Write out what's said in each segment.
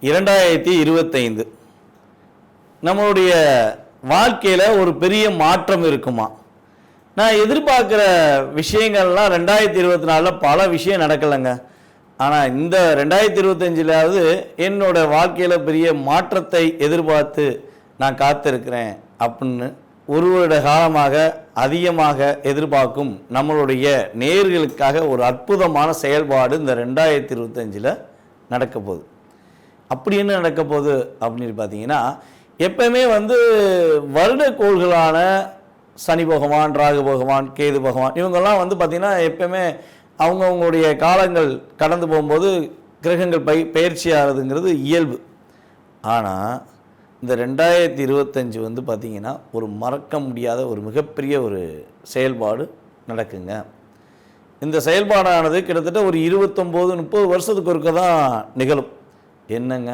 2025 நம்மளுடைய வாழ்க்கையில் ஒரு பெரிய மாற்றம் இருக்குமா? நான் எதிர்பார்க்குற விஷயங்கள்லாம் 2024 பல விஷயம் நடக்கலைங்க. ஆனால் இந்த 2025லாவது என்னோட வாழ்க்கையில் பெரிய மாற்றத்தை எதிர்பார்த்து நான் காத்திருக்கிறேன் அப்படின்னு ஒரு வருட காலமாக அதிகமாக எதிர்பார்க்கும் நம்மளுடைய நேயர்களுக்காக ஒரு அற்புதமான செயல்பாடு இந்த 2025 நடக்க போகுது. அப்படி என்ன நடக்க போகுது அப்படின்னு பார்த்தீங்கன்னா, எப்பவுமே வருடக்கோள்களான சனி பகவான், ராகு பகவான், கேது பகவான் இவங்கெல்லாம் பார்த்திங்கன்னா எப்பவுமே அவங்கவுங்களுடைய காலங்கள் கடந்து போகும்போது கிரகங்கள் பயிற்சி ஆகிறதுங்கிறது இயல்பு. ஆனால் இந்த 2025 பார்த்திங்கன்னா ஒரு மறக்க முடியாத ஒரு மிகப்பெரிய ஒரு செயல்பாடு நடக்குங்க. இந்த செயல்பாடானது கிட்டத்தட்ட ஒரு 29-30 வருஷத்துக்கு ஒருக்க தான் நிகழும். என்னங்க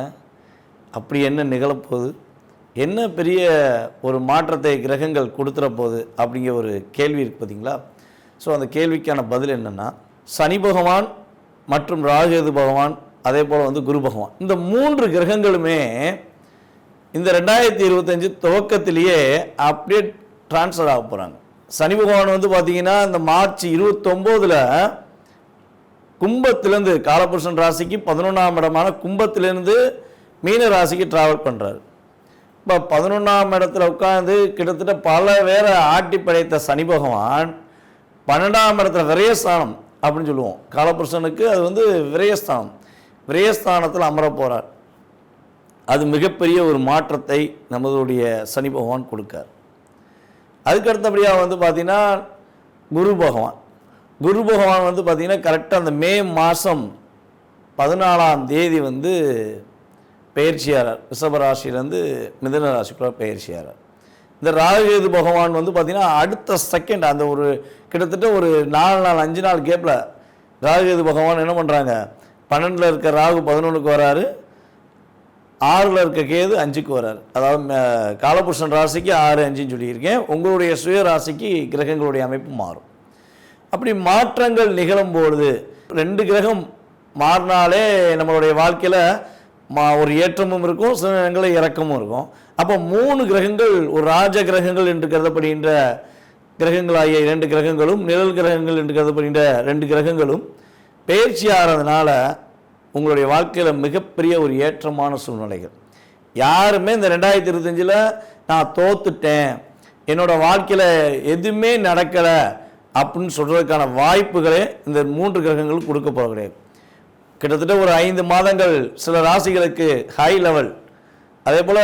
அப்படி என்ன நிகழப்போகுது? என்ன பெரிய ஒரு மாற்றத்தை கிரகங்கள் கொடுத்துற போகுது அப்படிங்கிற ஒரு கேள்வி இருக்குது பார்த்தீங்களா? ஸோ அந்த கேள்விக்கான பதில் என்னென்னா, சனி பகவான் மற்றும் ராகு பகவான் அதே போல் குரு பகவான் இந்த 3 கிரகங்களுமே இந்த 2025 துவக்கத்திலேயே அப்படியே டிரான்ஸ்ஃபர் ஆக போகிறாங்க. சனி பகவான் பார்த்தீங்கன்னா இந்த மார்ச் 29 கும்பத்திலேருந்து காலபுருஷன் ராசிக்கு 11ஆம் இடமான கும்பத்திலேருந்து மீன ராசிக்கு ட்ராவல் பண்ணுறாரு. இப்போ 11ஆம் இடத்துல உட்காந்து கிட்டத்தட்ட பல வேற ஆட்டி படைத்த சனி பகவான் 12ஆம் இடத்துல விரயஸ்தானம் அப்படின்னு சொல்லுவோம். காலபுருஷனுக்கு அது விரயஸ்தானம். விரயஸ்தானத்தில் அமர போகிறார். அது மிகப்பெரிய ஒரு மாற்றத்தை நம்மளுடைய சனி பகவான் கொடுக்கார். அதுக்கு அடுத்தபடியாக பார்த்தீங்கன்னா குரு பகவான். குரு பகவான் பார்த்திங்கன்னா கரெக்டாக அந்த மே மாதம் 14ஆம் தேதி பயிற்சியாளர் ரிஷபராசிலேருந்து மிதுன ராசிக்குள்ள பயிற்சியாளர். இந்த ராகு பகவான் பார்த்திங்கன்னா அடுத்த செகண்ட் அந்த ஒரு கிட்டத்தட்ட ஒரு 4 நாள் 5 நாள் கேப்பில் ராகு பகவான் என்ன பண்ணுறாங்க, 12ல் இருக்க ராகு 11க்கு வராரு, 6ல் இருக்க கேது 5க்கு வராரு. அதாவது காலபுருஷன் ராசிக்கு 6, 5ன்னு சொல்லியிருக்கேன். உங்களுடைய சுய ராசிக்கு கிரகங்களுடைய அமைப்பு மாறும். அப்படி மாற்றங்கள் நிகழும்பொழுது 2 கிரகம் மாறினாலே நம்மளுடைய வாழ்க்கையில் ஒரு ஏற்றமும் இருக்கும், சில நேரங்களில் இறக்கமும் இருக்கும். அப்போ 3 கிரகங்கள் ஒரு ராஜ கிரகங்கள் என்று கருதப்படுகின்ற கிரகங்களாகிய 2 கிரகங்களும் நிழல் கிரகங்கள் என்று கருதப்படுகின்ற 2 கிரகங்களும் பயிற்சி ஆகிறதுனால உங்களுடைய வாழ்க்கையில் மிகப்பெரிய ஒரு ஏற்றமான சூழ்நிலைகள். யாருமே இந்த 2025 நான் தோத்துட்டேன், என்னோட வாழ்க்கையில் எதுவுமே நடக்கலை அப்படின்னு சொல்கிறதுக்கான வாய்ப்புகளே இந்த 3 கிரகங்களும் கொடுக்க போக கிடையாது. கிட்டத்தட்ட ஒரு 5 மாதங்கள் சில ராசிகளுக்கு ஹை லெவல், அதே போல்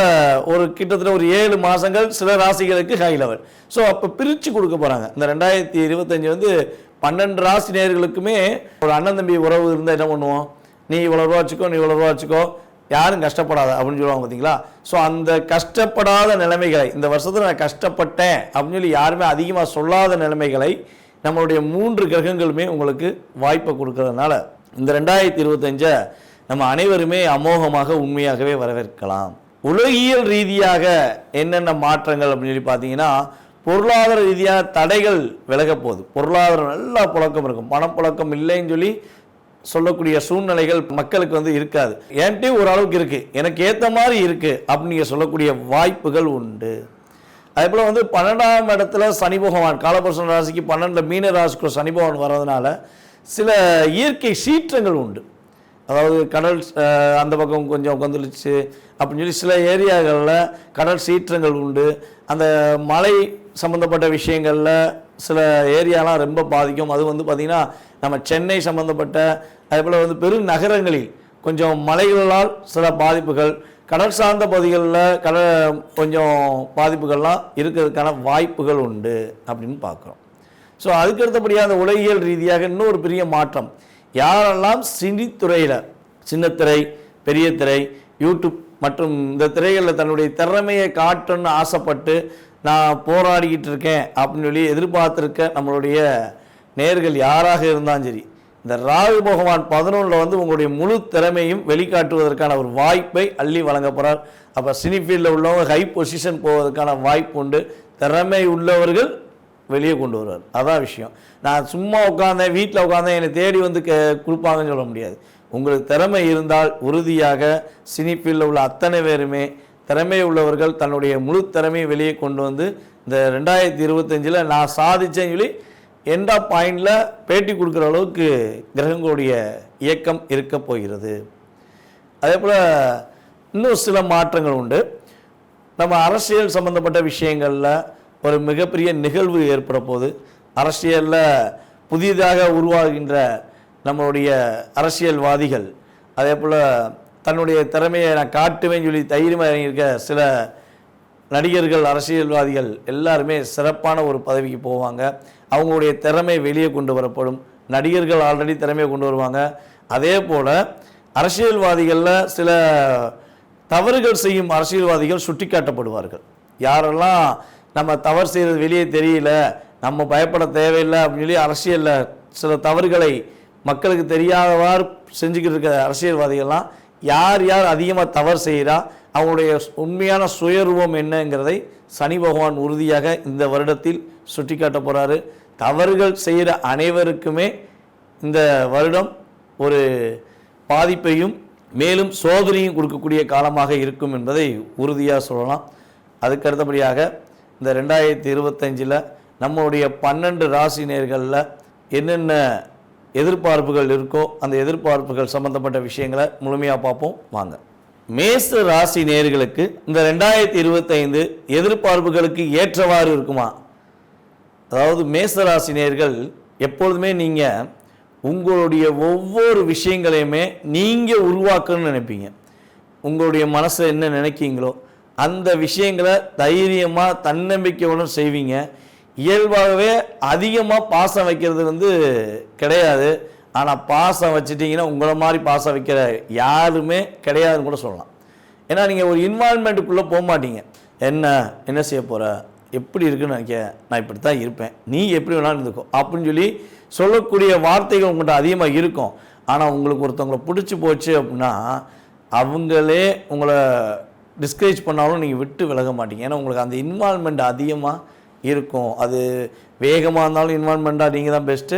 ஒரு கிட்டத்தட்ட ஒரு 7 மாதங்கள் சில ராசிகளுக்கு ஹை லெவல். ஸோ அப்போ பிரித்து கொடுக்க போகிறாங்க. இந்த 2025 12 ராசி நேயர்களுக்குமே ஒரு அண்ணன் தம்பி உறவு இருந்தால் என்ன பண்ணுவோம், நீ இவ்வளோ ரூபா வச்சுக்கோ, நீ இவ்வளோ ரூபா வச்சுக்கோ, யாரும் கஷ்டப்படாத அப்படின்னு சொல்லுவாங்க பார்த்தீங்களா? ஸோ அந்த கஷ்டப்படாத நிலைமைகளை இந்த வருஷத்தில் நான் கஷ்டப்பட்டேன் அப்படின்னு சொல்லி யாருமே அதிகமாக சொல்லாத நிலைமைகளை நம்மளுடைய 3 கிரகங்களுமே உங்களுக்கு வாய்ப்பை கொடுக்கறதுனால இந்த 2025 நம்ம அனைவருமே அமோகமாக உண்மையாகவே வரவேற்கலாம். உலகியல் ரீதியாக என்னென்ன மாற்றங்கள் அப்படின்னு சொல்லி பார்த்தீங்கன்னா, பொருளாதார ரீதியாக தடைகள் விலக போகுது. பொருளாதாரம் நல்லா புழக்கம் இருக்கும், பணப்புழக்கம் இல்லைன்னு சொல்லி சொல்லக்கூடிய சூழ்நிலைகள் மக்களுக்கு இருக்காது. என்கிட்ட ஓரளவுக்கு இருக்குது, எனக்கு ஏற்ற மாதிரி இருக்குது அப்படின்னு நீங்கள் சொல்லக்கூடிய வாய்ப்புகள் உண்டு. அதே போல் 12ஆம் இடத்துல சனி பகவான் காலபுருஷன் ராசிக்கு 12ல் மீன ராசிக்கு சனி பகவான் வர்றதுனால சில இயற்கை சீற்றங்கள் உண்டு. அதாவது கடல் அந்த பக்கம் கொஞ்சம் கொந்தளிச்சு அப்படின்னு சொல்லி சில ஏரியாக்களில் கடல் சீற்றங்கள் உண்டு. அந்த மழை சம்மந்தப்பட்ட விஷயங்களில் சில ஏரியாலாம் ரொம்ப பாதிக்கும். அது பார்த்திங்கன்னா நம்ம சென்னை சம்மந்தப்பட்ட அதே போல் பெருநகரங்களில் கொஞ்சம் மலைகளால் சில பாதிப்புகள், கடல் சார்ந்த பகுதிகளில் கொஞ்சம் பாதிப்புகள்லாம் இருக்கிறதுக்கான வாய்ப்புகள் உண்டு அப்படின்னு பார்க்குறோம். ஸோ அதுக்கு அடுத்தபடியாக அந்த உலகியல் ரீதியாக இன்னொரு பெரிய மாற்றம், யாரெல்லாம் சினித்துறையில் சின்னத்திரை, பெரிய திரை, யூடியூப் மற்றும் இந்த திரைகளில் தன்னுடைய திறமையை காட்டணும்னு ஆசைப்பட்டு நான் போராடிக்கிட்டு இருக்கேன் அப்படின்னு சொல்லி எதிர்பார்த்துருக்க நம்மளுடைய நேயர்கள் யாராக இருந்தாலும் சரி, இந்த ராகு பகவான் 11ல் உங்களுடைய முழு திறமையும் வெளிக்காட்டுவதற்கான ஒரு வாய்ப்பை அள்ளி வழங்க போகிறார். அப்போ சினி ஃபீல்டில் உள்ளவங்க ஹை பொசிஷன் போவதற்கான வாய்ப்பு உண்டு. திறமை உள்ளவர்கள் வெளியே கொண்டு வருவார். அதான் விஷயம். நான் சும்மா உட்காந்தேன், வீட்டில் உட்காந்தேன், என்னை தேடி கொடுப்பாங்கன்னு சொல்ல முடியாது. உங்களுக்கு திறமை இருந்தால் உறுதியாக சினி ஃபீல்டில் உள்ள அத்தனை பேருமே திறமை உள்ளவர்கள் தன்னுடைய முழு திறமையை வெளியே கொண்டு வந்து இந்த 2025 நான் சாதிச்சேன்னு சொல்லி எண்ட் ஆஃப் பாயிண்டில் பேட்டி கொடுக்குற அளவுக்கு கிரகங்களுடைய இயக்கம் இருக்க போகிறது. அதே போல் இன்னும் சில மாற்றங்கள் உண்டு. நம்ம அரசியல் சம்பந்தப்பட்ட விஷயங்களில் ஒரு மிகப்பெரிய நிகழ்வு ஏற்பட போகுது. அரசியலில் புதிதாக உருவாகின்ற நம்மளுடைய அரசியல்வாதிகள் அதே போல் தன்னுடைய திறமையை நான் காட்டுவேன்னு சொல்லி தைரியமாக இறங்கியிருக்க சில நடிகர்கள் அரசியல்வாதிகள் எல்லாருமே சிறப்பான ஒரு பதவிக்கு போவாங்க. அவங்களுடைய திறமை வெளியே கொண்டு வரப்படும். நடிகர்கள் ஆல்ரெடி திறமையை கொண்டு வருவாங்க. அதே போல் அரசியல்வாதிகளில் சில தவறுகள் செய்யும் அரசியல்வாதிகள் சுட்டி காட்டப்படுவார்கள். யாரெல்லாம் நம்ம தவறு செய்கிறது வெளியே தெரியல, நம்ம பயப்பட தேவையில்லை அப்படின்னு சொல்லி அரசியலில் சில தவறுகளை மக்களுக்கு தெரியாதவாறு செஞ்சுக்கிட்டு இருக்க அரசியல்வாதிகள்லாம் யார் யார் அதிகமாக தவறு செய்கிறா, அவங்களுடைய உண்மையான சுயரூபம் என்னங்கிறதை சனி பகவான் உறுதியாக இந்த வருடத்தில் சுட்டி காட்ட போகிறாரு. தவறுகள் செய்கிற அனைவருக்குமே இந்த வருடம் ஒரு பாதிப்பையும் மேலும் சோதனையும் கொடுக்கக்கூடிய காலமாக இருக்கும் என்பதை உறுதியாக சொல்லலாம். அதுக்கு அடுத்தபடியாக இந்த 2025 நம்மளுடைய 12 ராசி நேர்களில் என்னென்ன எதிர்பார்ப்புகள் இருக்கோ அந்த எதிர்பார்ப்புகள் சம்பந்தப்பட்ட விஷயங்களை முழுமையாக பார்ப்போம் வாங்க. மேச ராசி நேர்களுக்கு இந்த 2025 எதிர்பார்ப்புகளுக்கு ஏற்றவாறு இருக்குமா? அதாவது மேச ராசி நேர்கள் எப்பொழுதுமே நீங்கள் உங்களுடைய ஒவ்வொரு விஷயங்களையுமே நீங்கள் உருவாக்கணும்னு நினைப்பீங்க. உங்களுடைய மனசை என்ன நினைக்கிங்களோ அந்த விஷயங்களை தைரியமாக தன்னம்பிக்கையுடன் செய்வீங்க. இயல்பாகவே அதிகமாக பாசம் வைக்கிறது கிடையாது. ஆனால் பாசம் வச்சுட்டிங்கன்னா உங்களை மாதிரி பாசம் வைக்கிற யாருமே கிடையாதுன்னு கூட சொல்லலாம். ஏன்னா நீங்கள் ஒரு இன்வால்மெண்ட்டுக்குள்ளே போக மாட்டீங்க. என்ன செய்ய போகிற, எப்படி இருக்குன்னு நினைக்க, நான் இப்படி தான் இருப்பேன், நீ எப்படி வேணாலும் இருந்துக்கோ அப்படின்னு சொல்லக்கூடிய வார்த்தைகள் உங்கள்கிட்ட அதிகமாக இருக்கும். ஆனால் உங்களுக்கு ஒருத்தவங்களை பிடிச்சி போச்சு அப்படின்னா அவங்களே உங்களை டிஸ்கரேஜ் பண்ணாலும் நீங்கள் விட்டு விலக மாட்டீங்க. ஏன்னா உங்களுக்கு அந்த இன்வால்மெண்ட் அதிகமாக இருக்கும். அது வேகமாக இருந்தாலும் இன்வால்மெண்ட்டாக நீங்கள் தான் பெஸ்ட்டு.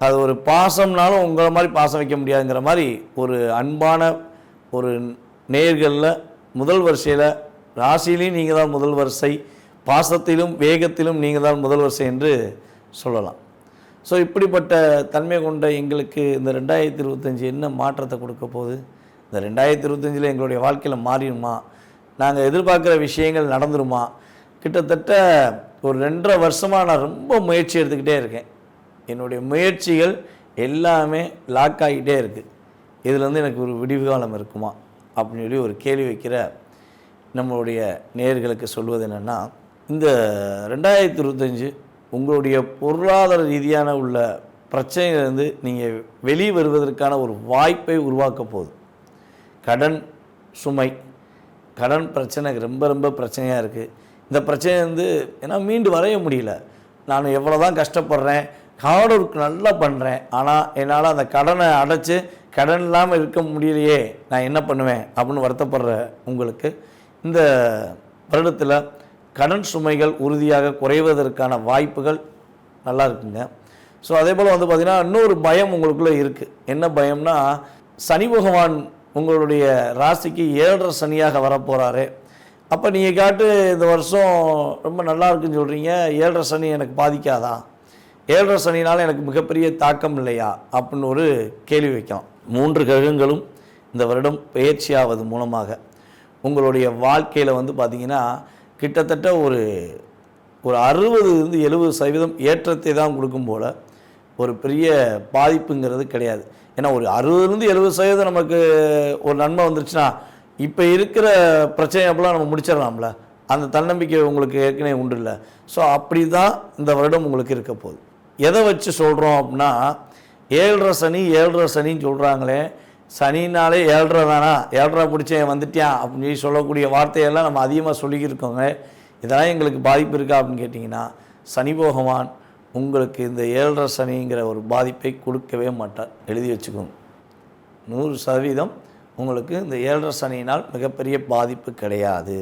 அது ஒரு பாசம்னாலும் உங்களை மாதிரி பாசம் வைக்க முடியாதுங்கிற மாதிரி ஒரு அன்பான ஒரு நேர்களில் முதல் வரிசையில் ராசியிலையும் நீங்கள் தான் முதல் வரிசை, பாசத்திலும் வேகத்திலும் நீங்கள் தான் முதல் வரிசை என்று சொல்லலாம். ஸோ இப்படிப்பட்ட தன்மை கொண்ட எங்களுக்கு இந்த 2025 என்ன மாற்றத்தை கொடுக்க போகுது? இந்த 2025 எங்களுடைய வாழ்க்கையில் மாறிடுமா? நாங்கள் எதிர்பார்க்குற விஷயங்கள் நடந்துருமா? கிட்டத்தட்ட ஒரு 2.5 வருஷமாக நான் ரொம்ப முயற்சி எடுத்துக்கிட்டே இருக்கேன். என்னுடைய முயற்சிகள் எல்லாமே லாக் ஆகிட்டே இருக்குது. இதில் எனக்கு ஒரு விடிவு காலம் இருக்குமா அப்படின்னு சொல்லி ஒரு கேள்வி வைக்கிற நம்மளுடைய நேயர்களுக்கு சொல்வது என்னென்னா, இந்த 2025 உங்களுடைய பொருளாதார ரீதியான உள்ள பிரச்சனையிலிருந்து நீங்கள் வெளியே வருவதற்கான ஒரு வாய்ப்பை உருவாக்க போகுது. கடன் சுமை, கடன் பிரச்சனை ரொம்ப ரொம்ப பிரச்சனையாக இருக்குது. இந்த பிரச்சனை ஏன்னா மீண்டு வரைய முடியல. நான் எவ்வளோ தான் கஷ்டப்படுறேன், ஹார்ட் ஒர்க் நல்லா பண்ணுறேன், ஆனால் என்னால் அந்த கடனை அடைச்சி கடன் இல்லாமல் இருக்க முடியலையே, நான் என்ன பண்ணுவேன் அப்படின்னு வருத்தப்படுற உங்களுக்கு இந்த வருடத்தில் கடன் சுமைகள் உறுதியாக குறைவதற்கான வாய்ப்புகள் நல்லா இருக்குங்க. ஸோ அதே போல் பார்த்திங்கன்னா இன்னொரு பயம் உங்களுக்குள்ளே இருக்குது. என்ன பயம்னா, சனி பகவான் உங்களுடைய ராசிக்கு 7.5 சனியாக வரப்போகிறாரு. அப்போ நீங்கள் காட்டு இந்த வருஷம் ரொம்ப நல்லா இருக்குன்னு சொல்கிறீங்க, 7.5 சனி எனக்கு பாதிக்காதா, 7.5 சனினால் எனக்கு மிகப்பெரிய தாக்கம் இல்லையா அப்படின்னு ஒரு கேள்வி வைக்கலாம். 3 கிரகங்களும் இந்த வருடம் பயிற்சியாவது மூலமாக உங்களுடைய வாழ்க்கையில் பார்த்திங்கன்னா கிட்டத்தட்ட ஒரு 60-70% ஏற்றத்தை தான் கொடுக்கும் போல் ஒரு பெரிய பாதிப்புங்கிறது கிடையாது. ஏன்னா ஒரு 60-70% நமக்கு ஒரு நன்மை வந்துருச்சுன்னா இப்போ இருக்கிற பிரச்சனை அப்பெல்லாம் நம்ம முடிச்சிடலாம்ல, அந்த தன்னம்பிக்கை உங்களுக்கு ஏற்கனவே உண்டு இல்லை. ஸோ அப்படி தான் இந்த வருடம் உங்களுக்கு இருக்க போகுது. எதை வச்சு சொல்கிறோம் அப்படின்னா, 7.5 சனி 7.5 சனின்னு சொல்கிறாங்களே, சனினாலே 7.5 தானா, 7.5 பிடிச்சேன் வந்துட்டியான் அப்படின்னு சொல்லக்கூடிய வார்த்தையெல்லாம் நம்ம அதிகமாக சொல்லிக்கிருக்கோங்க. இதெல்லாம் எங்களுக்கு பாதிப்பு இருக்கா அப்படின்னு கேட்டிங்கன்னா, சனி பகவான் உங்களுக்கு இந்த 7.5 சனிங்கிற ஒரு பாதிப்பை கொடுக்கவே மாட்டார். எழுதி வச்சுக்கோங்க. 100% உங்களுக்கு இந்த 7.5 சனியினால் மிகப்பெரிய பாதிப்பு கிடையாது.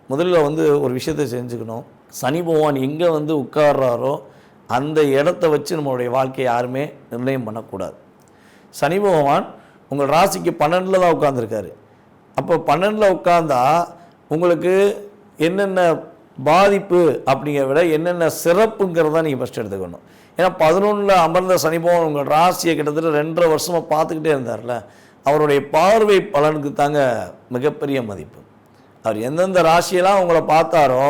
முதல்ல ஒரு விஷயத்தை செஞ்சுக்கணும். சனி பகவான் எங்கே உட்கார்றாரோ அந்த இடத்த வச்சு நம்மளுடைய வாழ்க்கையை யாருமே நிர்ணயம் பண்ணக்கூடாது. சனி பகவான் உங்கள் ராசிக்கு 12ல் தான் உட்காந்துருக்காரு. அப்போ 12ல் உட்காந்தா உங்களுக்கு என்னென்ன பாதிப்பு அப்படிங்கிறத விட என்னென்ன சிறப்புங்கிறத நீங்கள் ஃபஸ்ட்டு எடுத்துக்கணும். ஏன்னா 11ல் அமர்ந்த சனி பகவான் உங்கள் ராசியை கிட்டத்தட்ட 2.5 வருஷமாக பார்த்துக்கிட்டே இருந்தார்ல, அவருடைய பார்வை பலனுக்கு தாங்க மிகப்பெரிய மதிப்பு. அவர் எந்தெந்த ராசியெல்லாம் உங்களை பார்த்தாரோ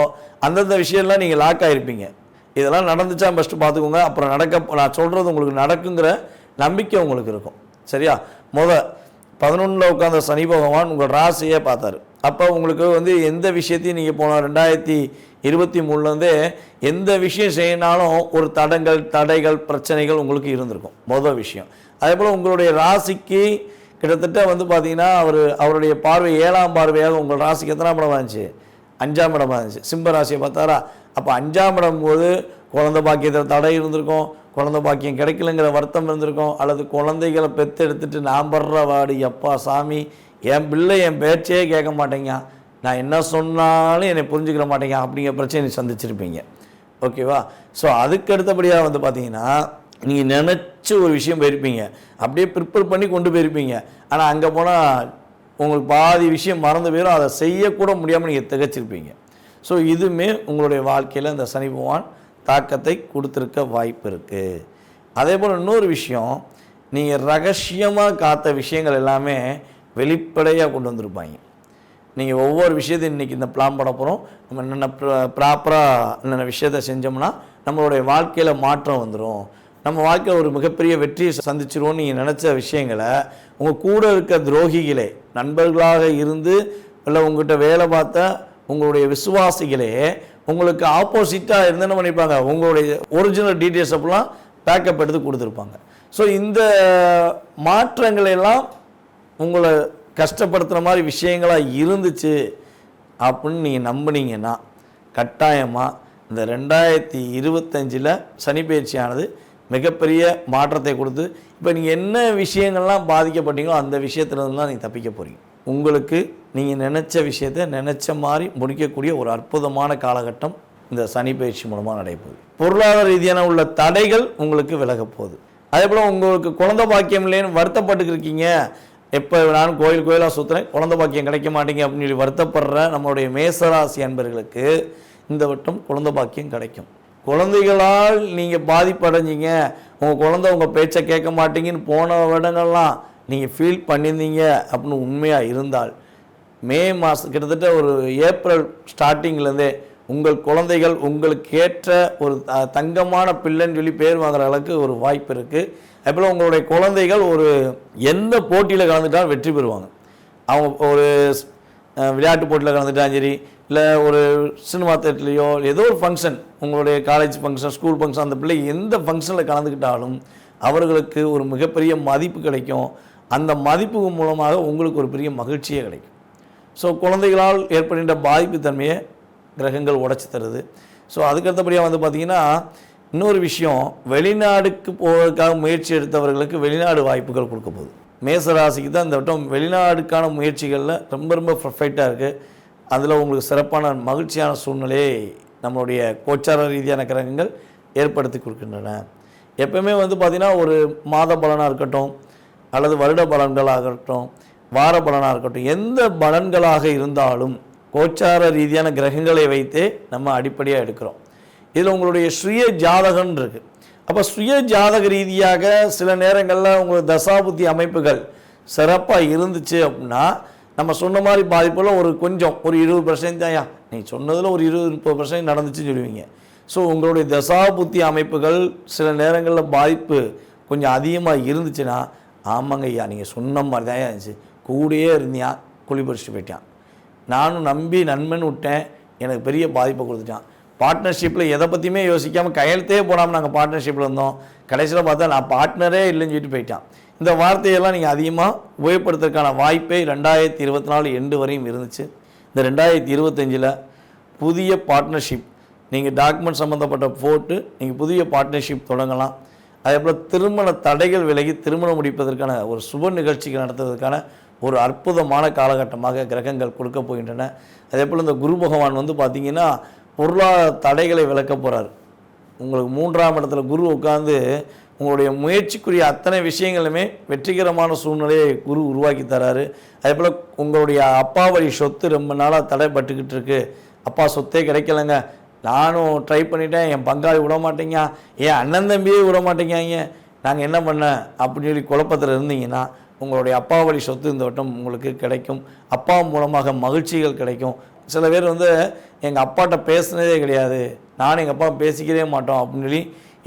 அந்தந்த விஷயம்லாம் நீங்கள் லாக் ஆகிருப்பீங்க. இதெல்லாம் நடந்துச்சா ஃபஸ்ட்டு பார்த்துக்கோங்க. அப்புறம் நான் சொல்கிறது உங்களுக்கு நடக்குங்கிற நம்பிக்கை உங்களுக்கு இருக்கும். சரியா? 11ல் உட்கார்ந்த சனி பகவான் உங்கள் ராசியே பார்த்தாரு. அப்போ உங்களுக்கு எந்த விஷயத்தையும் நீங்கள் போன 2023லேருந்தே எந்த விஷயம் செய்யினாலும் ஒரு தடைகள் பிரச்சனைகள் உங்களுக்கு இருந்திருக்கும். மொதல் விஷயம். அதே போல் உங்களுடைய ராசிக்கு கிட்டத்தட்ட பார்த்தீங்கன்னா அவருடைய பார்வை 7ஆம் பார்வையாக உங்கள் ராசிக்கு எத்தனாம் இடமா இருந்துச்சு? 5ஆம் இடமா இருந்துச்சு. சிம்ம ராசியை பார்த்தாரா? அப்போ 5ஆம் இடம் போது குழந்தை பாக்கியத்தில் தடை இருந்திருக்கும், குழந்தை பாக்கியம் கிடைக்கலங்கிற வருத்தம் இருந்திருக்கும், அல்லது குழந்தைகளை பெற்றெடுத்துட்டு நான் படுற வாடி எப்பா சாமி, என் பிள்ளை என் பேச்சே கேட்க மாட்டேங்க, நான் என்ன சொன்னாலும் என்னை புரிஞ்சுக்கிற மாட்டேங்க அப்படிங்கிற பிரச்சனை சந்திச்சிருப்பீங்க. ஓகேவா? ஸோ அதுக்கு அடுத்தபடியாக பார்த்தீங்கன்னா நீங்கள் நினச்சி ஒரு விஷயம் போயிருப்பீங்க, அப்படியே ப்ரிப்பேர் பண்ணி கொண்டு போயிருப்பீங்க. ஆனால் அங்கே போனால் உங்களுக்கு பாதி விஷயம் மறந்து போயிடும், அதை செய்யக்கூட முடியாமல் நீங்கள் திகச்சிருப்பீங்க. ஸோ இதுவுமே உங்களுடைய வாழ்க்கையில் இந்த சனி பகவான் தாக்கத்தை கொடுத்துருக்க வாய்ப்பு இருக்குது. அதே போல் இன்னொரு விஷயம், நீங்கள் ரகசியமாக காத்த விஷயங்கள் எல்லாமே வெளிப்படையாக கொண்டு வந்திருப்பாங்க. நீங்கள் ஒவ்வொரு விஷயத்தையும் இன்றைக்கி இந்த பிளான் பண்ண போகிறோம், நம்ம என்னென்ன ப்ராப்பராக என்னென்ன விஷயத்தை செஞ்சோம்னா நம்மளுடைய வாழ்க்கையில் மாற்றம் வந்துடும், நம்ம வாழ்க்கையில் ஒரு மிகப்பெரிய வெற்றியை சந்திச்சிருவோம்னு நீங்கள் நினச்ச விஷயங்களை உங்கள் கூட இருக்க துரோகிகளே, நண்பர்களாக இருந்து இல்லை உங்கள்கிட்ட வேலை பார்த்த உங்களுடைய விசுவாசிகளே உங்களுக்கு ஆப்போசிட்டாக இருந்து என்ன பண்ணியிருப்பாங்க, உங்களுடைய ஒரிஜினல் டீட்டெயில்ஸ் அப்படிலாம் பேக்கப் எடுத்து கொடுத்துருப்பாங்க. ஸோ இந்த மாற்றங்கள் எல்லாம் உங்களை கஷ்டப்படுத்துகிற மாதிரி விஷயங்களாக இருந்துச்சு அப்படின்னு நீங்கள் நம்பினீங்கன்னா கட்டாயமாக இந்த 2025 சனி பயிற்சியானது மிகப்பெரிய மாற்றத்தை கொடுத்து இப்போ நீங்கள் என்ன விஷயங்கள்லாம் பாதிக்கப்பட்டீங்களோ அந்த விஷயத்துலேருந்துலாம் நீங்கள் தப்பிக்க போகிறீங்க. உங்களுக்கு நீங்கள் நினச்ச விஷயத்தை நினச்ச மாதிரி முடிக்கக்கூடிய ஒரு அற்புதமான காலகட்டம் இந்த சனி பயிற்சி மூலமாக நடைபெறுது. பொருளாதார ரீதியான உள்ள தடைகள் உங்களுக்கு விலக போகுது. அதே போல் உங்களுக்கு குழந்தை பாக்கியம் இல்லைன்னு வருத்தப்பட்டுருக்கீங்க, எப்போ நான் கோயிலாக சுற்றுறேன் குழந்தை பாக்கியம் கிடைக்க மாட்டேங்க அப்படின்னு சொல்லி வருத்தப்படுற நம்மளுடைய மேசராசி அன்பர்களுக்கு இந்த வட்டம் குழந்தை பாக்கியம் கிடைக்கும். குழந்தைகளால் நீங்கள் பாதிப்படைஞ்சிங்க, உங்கள் குழந்தை உங்கள் பேச்சை கேட்க மாட்டீங்கன்னு போன இடங்கள்லாம் நீங்கள் ஃபீல் பண்ணியிருந்தீங்க அப்படின்னு உண்மையாக இருந்தால் மே மாதம் கிட்டத்தட்ட ஒரு ஏப்ரல் ஸ்டார்டிங்லேருந்தே உங்கள் குழந்தைகள் உங்களுக்கு ஏற்ற ஒரு தங்கமான பிள்ளைன்னு சொல்லி பேர் வாங்குற அளவுக்கு ஒரு வாய்ப்பு இருக்குது. அதுபோல் உங்களுடைய குழந்தைகள் ஒரு எந்த போட்டியில் கலந்துட்டாலும் வெற்றி பெறுவாங்க. அவங்க ஒரு விளையாட்டு போட்டியில் கலந்துட்டாலும் சரி, இல்லை ஒரு சினிமா தேட்டர்லையோ ஏதோ ஒரு ஃபங்க்ஷன், உங்களுடைய காலேஜ் ஃபங்க்ஷன் ஸ்கூல் ஃபங்க்ஷன், அந்த பிள்ளை எந்த ஃபங்க்ஷனில் கலந்துக்கிட்டாலும் அவர்களுக்கு ஒரு மிகப்பெரிய மதிப்பு கிடைக்கும். அந்த மதிப்பு மூலமாக உங்களுக்கு ஒரு பெரிய மகிழ்ச்சியே கிடைக்கும். ஸோ குழந்தைகளால் ஏற்படுகின்ற பாதிப்பு தன்மையை கிரகங்கள் உடைச்சி தருது. ஸோ அதுக்கடுத்தபடியாக பார்த்திங்கன்னா இன்னொரு விஷயம், வெளிநாடுக்கு போவதற்காக முயற்சி எடுத்தவர்களுக்கு வெளிநாடு வாய்ப்புகள் கொடுக்க போகுது. மேசராசிக்கு தான் இந்த வட்டம் வெளிநாடுக்கான முயற்சிகளில் ரொம்ப பர்ஃபெக்டாக இருக்குது. அதில் உங்களுக்கு சிறப்பான மகிழ்ச்சியான சூழ்நிலையை நம்மளுடைய கோச்சார ரீதியான கிரகங்கள் ஏற்படுத்தி கொடுக்கின்றன. எப்பவுமே பார்த்திங்கன்னா ஒரு மாத பலனாக இருக்கட்டும், அல்லது வருட பலன்களாக இருக்கட்டும், வார பலனாக இருக்கட்டும், எந்த பலன்களாக இருந்தாலும் கோச்சார ரீதியான கிரகங்களை வைத்தே நம்ம அடிப்படையாக எடுக்கிறோம். இதில் உங்களுடைய சுய ஜாதகம் இருக்குது. அப்போ சுய ஜாதக ரீதியாக சில நேரங்களில் உங்களுக்கு தசாபுத்தி அமைப்புகள் சிறப்பாக இருந்துச்சு அப்படின்னா நம்ம சொன்ன மாதிரி பாதிப்பில் ஒரு 20% தான்யா, நீ சொன்னதில் ஒரு 20-30% நடந்துச்சுன்னு சொல்லுவீங்க. ஸோ உங்களுடைய தசாபுத்தி அமைப்புகள் சில நேரங்களில் பாதிப்பு கொஞ்சம் அதிகமாக இருந்துச்சுன்னா, ஆமாங்க ஐயா நீங்கள் சொன்ன மாதிரி தான் இருந்துச்சு, கூடயே இருந்தியா குளிபறிச்சுட்டு போயிட்டான், நானும் நம்பி நண்பன் விட்டேன், எனக்கு பெரிய பாதிப்பை கொடுத்துட்டான், பார்ட்னர்ஷிப்பில் எதை பற்றியுமே யோசிக்காமல் கையெழுத்தே போடாமல் நாங்கள் பார்ட்னர்ஷிப்பில் இருந்தோம், கடைசியில் பார்த்தா நான் பார்ட்னரே இல்லைன்னு சொல்லிட்டு போயிட்டான். இந்த வார்த்தையெல்லாம் நீங்கள் அதிகமாக உபயோகப்படுத்துறதுக்கான வாய்ப்பே 2024 எண்டு வரையும் இருந்துச்சு. இந்த 2025 புதிய பார்ட்னர்ஷிப் நீங்கள் டாக்குமெண்ட் சம்மந்தப்பட்ட போட்டு நீங்கள் புதிய பார்ட்னர்ஷிப் தொடங்கலாம். அதே போல் திருமண தடைகள் விலகி திருமணம் முடிப்பதற்கான ஒரு சுப நிகழ்ச்சிகள் நடத்துவதற்கான ஒரு அற்புதமான காலகட்டமாக கிரகங்கள் கொடுக்க போகின்றன. அதே போல் இந்த குரு பகவான் பார்த்திங்கன்னா பொருளாதார தடைகளை விளக்க போகிறார். உங்களுக்கு 3ஆம் இடத்துல குரு உட்காந்து உங்களுடைய முயற்சிக்குரிய அத்தனை விஷயங்களுமே வெற்றிகரமான சூழ்நிலையை குரு உருவாக்கி தராரு. அதே போல் உங்களுடைய அப்பா வழி சொத்து ரொம்ப நாளாக தடைப்பட்டுக்கிட்டு இருக்கு. அப்பா சொத்தே கிடைக்கலங்க, நானும் ட்ரை பண்ணிட்டேன், என் பங்காளி விட மாட்டேங்க, என் அண்ணன் தம்பியே விட மாட்டேங்காங்க, நாங்கள் என்ன பண்ண அப்படின்னு சொல்லி குழப்பத்தில் இருந்தீங்கன்னா உங்களுடைய அப்பா வழி சொத்து இந்த வட்டம் உங்களுக்கு கிடைக்கும். அப்பா மூலமாக மகிழ்ச்சிகள் கிடைக்கும். சில பேர் வந்து எங்கள் அப்பாட்ட பேசுனதே கிடையாது, நானும் எங்கள் அப்பா பேசிக்கவே மாட்டோம் அப்படின்னு சொல்லி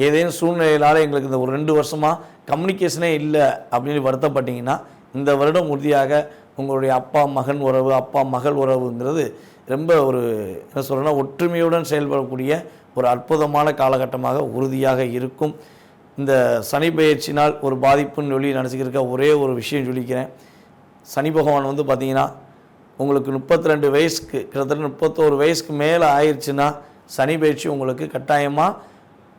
ஏதேனும் சூழ்நிலையினால் எங்களுக்கு இந்த ஒரு 2 வருஷமாக கம்யூனிகேஷனே இல்லை அப்படின்னு வருத்தப்பட்டீங்கன்னா இந்த வருடம் உறுதியாக உங்களுடைய அப்பா மகன் உறவு, அப்பா மகள் உறவுங்கிறது ரொம்ப ஒரு என்ன சொல்கிறேன்னா ஒற்றுமையுடன் செயல்படக்கூடிய ஒரு அற்புதமான காலகட்டமாக உறுதியாக இருக்கும். இந்த சனி பயிற்சினால் ஒரு பாதிப்புன்னு சொல்லி நினச்சிக்கிருக்க ஒரே ஒரு விஷயம் சொல்லிக்கிறேன். சனி பகவான் வந்து பார்த்திங்கன்னா உங்களுக்கு 32 வயசுக்கு கிட்டத்தட்ட 31 வயசுக்கு மேலே ஆயிடுச்சுன்னா சனி பயிற்சி உங்களுக்கு கட்டாயமாக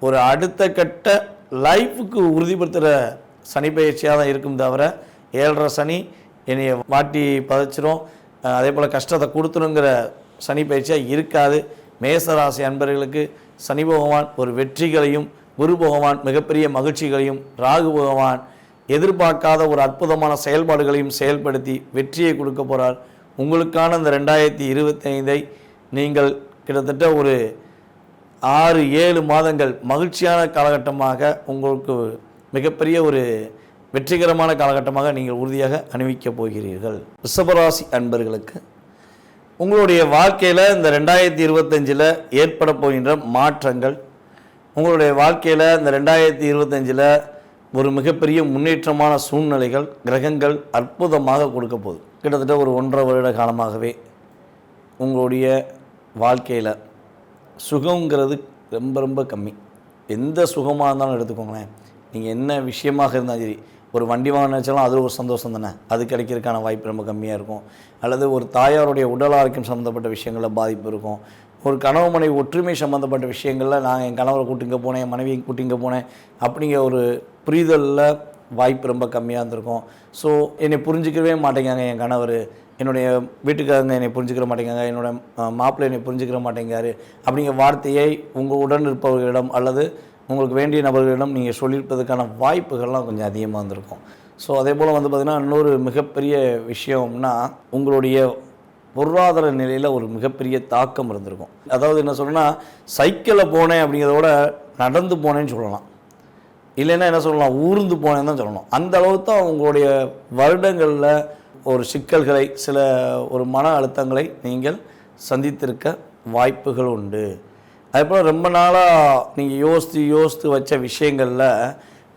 ஒரு அடுத்த கட்ட லைஃபுக்கு உறுதிப்படுத்துகிற சனி பயிற்சியாக தான் இருக்கும். தவிர 7.5 சனி என்னைய வாட்டி பதைச்சிரும், அதே போல் கஷ்டத்தை கொடுத்துருங்கிற சனி பயிற்சியாக இருக்காது. மேசராசி அன்பர்களுக்கு சனி பகவான் ஒரு வெற்றிகளையும், குரு பகவான் மிகப்பெரிய மகிழ்ச்சிகளையும், ராகு பகவான் எதிர்பார்க்காத ஒரு அற்புதமான செயல்பாடுகளையும் செயல்படுத்தி வெற்றியை கொடுக்க போகிறார். உங்களுக்கான இந்த 2025ஐ நீங்கள் கிட்டத்தட்ட ஒரு 6-7 மாதங்கள் மகிழ்ச்சியான காலகட்டமாக, உங்களுக்கு மிகப்பெரிய ஒரு வெற்றிகரமான காலகட்டமாக நீங்கள் உறுதியாக அனுபவிக்கப் போகிறீர்கள். ரிஷபராசி அன்பர்களுக்கு உங்களுடைய வாழ்க்கையில் இந்த 2025 ஏற்பட போகின்ற மாற்றங்கள், உங்களுடைய வாழ்க்கையில் இந்த 2025 ஒரு மிகப்பெரிய முன்னேற்றமான சூழ்நிலைகள் கிரகங்கள் அற்புதமாக கொடுக்க போகுது. கிட்டத்தட்ட ஒரு 1.5 வருட காலமாகவே உங்களுடைய வாழ்க்கையில் சுகங்கிறது ரொம்ப ரொம்ப கம்மி. எந்த சுகமாக இருந்தாலும் எடுத்துக்கோங்களேன், நீங்கள் என்ன விஷயமாக இருந்தாலும் சரி, ஒரு வண்டி வாங்க நினச்சாலும் அது ஒரு சந்தோஷம் தானே, அது கிடைக்கிறதுக்கான வாய்ப்பு ரொம்ப கம்மியாக இருக்கும். அல்லது ஒரு தாயாருடைய உடல் ஆரோக்கியம் சம்மந்தப்பட்ட விஷயங்களில் பாதிப்பு இருக்கும். ஒரு கணவன் மனைவி ஒற்றுமை சம்மந்தப்பட்ட விஷயங்களில் நான் என் கணவரை கூட்டிங்க போனேன், என் மனைவியை கூட்டிங்க போனேன் அப்படிங்கிற ஒரு புரிதலில் வாய்ப்பு ரொம்ப கம்மியாக இருந்திருக்கும். ஸோ என்னை புரிஞ்சிக்கவே மாட்டேங்காங்க என் கணவர், என்னுடைய வீட்டுக்காரங்க என்னை புரிஞ்சுக்கிற மாட்டேங்காங்க, என்னோடய மாப்பிள்ளை என்னை புரிஞ்சுக்கிற மாட்டேங்காரு அப்படிங்கிற வார்த்தையை உங்கள் உடன் இருப்பவர்களிடம் அல்லது உங்களுக்கு வேண்டிய நபர்களிடம் நீங்கள் சொல்லியிருப்பதற்கான வாய்ப்புகள்லாம் கொஞ்சம் அதிகமாக இருந்திருக்கும். ஸோ அதே போல் வந்து பார்த்திங்கன்னா இன்னொரு மிகப்பெரிய விஷயம்னா உங்களுடைய பொருளாதார நிலையில் ஒரு மிகப்பெரிய தாக்கம் இருந்திருக்கும். அதாவது என்ன சொல்லணும்னா சைக்கிளில் போனேன் அப்படிங்கிறதோட நடந்து போனேன்னு சொல்லலாம், இல்லைன்னா என்ன சொல்லலாம் ஊர்ந்து போனேன்னு தான் சொல்லணும். அந்த அளவுக்கு தான் உங்களுடைய வருடங்களில் ஒரு சிக்கல்களை, சில ஒரு மன அழுத்தங்களை நீங்கள் சந்தித்திருக்க வாய்ப்புகள் உண்டு. அதேபோல் ரொம்ப நாளாக நீங்கள் யோசித்து வச்ச விஷயங்களில்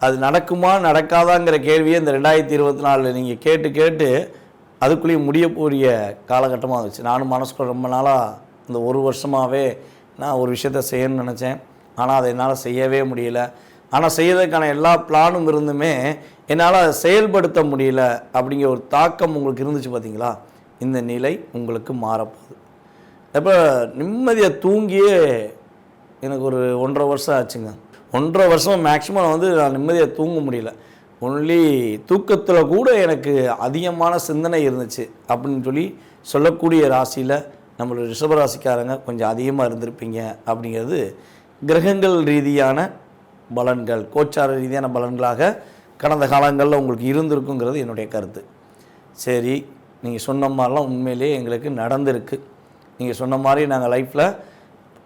அது நடக்குமா நடக்காதாங்கிற கேள்வியை இந்த 2024 நீங்கள் கேட்டு அதுக்குள்ளேயும் முடியக்கூடிய காலகட்டமாக இருந்துச்சு. நானும் மனசுக்குள்ள ரொம்ப நாளாக இந்த 1 வருஷமாகவே நான் ஒரு விஷயத்த செய்யணும்னு நினச்சேன், ஆனால் அதை என்னால் செய்யவே முடியல. ஆனால் செய்யறதுக்கான எல்லா பிளானும் இருந்துமே என்னால் அதை செயல்படுத்த முடியல அப்படிங்கிற ஒரு தாக்கம் உங்களுக்கு இருந்துச்சு பார்த்தீங்களா. இந்த நிலை உங்களுக்கு மாறப்போகுது. இப்போ நிம்மதியாக தூங்கியே எனக்கு ஒரு 1.5 வருஷம் ஆச்சுங்க. 1.5 வருஷம் மேக்ஸிமம் நான் நிம்மதியாக தூங்க முடியல. ஒன்லி தூக்கத்தில் கூட எனக்கு அதிகமான சிந்தனை இருந்துச்சு அப்படின்னு சொல்லக்கூடிய ராசியில் நம்மளோட ரிஷபராசிக்காரங்க கொஞ்சம் அதிகமாக இருந்திருப்பீங்க. அப்படிங்கிறது கிரகங்கள் ரீதியான பலன்கள், கோச்சார ரீதியான பலன்களாக கடந்த காலங்களில் உங்களுக்கு இருந்திருக்குங்கிறது என்னுடைய கருத்து. சரி, நீங்கள் சொன்ன மாதிரிலாம் உண்மையிலே எங்களுக்கு நடந்திருக்கு. நீங்கள் சொன்ன மாதிரி நாங்கள் லைஃப்பில்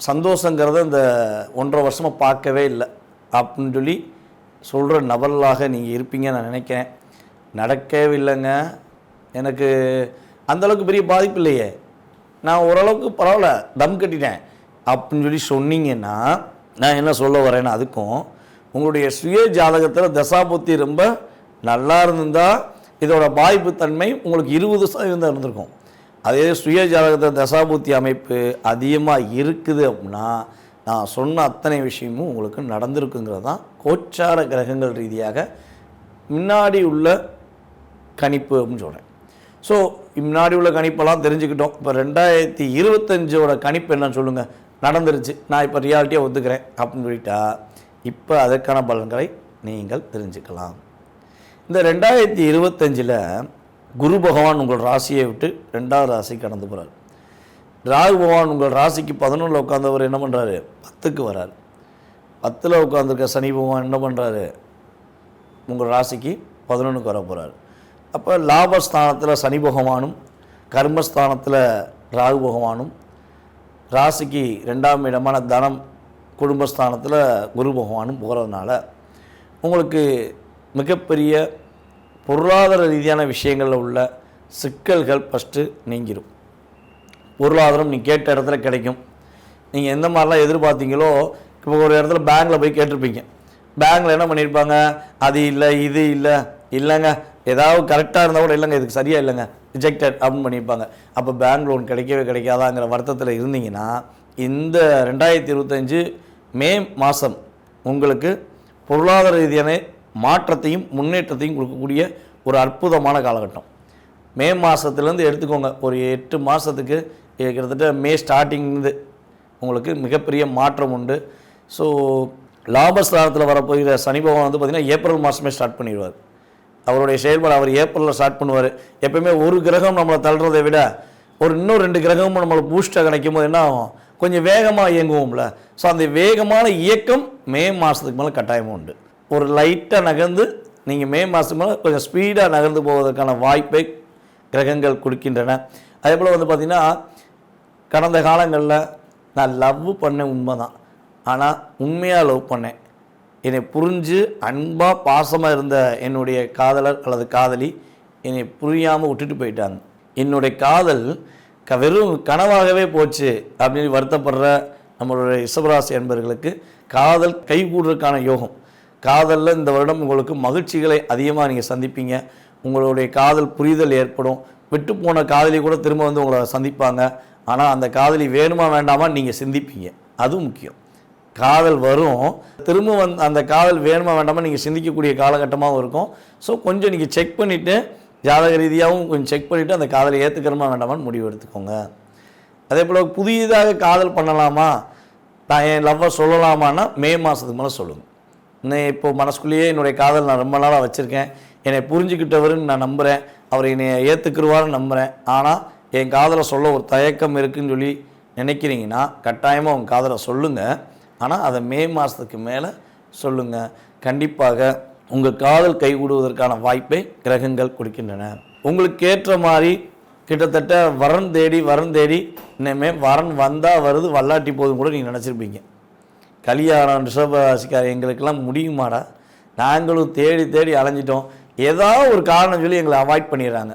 சந்தோஷங்கிறத இந்த 1.5 வருஷமாக பார்க்கவே இல்லை அப்படின்னு சொல்கிற நபர்களாக நீங்கள் இருப்பீங்கன்னு நான் நினைக்கிறேன். நடக்கவே இல்லைங்க, எனக்கு அந்தளவுக்கு பெரிய பாதிப்பு இல்லையே, நான் ஓரளவுக்கு பரவாயில்ல தம் கட்டிட்டேன் அப்படின்னு சொன்னீங்கன்னா நான் என்ன சொல்ல வரேன்னா, அதுக்கும் உங்களுடைய சுய ஜாதகத்தில் தசாபுத்தி ரொம்ப நல்லா இருந்திருந்தால் இதோட பாதிப்பு தன்மை உங்களுக்கு 20% தான் இருந்திருக்கும். அதே சுய ஜாதகத்தில் தசாபுத்தி அமைப்பு அதிகமாக இருக்குது அப்படின்னா நான் சொன்ன அத்தனை விஷயமும் உங்களுக்கு நடந்திருக்குங்கிறது தான் கோச்சார கிரகங்கள் ரீதியாக முன்னாடி உள்ள கணிப்பு அப்படின்னு சொல்கிறேன். ஸோ முன்னாடி உள்ள கணிப்பெல்லாம் தெரிஞ்சுக்கிட்டோம். இப்போ 2025ஓட கணிப்பு என்னன்னு சொல்லுங்கள், நடந்துருச்சு, நான் இப்போ ரியாலிட்டியாக ஒத்துக்கிறேன் அப்படின்னு சொல்லிட்டா இப்போ அதற்கான பலன்களை நீங்கள் தெரிஞ்சுக்கலாம். இந்த 2025 குரு பகவான் உங்கள் ராசியை விட்டு 2வது ராசிக்கு கடந்து போகிறார். ராகு பகவான் உங்கள் ராசிக்கு 11 உட்கார்ந்தவர் என்ன பண்ணுறாரு, 10க்கு வரார். 10ல் உட்காந்துருக்க சனி பகவான் என்ன பண்ணுறாரு, உங்கள் ராசிக்கு 11க்கு வர போகிறார். அப்போ லாபஸ்தானத்தில் சனி பகவானும் கர்மஸ்தானத்தில் ராகு பகவானும் ராசிக்கு 2ஆம் இடமான தனம் குடும்பஸ்தானத்தில் குரு பகவானும் போகிறதுனால உங்களுக்கு மிகப்பெரிய பொருளாதார ரீதியான விஷயங்களில் உள்ள சிக்கல்கள் ஃபஸ்ட்டு நீங்கிடும். பொருளாதாரம் நீங்கள் கேட்ட இடத்துல கிடைக்கும். நீங்கள் எந்த மாதிரிலாம் எதிர்பார்த்தீங்களோ, இப்போ ஒரு இடத்துல பேங்க்கில் போய் கேட்டிருப்பீங்க. பேங்க்கில் என்ன பண்ணியிருப்பாங்க, அது இல்லை இது இல்லை, இல்லைங்க ஏதாவது கரெக்டாக இருந்தால் கூட இல்லைங்க இதுக்கு சரியாக இல்லைங்க ரிஜெக்டட் அப்படின்னு பண்ணியிருப்பாங்க. அப்போ பேங்க் லோன் கிடைக்கவே கிடைக்காதாங்கிற வருத்தத்தில் இருந்தீங்கன்னா இந்த 2025 மே மாதம் உங்களுக்கு பொருளாதார ரீதியான மாற்றத்தையும் முன்னேற்றத்தையும் கொடுக்கக்கூடிய ஒரு அற்புதமான காலகட்டம். மே மாதத்துலேருந்து எடுத்துக்கோங்க, ஒரு 8 மாதத்துக்கு கிட்டத்தட்ட மே ஸ்டார்டிங்லேருந்து உங்களுக்கு மிகப்பெரிய மாற்றம் உண்டு. ஸோ லாபஸ்தானத்தில் வரப்போகிற சனி பகவான் வந்து பார்த்திங்கன்னா ஏப்ரல் மாதமே ஸ்டார்ட் பண்ணிடுவார். அவருடைய செயல்பாடு அவர் ஏப்ரலில் ஸ்டார்ட் பண்ணுவார். எப்போயுமே ஒரு கிரகம் நம்மளை தள்ளுறதை விட இன்னும் 2 கிரகமும் நம்மளுக்கு பூஸ்டாக கிடைக்கும் போது என்ன ஆகும், கொஞ்சம் வேகமாக இயங்குவோம்ல. ஸோ அந்த வேகமான இயக்கம் மே மாதத்துக்கு மேலே கட்டாயமும் உண்டு. ஒரு லைட்டாக நகர்ந்து நீங்கள் மே மாதத்துக்கு மேலே கொஞ்சம் ஸ்பீடாக நகர்ந்து போவதற்கான வாய்ப்பை கிரகங்கள் கொடுக்கின்றன. அதே போல் வந்து பார்த்திங்கன்னா கடந்த காலங்களில் நான் லவ் பண்ணேன் உண்மை தான், ஆனால் உண்மையாக லவ் பண்ணேன், என்னை புரிஞ்சு அன்பாக பாசமாக இருந்த என்னுடைய காதலர் அல்லது காதலி என்னை புரியாமல் விட்டுட்டு போயிட்டாங்க. என்னுடைய காதல் வெறும் கனவாகவே போச்சு அப்படின்னு வருத்தப்படுற நம்மளுடைய ரிஷபராசி என்பவர்களுக்கு காதல் கைகூடுறதுக்கான யோகம். காதலில் இந்த வருடம் உங்களுக்கு மகிழ்ச்சிகளை அதிகமாக நீங்கள் சந்திப்பீங்க. உங்களுடைய காதல் புரிதல் ஏற்படும். விட்டு போன காதலி கூட திரும்ப வந்து உங்களை சந்திப்பாங்க. ஆனால் அந்த காதலி வேணுமா வேண்டாமா நீங்கள் சிந்திப்பீங்க. அதுவும் முக்கியம். காதல் வரும், திரும்ப அந்த காதல் வேணுமா வேண்டாமா நீங்கள் சிந்திக்கக்கூடிய காலகட்டமாகவும் இருக்கும். ஸோ கொஞ்சம் நீங்கள் செக் பண்ணிவிட்டு ஜாதக ரீதியாகவும் கொஞ்சம் செக் பண்ணிவிட்டு அந்த காதலை ஏற்றுக்கிறமா வேண்டாமான்னு முடிவு எடுத்துக்கோங்க. அதே போல் புதியதாக காதல் பண்ணலாமா, நான் என் லவ்வை சொல்லலாமான்னா மே மாதத்துக்கு மேலே சொல்லுங்கள். இன்னும் இப்போ மனசுக்குள்ளேயே என்னுடைய காதல் நான் ரொம்ப நாளாக வச்சுருக்கேன், என்னை புரிஞ்சுக்கிட்டவருன்னு நான் நம்புகிறேன், அவர் என்னை ஏற்றுக்குருவார்னு நம்புகிறேன், ஆனால் என் காதலை சொல்ல ஒரு தயக்கம் இருக்குதுன்னு சொல்லி நினைக்கிறீங்கன்னா கட்டாயமாக உங்கள் காதலை சொல்லுங்கள். ஆனால் அதை மே மாதத்துக்கு மேலே சொல்லுங்கள். கண்டிப்பாக உங்கள் காதல் கைகூடுவதற்கான வாய்ப்பை கிரகங்கள் கொடுக்கின்றன. உங்களுக்கு ஏற்ற மாதிரி கிட்டத்தட்ட வரன் தேடி இனிமே வரன் வந்தால் வருது வல்லாட்டி போதும் கூட நீங்கள் நினச்சிருப்பீங்க. கல்யாணம் ரிஷபராசிக்கார எங்களுக்கெல்லாம் முடியுமாடா, நாங்களும் தேடி அலைஞ்சிட்டோம், ஏதாவது ஒரு காரணம் சொல்லி எங்களை அவாய்ட் பண்ணிடுறாங்க,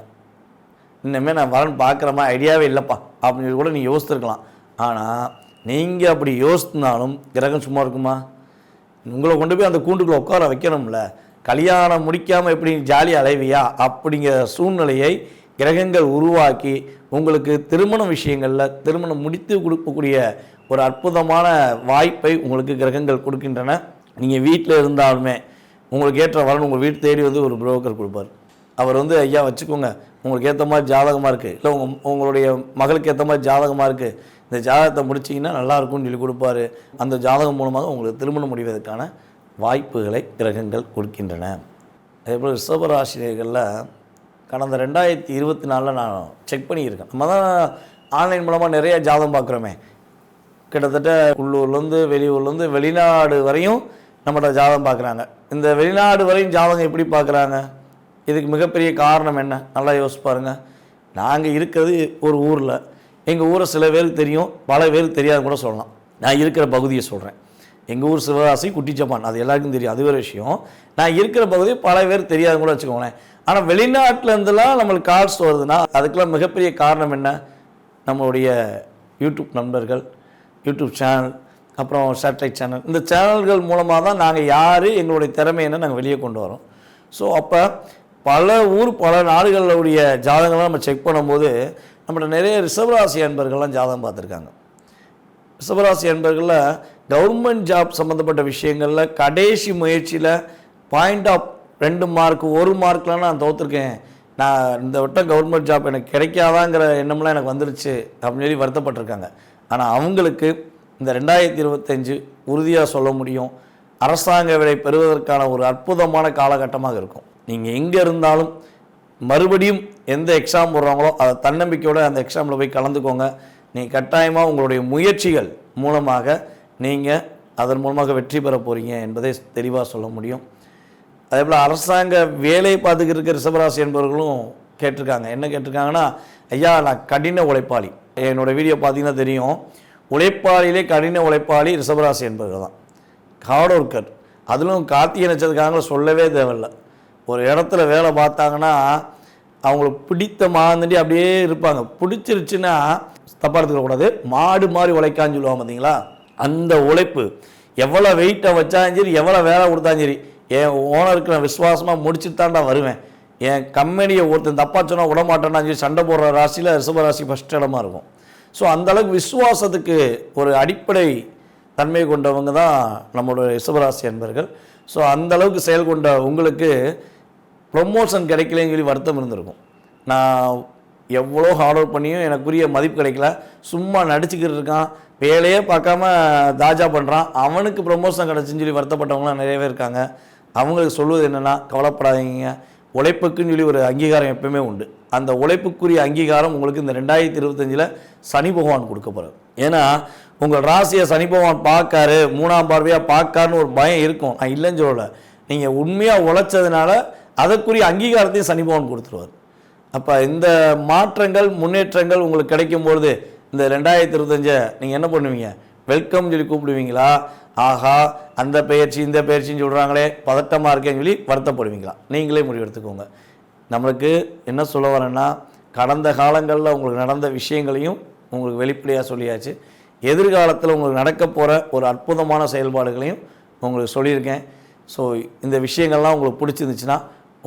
இனிமேல் நான் வரன் பார்க்குறமா ஐடியாவே இல்லைப்பா அப்படின்னு கூட நீங்கள் யோசித்துருக்கலாம். ஆனால் நீங்கள் அப்படி யோசித்தினாலும் கிரகம் சும்மா இருக்குமா? உங்களை கொண்டு போய் அந்த கூண்டுக்குள்ளே உட்கார வைக்கணும்ல. கல்யாணம் முடிக்காமல் எப்படி ஜாலியாக அலைவியா அப்படிங்கிற சூழ்நிலையை கிரகங்கள் உருவாக்கி உங்களுக்கு திருமண விஷயங்களில் திருமணம் முடித்து கொடுக்கக்கூடிய ஒரு அற்புதமான வாய்ப்பை உங்களுக்கு கிரகங்கள் கொடுக்கின்றன. நீங்கள் வீட்டில் இருந்தாலுமே உங்களுக்கு ஏற்ற வரணும் உங்கள் வீட்டு தேடி வந்து ஒரு புரோக்கர் கொடுப்பார். அவர் வந்து ஐயா வச்சுக்கோங்க, உங்களுக்கு ஏற்ற மாதிரி ஜாதகமாக இருக்குது, இல்லை உங்களுடைய மகளுக்கு ஏற்ற மாதிரி ஜாதகமாக இருக்குது, இந்த ஜாதகத்தை முடிச்சிங்கன்னா நல்லாயிருக்கும்னு சொல்லி கொடுப்பாரு. அந்த ஜாதகம் மூலமாக உங்களுக்கு திருமணம் முடிவதற்கான வாய்ப்புகளை கிரகங்கள் கொடுக்கின்றன. அதேபோல் ரிஷபராசினியர்களில் கடந்த 2024 நான் செக் பண்ணியிருக்கேன். நம்ம தான் ஆன்லைன் மூலமாக நிறைய ஜாதகம் பார்க்குறோமே, கிட்டத்தட்ட உள்ளூர்லேருந்து வெளியூர்லேருந்து வெளிநாடு வரையும் நம்மகிட்ட ஜாதகம் பார்க்குறாங்க. இந்த வெளிநாடு வரையும் ஜாதகம் எப்படி பார்க்குறாங்க? இதுக்கு மிகப்பெரிய காரணம் என்ன? நல்லா யோசிச்சு பாருங்கள். நாங்கள் இருக்கிறது ஒரு ஊரில், எங்கள் ஊரை சில பேருக்கு தெரியும், பல பேருக்கு தெரியாது கூட சொல்லலாம். நான் இருக்கிற பகுதியை சொல்கிறேன். எங்கள் ஊர் சிவராசி குட்டிச்சப்பான், அது எல்லாருக்கும் தெரியும், அது ஒரு விஷயம். நான் இருக்கிற பகுதியை பல பேர் தெரியாது கூட வச்சுக்கோங்களேன். ஆனால் வெளிநாட்டிலேருந்துலாம் நம்மளுக்கு கால்ஸ் வருதுன்னா அதுக்கெல்லாம் மிகப்பெரிய காரணம் என்ன? நம்மளுடைய யூடியூப் நண்பர்கள், யூடியூப் சேனல், அப்புறம் சேட்டலைட் சேனல், இந்த சேனல்கள் மூலமாக தான் நாங்கள் யார் எங்களுடைய திறமையை நாங்கள் வெளியே கொண்டு வரோம். ஸோ அப்போ பல ஊர் பல நாடுகளுடைய ஜாதகங்கள்லாம் நம்ம செக் பண்ணும்போது நம்மகிட்ட நிறைய ரிஷபராசி அன்பர்கள்லாம் ஜாதகம் பார்த்துருக்காங்க. ரிஷபராசி அன்பர்களில் கவர்மெண்ட் ஜாப் சம்மந்தப்பட்ட விஷயங்களில் கடைசி முயற்சியில் பாயிண்ட் ஆஃப் 2 மார்க் 1 மார்க்லாம் நான் தோற்றுருக்கேன், நான் இந்த வட்டம் கவர்மெண்ட் ஜாப் எனக்கு கிடைக்காதாங்கிற எண்ணம்லாம் எனக்கு வந்துருச்சு அப்படின்னு சொல்லி வருத்தப்பட்டிருக்காங்க. ஆனால் அவங்களுக்கு இந்த 2025 உறுதியாக சொல்ல முடியும், அரசாங்க வேலை பெறுவதற்கான ஒரு அற்புதமான காலகட்டமாக இருக்கும். நீங்கள் எங்கே இருந்தாலும் மறுபடியும் எந்த எக்ஸாம் போடுறாங்களோ அதை தன்னம்பிக்கையோடு அந்த எக்ஸாமில் போய் கலந்துக்கோங்க. நீங்கள் கட்டாயமாக உங்களுடைய முயற்சிகள் மூலமாக நீங்கள் அதன் மூலமாக வெற்றி பெற போகிறீங்க என்பதை தெளிவாக சொல்ல முடியும். அதே போல் அரசாங்க வேலை பார்த்துக்கிட்டு இருக்க ரிஷபராசி என்பவர்களும் கேட்டிருக்காங்க. என்ன கேட்டிருக்காங்கன்னா, ஐயா நான் கடின உழைப்பாளி, என்னோடய வீடியோ பார்த்தீங்கன்னா தெரியும், உழைப்பாளியிலே கடின உழைப்பாளி ரிஷபராசி என்பவர்கள் தான், ஹார்ட் ஒர்க்கர். அதிலும் கார்த்திகை நட்சத்திரக்காரங்கள சொல்லவே தேவையில்லை. ஒரு இடத்துல வேலை பார்த்தாங்கன்னா அவங்களுக்கு பிடித்த மாந்தண்டி அப்படியே இருப்பாங்க. பிடிச்சிருச்சுன்னா தப்பாக எடுத்துக்கக்கூடாது, மாடு மாதிரி உழைக்கான்னு சொல்லுவாங்க பார்த்தீங்களா, அந்த உழைப்பு. எவ்வளோ வெயிட்டை வச்சாலும் சரி, எவ்வளோ வேலை கொடுத்தாலும் சரி, என் ஓனருக்கு நான் விசுவாசமாக முடிச்சுட்டு தான்டா வருவேன், என் கம்பெனியை ஒருத்தன் தப்பாக சொன்னால் விடமாட்டேன்னா சொல்லி சண்டை போடுற ராசியில் ரிஷபராசி ஃபஸ்ட் இடமா இருக்கும். ஸோ அந்தளவுக்கு விசுவாசத்துக்கு ஒரு அடிப்படை தன்மை கொண்டவங்க தான் நம்மளோட ரிஷபராசி என்பர்கள். ஸோ அந்தளவுக்கு செயல் கொண்ட உங்களுக்கு ப்ரொமோஷன் கிடைக்கலன்னு சொல்லி வருத்தம் இருந்திருக்கும். நான் எவ்வளோ ஹார்ட் ஒர்க் பண்ணியும் எனக்குரிய மதிப்பு கிடைக்கல, சும்மா நடிச்சுக்கிட்டு இருக்கான், வேலையே பார்க்காம தாஜா பண்ணுறான், அவனுக்கு ப்ரொமோஷன் கிடச்சின்னு சொல்லி வருத்தப்பட்டவங்களாம் நிறையவே இருக்காங்க. அவங்களுக்கு சொல்லுவது என்னென்னா, கவலைப்படாதீங்க, உழைப்புக்குன்னு சொல்லி ஒரு அங்கீகாரம் எப்பவுமே உண்டு. அந்த உழைப்புக்குரிய அங்கீகாரம் உங்களுக்கு இந்த 2025 சனி பகவான் கொடுக்க போகிறார். ஏன்னா உங்கள் ராசியை சனி பகவான் பார்க்காரு, 3ஆம் பார்வையாக பார்க்காருன்னு ஒரு பயம் இருக்கும், நான் இல்லைன்னு சொல்லலை. நீங்கள் உண்மையாக உழைச்சதுனால அதற்குரிய அங்கீகாரத்தையும் சனி பகவான் கொடுத்துருவார். அப்போ இந்த மாற்றங்கள் முன்னேற்றங்கள் உங்களுக்கு கிடைக்கும்பொழுது இந்த 2025 நீங்கள் என்ன பண்ணுவீங்க, வெல்கம் சொல்லி கூப்பிடுவீங்களா, ஆஹா அந்த பயிற்சி இந்த பயிற்சின்னு சொல்கிறாங்களே பதட்டமாக இருக்கேன்னு சொல்லி வருத்தப்படுவீங்களா, நீங்களே முடிவெடுத்துக்கோங்க. நம்மளுக்கு என்ன சொல்ல வரேன்னா, கடந்த காலங்களில் உங்களுக்கு நடந்த விஷயங்களையும் உங்களுக்கு வெளிப்படையாக சொல்லியாச்சு, எதிர்காலத்தில் உங்களுக்கு நடக்க போகிற ஒரு அற்புதமான செயல்பாடுகளையும் உங்களுக்கு சொல்லியிருக்கேன். ஸோ இந்த விஷயங்கள்லாம் உங்களுக்கு பிடிச்சிருந்துச்சுன்னா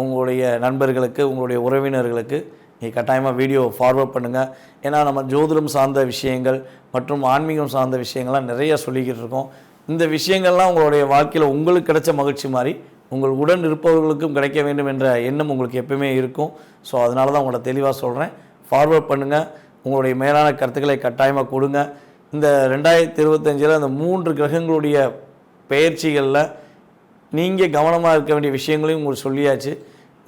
உங்களுடைய நண்பர்களுக்கு, உங்களுடைய உறவினர்களுக்கு நீங்கள் கட்டாயமாக வீடியோ ஃபார்வர்ட் பண்ணுங்கள். ஏன்னா நம்ம ஜோதிடம் சார்ந்த விஷயங்கள் மற்றும் ஆன்மீகம் சார்ந்த விஷயங்கள்லாம் நிறைய சொல்லிக்கிட்டு இருக்கோம். இந்த விஷயங்கள்லாம் உங்களுடைய வாழ்க்கையில் உங்களுக்கு கிடைச்ச மகிழ்ச்சி மாதிரி உங்கள் உடன் இருப்பவர்களுக்கும் கிடைக்க வேண்டும் என்ற எண்ணம் உங்களுக்கு எப்பவுமே இருக்கும். ஸோ அதனால தான் உங்களை தெளிவாக சொல்கிறேன், ஃபார்வர்ட் பண்ணுங்கள், உங்களுடைய மேலான கருத்துக்களை கட்டாயமாக கொடுங்க. இந்த 2025 அந்த 3 கிரகங்களுடைய பெயர்ச்சிகளில் நீங்கள் கவனமாக இருக்க வேண்டிய விஷயங்களையும் உங்களுக்கு சொல்லியாச்சு,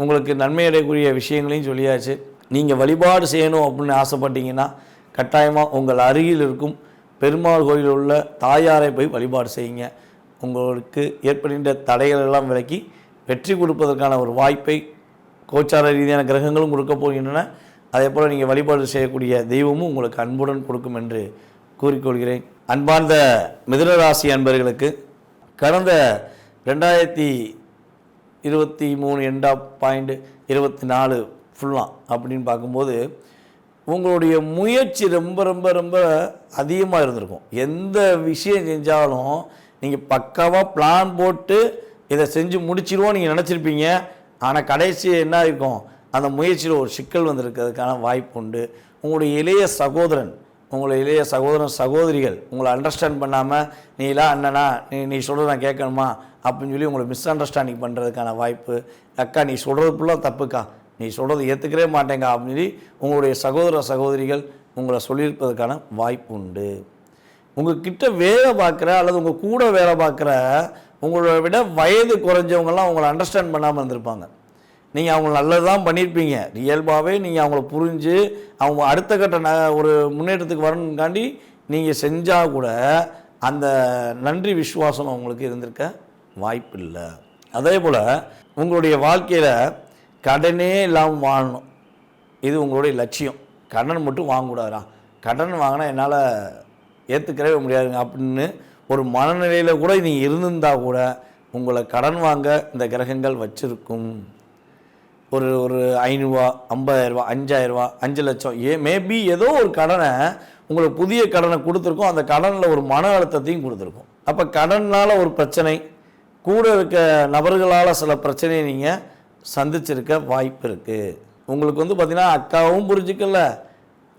உங்களுக்கு நன்மை அடையக்கூடிய விஷயங்களையும் சொல்லியாச்சு. நீங்கள் வழிபாடு செய்யணும் அப்படின்னு ஆசைப்பட்டீங்கன்னா கட்டாயமாக உங்கள் அருகில் இருக்கும் பெருமாள் கோயிலில் உள்ள தாயாரை போய் வழிபாடு செய்யுங்க. உங்களுக்கு ஏற்படுகின்ற தடைகள் எல்லாம் விலக்கி வெற்றி கொடுப்பதற்கான ஒரு வாய்ப்பை கோச்சார ரீதியான கிரகங்களும் கொடுக்க போகின்றன. அதே போல் நீங்கள் வழிபாடு செய்யக்கூடிய தெய்வமும் உங்களுக்கு அன்புடன் கொடுக்கும் என்று கூறிக்கொள்கிறேன். அன்பார்ந்த மிதுனராசி அன்பர்களுக்கு கடந்த 2023 எண்டாப் பாயிண்ட் 24 ஃபுல்லாக அப்படின்னு பார்க்கும்போது உங்களுடைய முயற்சி ரொம்ப ரொம்ப ரொம்ப அதிகமாக இருந்திருக்கும். எந்த விஷயம் செஞ்சாலும் நீங்கள் பக்காவாக பிளான் போட்டு இதை செஞ்சு முடிச்சிடுவோம் நீங்கள் நினச்சிருப்பீங்க. ஆனால் கடைசி என்ன இருக்கும், அந்த முயற்சியில் ஒரு சிக்கல் வந்திருக்கிறதுக்கான வாய்ப்பு உண்டு. உங்களுடைய இளைய சகோதரன், உங்களுடைய இளைய சகோதரன் சகோதரிகள் உங்களை அண்டர்ஸ்டாண்ட் பண்ணாமல் நீலாம் அண்ணனா நீ சொல்கிறது நான் கேட்கணுமா அப்படின்னு சொல்லி உங்களை மிஸ் அண்டர்ஸ்டாண்டிங் பண்ணுறதுக்கான வாய்ப்பு. அக்கா நீ சொல்கிறது ஃபுல்லாக தப்புக்கா, நீ சொல்கிறது ஏற்றுக்கவே மாட்டேங்க அப்படின்னு சொல்லி உங்களுடைய சகோதர சகோதரிகள் உங்களை சொல்லியிருப்பதற்கான வாய்ப்பு உண்டு. உங்கள்கிட்ட வேலை பார்க்குற அல்லது உங்கள் கூட வேலை பார்க்குற உங்களோட விட வயது குறைஞ்சவங்கெல்லாம் உங்களை அண்டர்ஸ்டாண்ட் பண்ணாமல் இருந்திருப்பாங்க. நீங்கள் அவங்க நல்லது தான் பண்ணியிருப்பீங்க, இயல்பாகவே நீங்கள் அவங்கள புரிஞ்சு அவங்க அடுத்த கட்ட ஒரு முன்னேற்றத்துக்கு வரணுங்காண்டி நீங்கள் செஞ்சால் கூட அந்த நன்றி விசுவாசம் அவங்களுக்கு இருந்திருக்க வாய்ப்பு இல்லை. அதே போல் உங்களுடைய வாழ்க்கையில் கடனே இல்லாமல் வாழணும், இது உங்களுடைய லட்சியம். கடன் மட்டும் வாங்கக்கூடாதா, கடன் வாங்கினா என்னால் ஏற்றுக்கவே முடியாதுங்க அப்படின்னு ஒரு மனநிலையில் கூட நீங்கள் இருந்திருந்தால் கூட உங்களை கடன் வாங்க இந்த கிரகங்கள் வச்சுருக்கும். ஒரு 500, 50,000, 5,000, 5 லட்சம் மேபி ஏதோ ஒரு கடனை உங்களுக்கு புதிய கடனை கொடுத்துருக்கோம். அந்த கடனில் ஒரு மன அழுத்தத்தையும் கொடுத்துருக்கோம். அப்போ கடனால் ஒரு பிரச்சனை, கூட இருக்க நபர்களால் சில பிரச்சனையை நீங்கள் சந்திச்சிருக்க வாய்ப்பு இருக்குது. உங்களுக்கு பார்த்திங்கன்னா அக்காவும் புரிஞ்சிக்கல,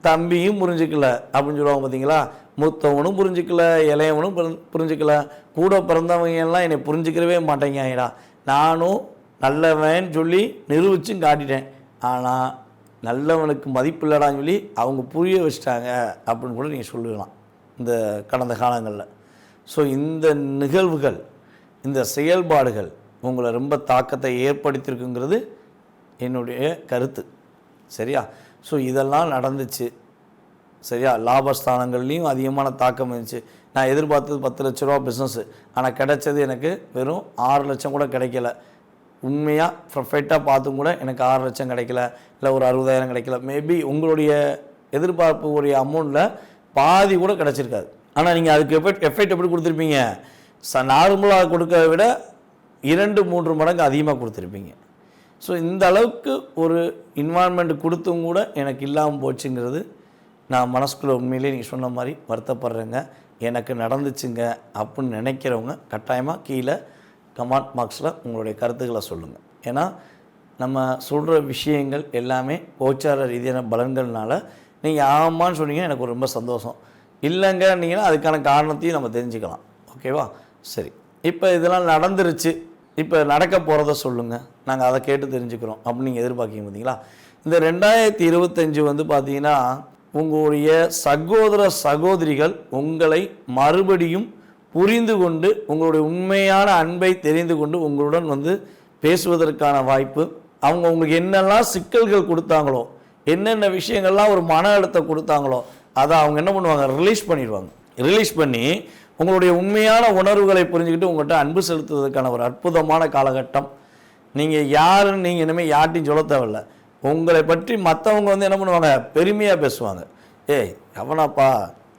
தம்பியும் புரிஞ்சிக்கல அப்படின்னு சொல்லுவாங்க பார்த்தீங்களா. மூத்தவனும் புரிஞ்சிக்கல, இளையவனும் புரிஞ்சிக்கல, கூட பிறந்தவங்க எல்லாம் என்னை புரிஞ்சிக்கிறவே மாட்டேங்கடா, நானும் நல்லவன் சொல்லி நிரூபிச்சும் காட்டிட்டேன், ஆனால் நல்லவனுக்கு மதிப்பு இல்லடான்னு சொல்லி அவங்க புரிய வச்சிட்டாங்க அப்படின்னு கூட நீங்கள் சொல்லலாம் இந்த கடந்த காலங்களில். ஸோ இந்த நிகழ்வுகள், இந்த செயல்பாடுகள் உங்களை ரொம்ப தாக்கத்தை ஏற்படுத்தியிருக்குங்கிறது என்னுடைய கருத்து. சரியா? ஸோ இதெல்லாம் நடந்துச்சு. சரியா? லாபஸ்தானங்கள்லேயும் அதிகமான தாக்கம் இருந்துச்சு. நான் எதிர்பார்த்தது 10 லட்ச ரூபா பிஸ்னஸ்ஸு, ஆனால் கிடைச்சது எனக்கு வெறும் 6 லட்சம் கூட கிடைக்கல. உண்மையாக பர்ஃபெக்டாக பார்த்தும் கூட எனக்கு 6 லட்சம் கிடைக்கல, இல்லை ஒரு 60,000 கிடைக்கல, மேபி உங்களுடைய எதிர்பார்ப்புடைய அமௌண்ட்டில் பாதி கூட கிடச்சிருக்காது. ஆனால் நீங்கள் அதுக்கு எஃபெக்ட் எப்படி கொடுத்துருப்பீங்க, நார்மலாக கொடுக்கறத விட 2-3 மடங்கு அதிகமாக கொடுத்துருப்பீங்க. ஸோ இந்த அளவுக்கு ஒரு இன்வால்மெண்ட் கொடுத்தும் கூட எனக்கு இல்லாமல் போச்சுங்கிறது நான் மனசுக்குள்ளே உண்மையிலே நீங்கள் சொன்ன மாதிரி வருத்தப்படுறேங்க. எனக்கு நடந்துச்சுங்க அப்படின்னு நினைக்கிறவங்க கட்டாயமாக கீழே கமெண்ட் பாக்ஸில் உங்களுடைய கருத்துக்களை சொல்லுங்கள். ஏன்னா நம்ம சொல்கிற விஷயங்கள் எல்லாமே கோச்சார ரீதியான பலன்கள்னால நீங்கள் ஆமான்னு சொன்னீங்கன்னா எனக்கு ரொம்ப சந்தோஷம், இல்லைங்கன்னீங்கன்னா அதுக்கான காரணத்தையும் நம்ம தெரிஞ்சுக்கலாம். ஓகேவா? சரி, இப்போ இதெல்லாம் நடந்துருச்சு, இப்போ நடக்க போகிறத சொல்லுங்கள், நாங்கள் அதை கேட்டு தெரிஞ்சுக்கிறோம் அப்படின்னு நீங்கள் எதிர்பார்க்கிங்க. பார்த்தீங்களா, இந்த 2025 வந்து பார்த்தீங்கன்னா உங்களுடைய சகோதர சகோதரிகள் உங்களை மறுபடியும் புரிந்து கொண்டு உங்களுடைய உண்மையான அன்பை தெரிந்து கொண்டு உங்களுடன் வந்து பேசுவதற்கான வாய்ப்பு, அவங்க உங்களுக்கு என்னெல்லாம் சிக்கல்கள் கொடுத்தாங்களோ, என்னென்ன விஷயங்கள்லாம் ஒரு மன அழுத்தம் கொடுத்தாங்களோ அதை அவங்க என்ன பண்ணுவாங்க, ரிலீஸ் பண்ணிடுவாங்க. ரிலீஸ் பண்ணி உங்களுடைய உண்மையான உணர்வுகளை புரிஞ்சுக்கிட்டு உங்கள்கிட்ட அன்பு செலுத்துவதற்கான ஒரு அற்புதமான காலகட்டம். நீங்கள் யாருன்னு நீங்கள் இனிமேல் யார்ட்டையும் சொல்ல தேவையில்லை. உங்களை பற்றி மற்றவங்க வந்து என்ன பண்ணுவாங்க, பெருமையாக பேசுவாங்க. ஏய் எவனாப்பா,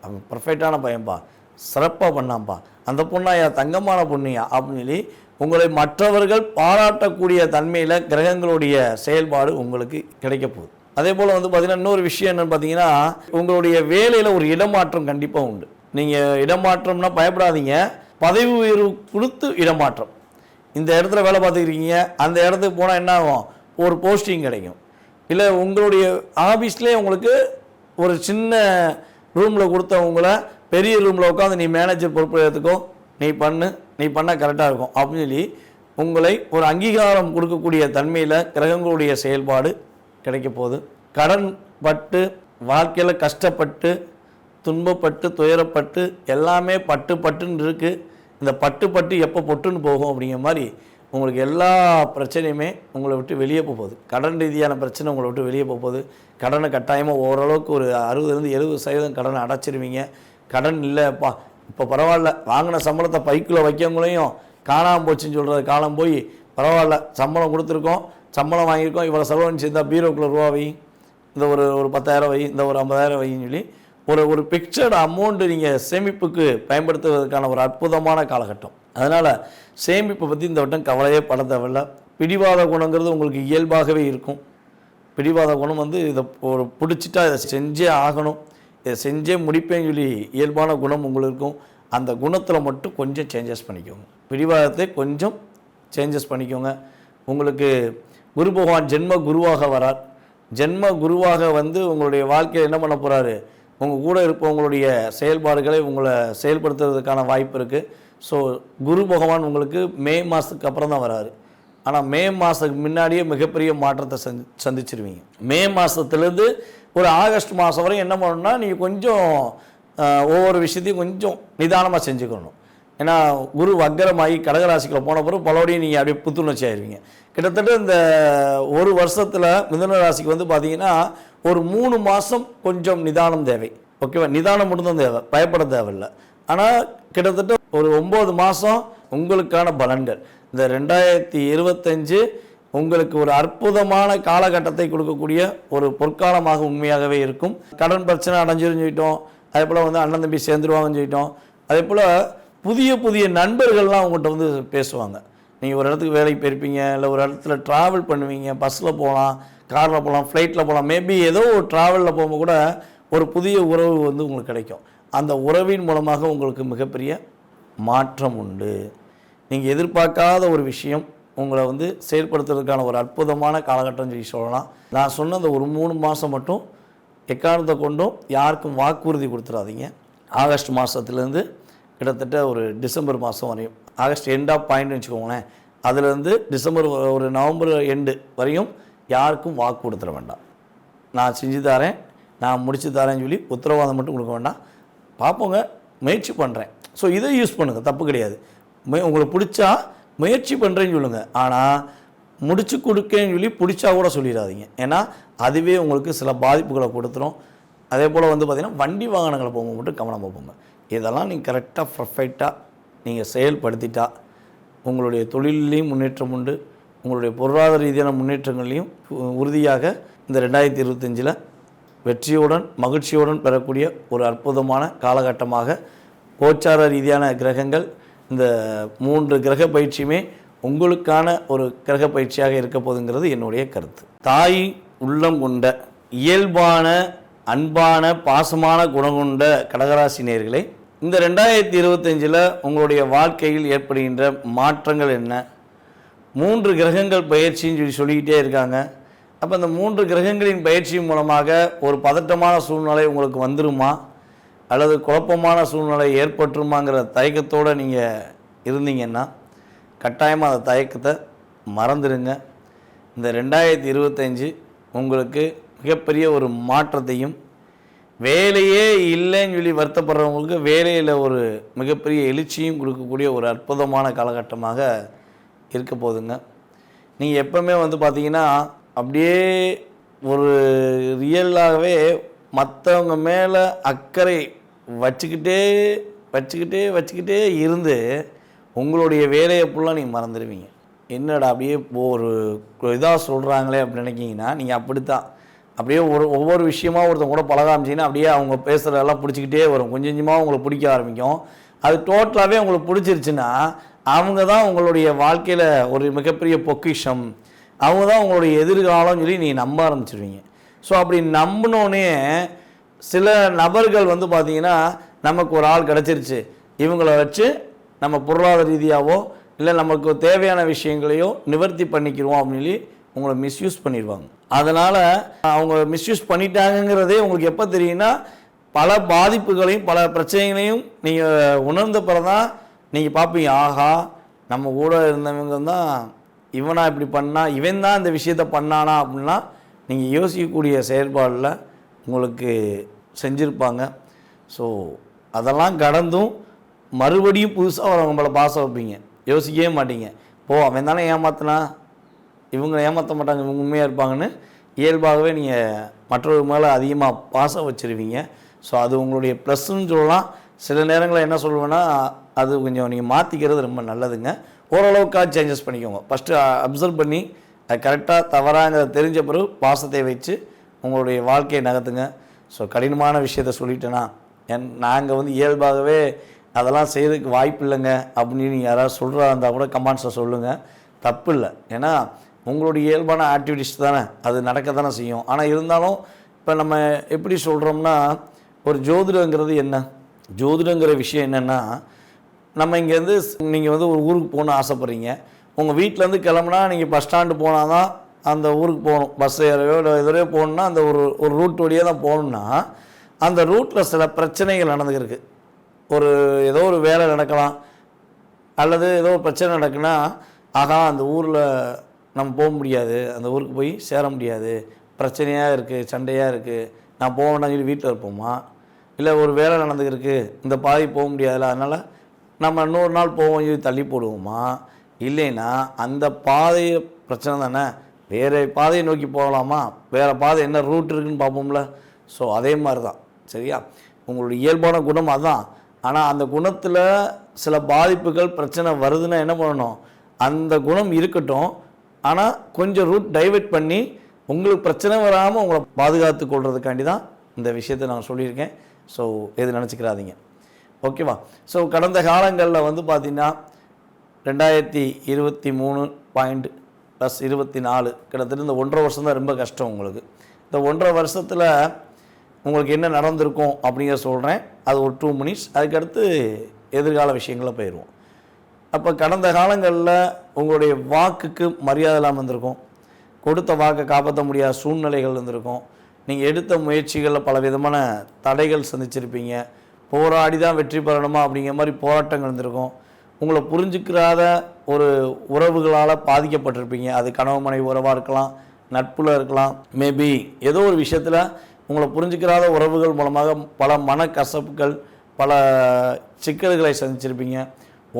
அவன் பர்ஃபெக்டான பையன்பா, சிறப்பாக பண்ணான்ப்பா, அந்த பொண்ணாயா தங்கமான பொண்ணியா அப்படின்னு சொல்லி உங்களை மற்றவர்கள் பாராட்டக்கூடிய தன்மையில் கிரகங்களுடைய செயல்பாடு உங்களுக்கு கிடைக்க போகுது. அதே போல் வந்து பார்த்திங்கன்னா இன்னொரு விஷயம் என்னென்னு பார்த்தீங்கன்னா, உங்களுடைய வேலையில் ஒரு இடமாற்றம் கண்டிப்பாக உண்டு. நீங்கள் இடமாற்றம்னா பயப்படாதீங்க, பதவி உயர்வு கொடுத்து இடமாற்றம். இந்த இடத்துல வேலை பார்த்துக்கிறீங்க, அந்த இடத்துக்கு போனால் என்ன ஆகும், ஒரு போஸ்டிங் கிடைக்கும். இல்லை உங்களுடைய ஆஃபீஸ்லேயே உங்களுக்கு ஒரு சின்ன ரூமில் கொடுத்தவங்கள பெரிய ரூமில் உட்காந்து நீ மேனேஜர் பொறுப்பு எடுத்துக்கோ, நீ பண்ணால் கரெக்டாக இருக்கும் அப்படின்னு சொல்லி உங்களை ஒரு அங்கீகாரம் கொடுக்கக்கூடிய தன்மையில் கிரகங்களுடைய செயல்பாடு கிடைக்க போகுது. கடன் பட்டு வாழ்க்கையில் கஷ்டப்பட்டு துன்பப்பட்டு துயரப்பட்டு எல்லாமே பட்டுன்னு இருக்குது. இந்த பட்டு எப்போ பொட்டுன்னு போகும் அப்படிங்கிற மாதிரி உங்களுக்கு எல்லா பிரச்சனையுமே உங்களை விட்டு வெளியே போகுது. கடன் ரீதியான பிரச்சனை உங்களை விட்டு வெளியே போகுது. கடனை கட்டாயமாக ஓரளவுக்கு ஒரு 60-70% கடனை அடைச்சிருவீங்க. கடன் இல்லைப்பா இப்போ பரவாயில்ல, வாங்கின சம்பளத்தை பைக்குள்ளே வைக்கவங்களையும் காணாமல் போச்சுன்னு சொல்கிறது காலம் போய், பரவாயில்ல சம்பளம் கொடுத்துருக்கோம், சம்பளம் வாங்கியிருக்கோம், இவ்வளோ செலவுன்னு சேர்ந்தால் பீரோக்குள்ள ரூபா வை, இந்த ஒரு 10,000 வை, இந்த ஒரு 50,000 வைன்னு சொல்லி ஒரு பிக்சர்டு அமௌண்ட்டு நீங்கள் சேமிப்புக்கு பயன்படுத்துவதற்கான ஒரு அற்புதமான காலகட்டம். அதனால் சேமிப்பை பற்றி இந்த வட்டம் கவலையே பட தேவையில்லை. பிடிவாத குணங்கிறது உங்களுக்கு இயல்பாகவே இருக்கும். பிடிவாத குணம் வந்து இதை ஒரு பிடிச்சிட்டா இதை செஞ்சே ஆகணும், இதை செஞ்சே முடிப்பேன்னு சொல்லி இயல்பான குணம் உங்களுக்கு இருக்கும். அந்த குணத்தில் மட்டும் கொஞ்சம் சேஞ்சஸ் பண்ணிக்கோங்க, பிடிவாதத்தை கொஞ்சம் சேஞ்சஸ் பண்ணிக்கோங்க. உங்களுக்கு குரு பகவான் ஜென்ம குருவாக வரார். ஜென்ம குருவாக வந்து உங்களுடைய வாழ்க்கையில் என்ன பண்ண போகிறாரு, உங்கள் கூட இருப்பவங்களுடைய செயல்பாடுகளை உங்களை செயல்படுத்துறதுக்கான வாய்ப்பு இருக்குது. ஸோ குரு பகவான் உங்களுக்கு மே மாதத்துக்கு அப்புறம் தான் வராரு. ஆனால் மே மாதத்துக்கு முன்னாடியே மிகப்பெரிய மாற்றத்தை சந்திச்சிருவீங்க. மே மாதத்துலேருந்து ஒரு ஆகஸ்ட் மாதம் வரை என்ன பண்ணணும்னா நீங்கள் கொஞ்சம் ஒவ்வொரு விஷயத்தையும் கொஞ்சம் நிதானமாக செஞ்சுக்கணும். ஏன்னா குரு வக்கரமாகி கடகராசிக்குள்ள போன பிறகு பலபடியும் நீங்கள் அப்படியே புத்துணர்ச்சி ஆயிடுவீங்க. கிட்டத்தட்ட இந்த ஒரு வருஷத்தில் மிதுன ராசிக்கு வந்து பார்த்தீங்கன்னா ஒரு 3 மாதம் கொஞ்சம் நிதானம் தேவை. ஓகேவா? நிதானம் மட்டும்தான் தேவை, பயப்பட தேவையில்லை. ஆனால் கிட்டத்தட்ட ஒரு 9 மாதம் உங்களுக்கான பலன்கள். இந்த 2025 உங்களுக்கு ஒரு அற்புதமான காலகட்டத்தை கொடுக்கக்கூடிய ஒரு பொற்காலமாக உண்மையாகவே இருக்கும். கடன் பிரச்சனை அடைஞ்சிருந்து சொல்லிட்டோம், அதே போல் வந்து அண்ணன் தம்பி சேர்ந்துருவாங்கன்னு சொல்லிட்டோம். அதே போல் புதிய நண்பர்கள்லாம் உங்கள்கிட்ட வந்து பேசுவாங்க. நீங்கள் ஒரு இடத்துக்கு வேலைக்கு போயிருப்பீங்க, இல்லை ஒரு இடத்துல ட்ராவல் பண்ணுவீங்க, பஸ்ஸில் போகலாம், காரில் போகலாம், ஃப்ளைட்டில் போகலாம், மேபி ஏதோ ஒரு ட்ராவலில் போகும்போது கூட ஒரு புதிய உறவு வந்து உங்களுக்கு கிடைக்கும். அந்த உறவின் மூலமாக உங்களுக்கு மிகப்பெரிய மாற்றம் உண்டு. நீங்கள் எதிர்பார்க்காத ஒரு விஷயம் உங்களை வந்து செயல்படுத்துறதுக்கான ஒரு அற்புதமான காலகட்டம் சொல்லலாம். நான் சொன்ன அந்த ஒரு 3 மாதம் மட்டும் எக்காரணத்தை கொண்டும் யாருக்கும் வாக்குறுதி கொடுத்துடாதீங்க. ஆகஸ்ட் மாதத்துலேருந்து கிட்டத்தட்ட ஒரு டிசம்பர் மாதம் வரையும், ஆகஸ்ட் எண்ட் ஆஃப் பாயிண்ட்னு வச்சுக்கோங்களேன், அதுலேருந்து டிசம்பர் ஒரு நவம்பர் எண்டு வரையும் யாருக்கும் வாக்கு கொடுத்துட வேண்டாம். நான் செஞ்சு தரேன், நான் முடிச்சு தரேன்னு சொல்லி உத்தரவாதம் மட்டும் கொடுக்க வேண்டாம். பார்ப்போங்க, முயற்சி பண்ணுறேன். ஸோ இதை யூஸ் பண்ணுங்கள், தப்பு கிடையாது. உங்களுக்கு பிடிச்சா முயற்சி பண்ணுறேன்னு சொல்லுங்கள். ஆனால் முடிச்சு கொடுக்கேன்னு சொல்லி பிடிச்சா கூட சொல்லிடாதீங்க. ஏன்னா அதுவே உங்களுக்கு சில பாதிப்புகளை கொடுத்துரும். அதே போல் வந்து பார்த்திங்கன்னா வண்டி வாகனங்களை போகும்போது மட்டும் கவனமாக போங்க. இதெல்லாம் நீங்கள் கரெக்டாக பர்ஃபெக்டாக நீங்கள் செயல்படுத்திட்டா உங்களுடைய தொழிலையும் முன்னேற்றம் உண்டு, உங்களுடைய பொருளாதார ரீதியான முன்னேற்றங்களையும் உறுதியாக இந்த 2025 வெற்றியுடன் மகிழ்ச்சியுடன் பெறக்கூடிய ஒரு அற்புதமான காலகட்டமாக கோச்சார ரீதியான கிரகங்கள் இந்த 3 கிரக பயிற்சியுமே உங்களுக்கான ஒரு கிரக பயிற்சியாக இருக்க போதுங்கிறது என்னுடைய கருத்து. தாய் உள்ளம் கொண்ட இயல்பான அன்பான பாசமான குணம் கொண்ட கடகராசி நேயர்களே, இந்த 2025 உங்களுடைய வாழ்க்கையில் ஏற்படுகின்ற மாற்றங்கள் என்ன? 3 கிரகங்கள் பயிற்சின்னு சொல்லிக்கிட்டே இருக்காங்க. அப்போ இந்த 3 கிரகங்களின் பயிற்சி மூலமாக ஒரு பதட்டமான சூழ்நிலை உங்களுக்கு வந்துருமா அல்லது குழப்பமான சூழ்நிலை ஏற்பட்டுருமாங்கிற தயக்கத்தோடு நீங்கள் இருந்தீங்கன்னா கட்டாயமாக அந்த தயக்கத்தை மறந்துடுங்க. இந்த 2025 உங்களுக்கு மிகப்பெரிய ஒரு மாற்றத்தையும், வேலையே இல்லைன்னு சொல்லி வருத்தப்படுறவங்களுக்கு வேலையில் ஒரு மிகப்பெரிய எழுச்சியும் கொடுக்கக்கூடிய ஒரு அற்புதமான காலகட்டமாக இருக்க போதுங்க. நீங்கள் எப்போவுமே பார்த்தீங்கன்னா அப்படியே ஒரு ரியலாகவே மற்றவங்க மேலே அக்கறை வச்சுக்கிட்டே இருந்து உங்களுடைய வேலையை ஃபுல்லாக நீங்கள் மறந்துடுவீங்க. என்னடா அப்படியே ஒரு இதாக சொல்கிறாங்களே அப்படின்னு நினைக்கிங்கன்னா நீங்கள் அப்படித்தான். அப்படியே ஒவ்வொரு விஷயமாக ஒருத்தவங்க கூட பழக ஆரம்பிச்சிங்கன்னா அப்படியே அவங்க பேசுகிறதெல்லாம் பிடிச்சிக்கிட்டே வரும். கொஞ்சம் கொஞ்சமாக உங்களுக்கு பிடிக்க ஆரம்பிக்கும். அது டோட்டலாகவே உங்களுக்கு பிடிச்சிருச்சுன்னா அவங்க தான் உங்களுடைய வாழ்க்கையில் ஒரு மிகப்பெரிய பொக்கிஷம், அவங்க தான் உங்களுடைய எதிர்காலம்னு சொல்லி நீங்கள் நம்ப ஆரம்பிச்சிருவீங்க. ஸோ அப்படி நம்பினோடனே சில நபர்கள் பார்த்திங்கன்னா நமக்கு ஒரு ஆள் கிடச்சிருச்சு, இவங்கள வச்சு நம்ம பொருளாதார ரீதியாகவோ இல்லை நமக்கு தேவையான விஷயங்களையோ நிவர்த்தி பண்ணிக்கிறோம் அப்படின்னு சொல்லி உங்களை மிஸ்யூஸ் பண்ணிடுவாங்க. அதனால் அவங்க மிஸ்யூஸ் பண்ணிட்டாங்கிறதே உங்களுக்கு எப்போ தெரியும்னா பல பாதிப்புகளையும் பல பிரச்சனைகளையும் நீங்கள் உணர்ந்த பிறகு தான் நீங்கள் பார்ப்பீங்க, ஆஹா நம்ம கூட இருந்தவங்க தான் இவனா இப்படி பண்ணா, இவன் தான் இந்த விஷயத்தை பண்ணானா அப்படின்னா நீங்கள் யோசிக்கக்கூடிய செயல்பாடில் உங்களுக்கு செஞ்சுருப்பாங்க. ஸோ அதெல்லாம் கடந்தும் மறுபடியும் புதுசாக வரவங்க நம்மளை பாசம் வைப்பீங்க, யோசிக்கவே மாட்டீங்க. அவன் தானே ஏமாத்தினா, இவங்க ஏமாற்ற மாட்டாங்க, இவங்க உண்மையாக இருப்பாங்கன்னு இயல்பாகவே நீங்கள் மற்றவங்க மேலே அதிகமாக பாசம் வச்சுருவீங்க. ஸோ அது உங்களுடைய ப்ளஸ்ன்னு சொல்லலாம். சில நேரங்களில் என்ன சொல்லுவேன்னா அது கொஞ்சம் நீங்கள் மாற்றிக்கிறது ரொம்ப நல்லதுங்க. ஓரளவுக்காக சேஞ்சஸ் பண்ணிக்கோங்க. ஃபஸ்ட்டு அப்சர்வ் பண்ணி அது கரெக்டாக தவறாங்கிறத தெரிஞ்ச பிறகு பாசத்தை வச்சு உங்களுடைய வாழ்க்கையை நகர்த்துங்க. ஸோ கடினமான விஷயத்த சொல்லிட்டேன்னா நாங்கள் இயல்பாகவே அதெல்லாம் செய்கிறதுக்கு வாய்ப்பு இல்லைங்க அப்படின்னு நீங்கள் யாராவது சொல்கிறதா இருந்தால் கூட கமெண்ட்ஸை சொல்லுங்கள், தப்பு இல்லை. ஏன்னா உங்களுடைய இயல்பான ஆக்டிவிட்டிஸ் தானே, அது நடக்க தானே செய்யும். ஆனால் இருந்தாலும் இப்போ நம்ம எப்படி சொல்கிறோம்னா ஒரு ஜோதிடங்கிறது என்ன, ஜோதிடங்கிற விஷயம் என்னென்னா நம்ம இங்கேருந்து நீங்கள் ஒரு ஊருக்கு போகணுன்னு ஆசைப்பட்றீங்க. உங்கள் வீட்டிலேருந்து கிளம்புனா நீங்கள் பஸ் ஸ்டாண்டு போனால் தான் அந்த ஊருக்கு போகணும். பஸ் ஏறையோ இல்லை எதிரையோ போகணுன்னா அந்த ஒரு ரூட் வழியாக தான் போகணுன்னா அந்த ரூட்டில் சில பிரச்சனைகள் நடந்துருக்கு. ஏதோ ஒரு வேலை நடக்கலாம் அல்லது ஏதோ ஒரு பிரச்சனை நடக்குன்னா ஆகா அந்த ஊரில் நம்ம போக முடியாது, அந்த ஊருக்கு போய் சேர முடியாது, பிரச்சனையாக இருக்குது, சண்டையாக இருக்குது, நான் போக வேண்டாம்னு சொல்லி வீட்டில் இருப்போமா? இல்லை ஒரு வேலை நடந்துருக்கு, இந்த பாதை போக முடியாதுல்ல, அதனால் நம்ம இன்னொரு நாள் போவோம் சொல்லி தள்ளி போடுவோமா? இல்லைன்னா அந்த பாதை பிரச்சனை தானே, வேறு பாதையை நோக்கி போகலாமா, வேறு பாதை என்ன ரூட் இருக்குதுன்னு பார்ப்போம்ல. ஸோ அதே மாதிரி தான், சரியா? உங்களுடைய இயல்பான குணம் அதுதான். ஆனால் அந்த குணத்தில் சில பாதிப்புகள் பிரச்சனை வருதுன்னா என்ன பண்ணணும், அந்த குணம் இருக்கட்டும், ஆனால் கொஞ்சம் ரூட் டைவெர்ட் பண்ணி உங்களுக்கு பிரச்சனை வராமல் உங்களை பாதுகாத்து கொள்றதுக்காண்டி தான் இந்த விஷயத்தை நான் சொல்லியிருக்கேன். ஸோ எது நினச்சிக்கிறாதீங்க, ஓகேவா? ஸோ கடந்த காலங்களில் பார்த்தீங்கன்னா 2023.+24 கிட்டத்தட்ட இந்த 1.5 வருஷம் தான் ரொம்ப கஷ்டம் உங்களுக்கு. இந்த 1.5 வருஷத்தில் உங்களுக்கு என்ன நடந்திருக்கும் அப்படிங்கிற சொல்கிறேன். அது ஒரு 2 மினிட்ஸ். அதுக்கடுத்து எதிர்கால விஷயங்களில் போயிடுவோம். அப்போ கடந்த காலங்களில் உங்களுடைய வாக்குக்கு மரியாதை இல்லாமல் இருந்திருக்கும், கொடுத்த வாக்கை காப்பாற்ற முடியாத சூழ்நிலைகள் இருந்திருக்கும், நீங்கள் எடுத்த முயற்சிகளில் பல விதமான தடைகள் சந்திச்சிருப்பீங்க, போராடி தான் வெற்றி பெறணுமா அப்படிங்கிற மாதிரி போராட்டங்கள் இருந்திருக்கும், உங்களை புரிஞ்சுக்கிறாத ஒரு உறவுகளால் பாதிக்கப்பட்டிருப்பீங்க. அது கணவன் மனைவி உறவாக இருக்கலாம், நட்பில் இருக்கலாம், மேபி ஏதோ ஒரு விஷயத்தில் உங்களை புரிஞ்சுக்கிறாத உறவுகள் மூலமாக பல மனக்கசப்புகள் பல சிக்கல்களை சந்திச்சிருப்பீங்க.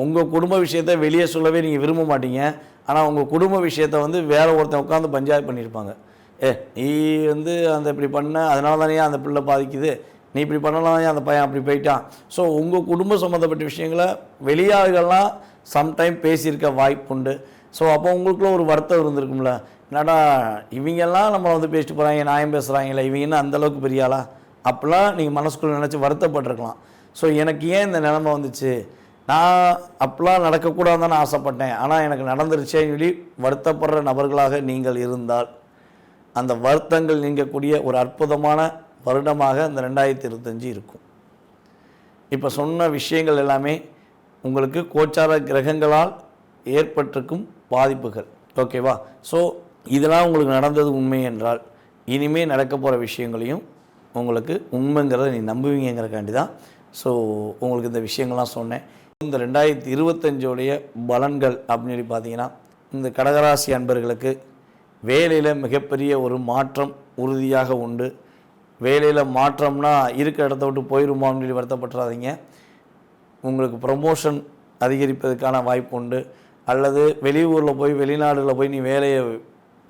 உங்கள் குடும்ப விஷயத்தை வெளியே சொல்லவே நீங்கள் விரும்ப மாட்டீங்க. ஆனால் உங்கள் குடும்ப விஷயத்தை வேறு ஒருத்தன் உட்காந்து பஞ்சாயத்து பண்ணியிருப்பாங்க. நீ அந்த இப்படி பண்ண, அதனால தானே அந்த பிள்ளை பாதிக்குது, நீ இப்படி பண்ணலாம் தானே அந்த பையன் அப்படி போயிட்டான். ஸோ உங்கள் குடும்ப சம்மந்தப்பட்ட விஷயங்களை வெளியாள்கள்லாம் சம்டைம் பேசியிருக்க வாய்ப்புண்டு. ஸோ அப்போ உங்களுக்குள்ள ஒரு வருத்தம் இருந்திருக்கும்ல, என்னடா இவங்கெல்லாம் நம்மளை வந்து பேசிட்டு போகிறாங்க, நியாயம் பேசுகிறாங்களே, இவங்க என்ன அந்தளவுக்கு பெரிய ஆளா, அப்போலாம் நீங்கள் மனசுக்குள்ளே நினச்சி வருத்தப்பட்டிருக்கலாம். ஸோ எனக்கு ஏன் இந்த நிலைமை வந்துச்சு, நான் அப்போலாம் நடக்கக்கூடாதுன்னு தான் ஆசைப்பட்டேன், ஆனால் எனக்கு நடந்துருச்சேன்னு சொல்லி வருத்தப்படுற நபர்களாக நீங்கள் இருந்தால் அந்த வருத்தங்கள் நீங்கக்கூடிய ஒரு அற்புதமான வருடமாக இந்த 2025 இருக்கும். இப்போ சொன்ன விஷயங்கள் எல்லாமே உங்களுக்கு கோச்சார கிரகங்களால் ஏற்பட்டிருக்கும் பாதிப்புகள். ஓகேவா? ஸோ இதெல்லாம் உங்களுக்கு நடந்தது உண்மை என்றால் இனிமேல் நடக்க போகிற விஷயங்களையும் உங்களுக்கு உண்மைங்கிறத நீ நம்புவீங்கிறக்காண்டி தான் ஸோ உங்களுக்கு இந்த விஷயங்கள்லாம் சொன்னேன். இந்த 2025 பலன்கள் அப்படின்னு சொல்லி பார்த்தீங்கன்னா, இந்த கடகராசி அன்பர்களுக்கு வேலையில் மிகப்பெரிய ஒரு மாற்றம் உறுதியாக உண்டு. வேலையில் மாற்றம்னா இருக்கிற இடத்த விட்டு போயிடுமான்னு சொல்லி வருத்தப்பட்டுறாதீங்க. உங்களுக்கு ப்ரமோஷன் அதிகரிப்பதற்கான வாய்ப்பு உண்டு, அல்லது வெளியூரில் போய் வெளிநாடுகளில் போய் நீ வேலையை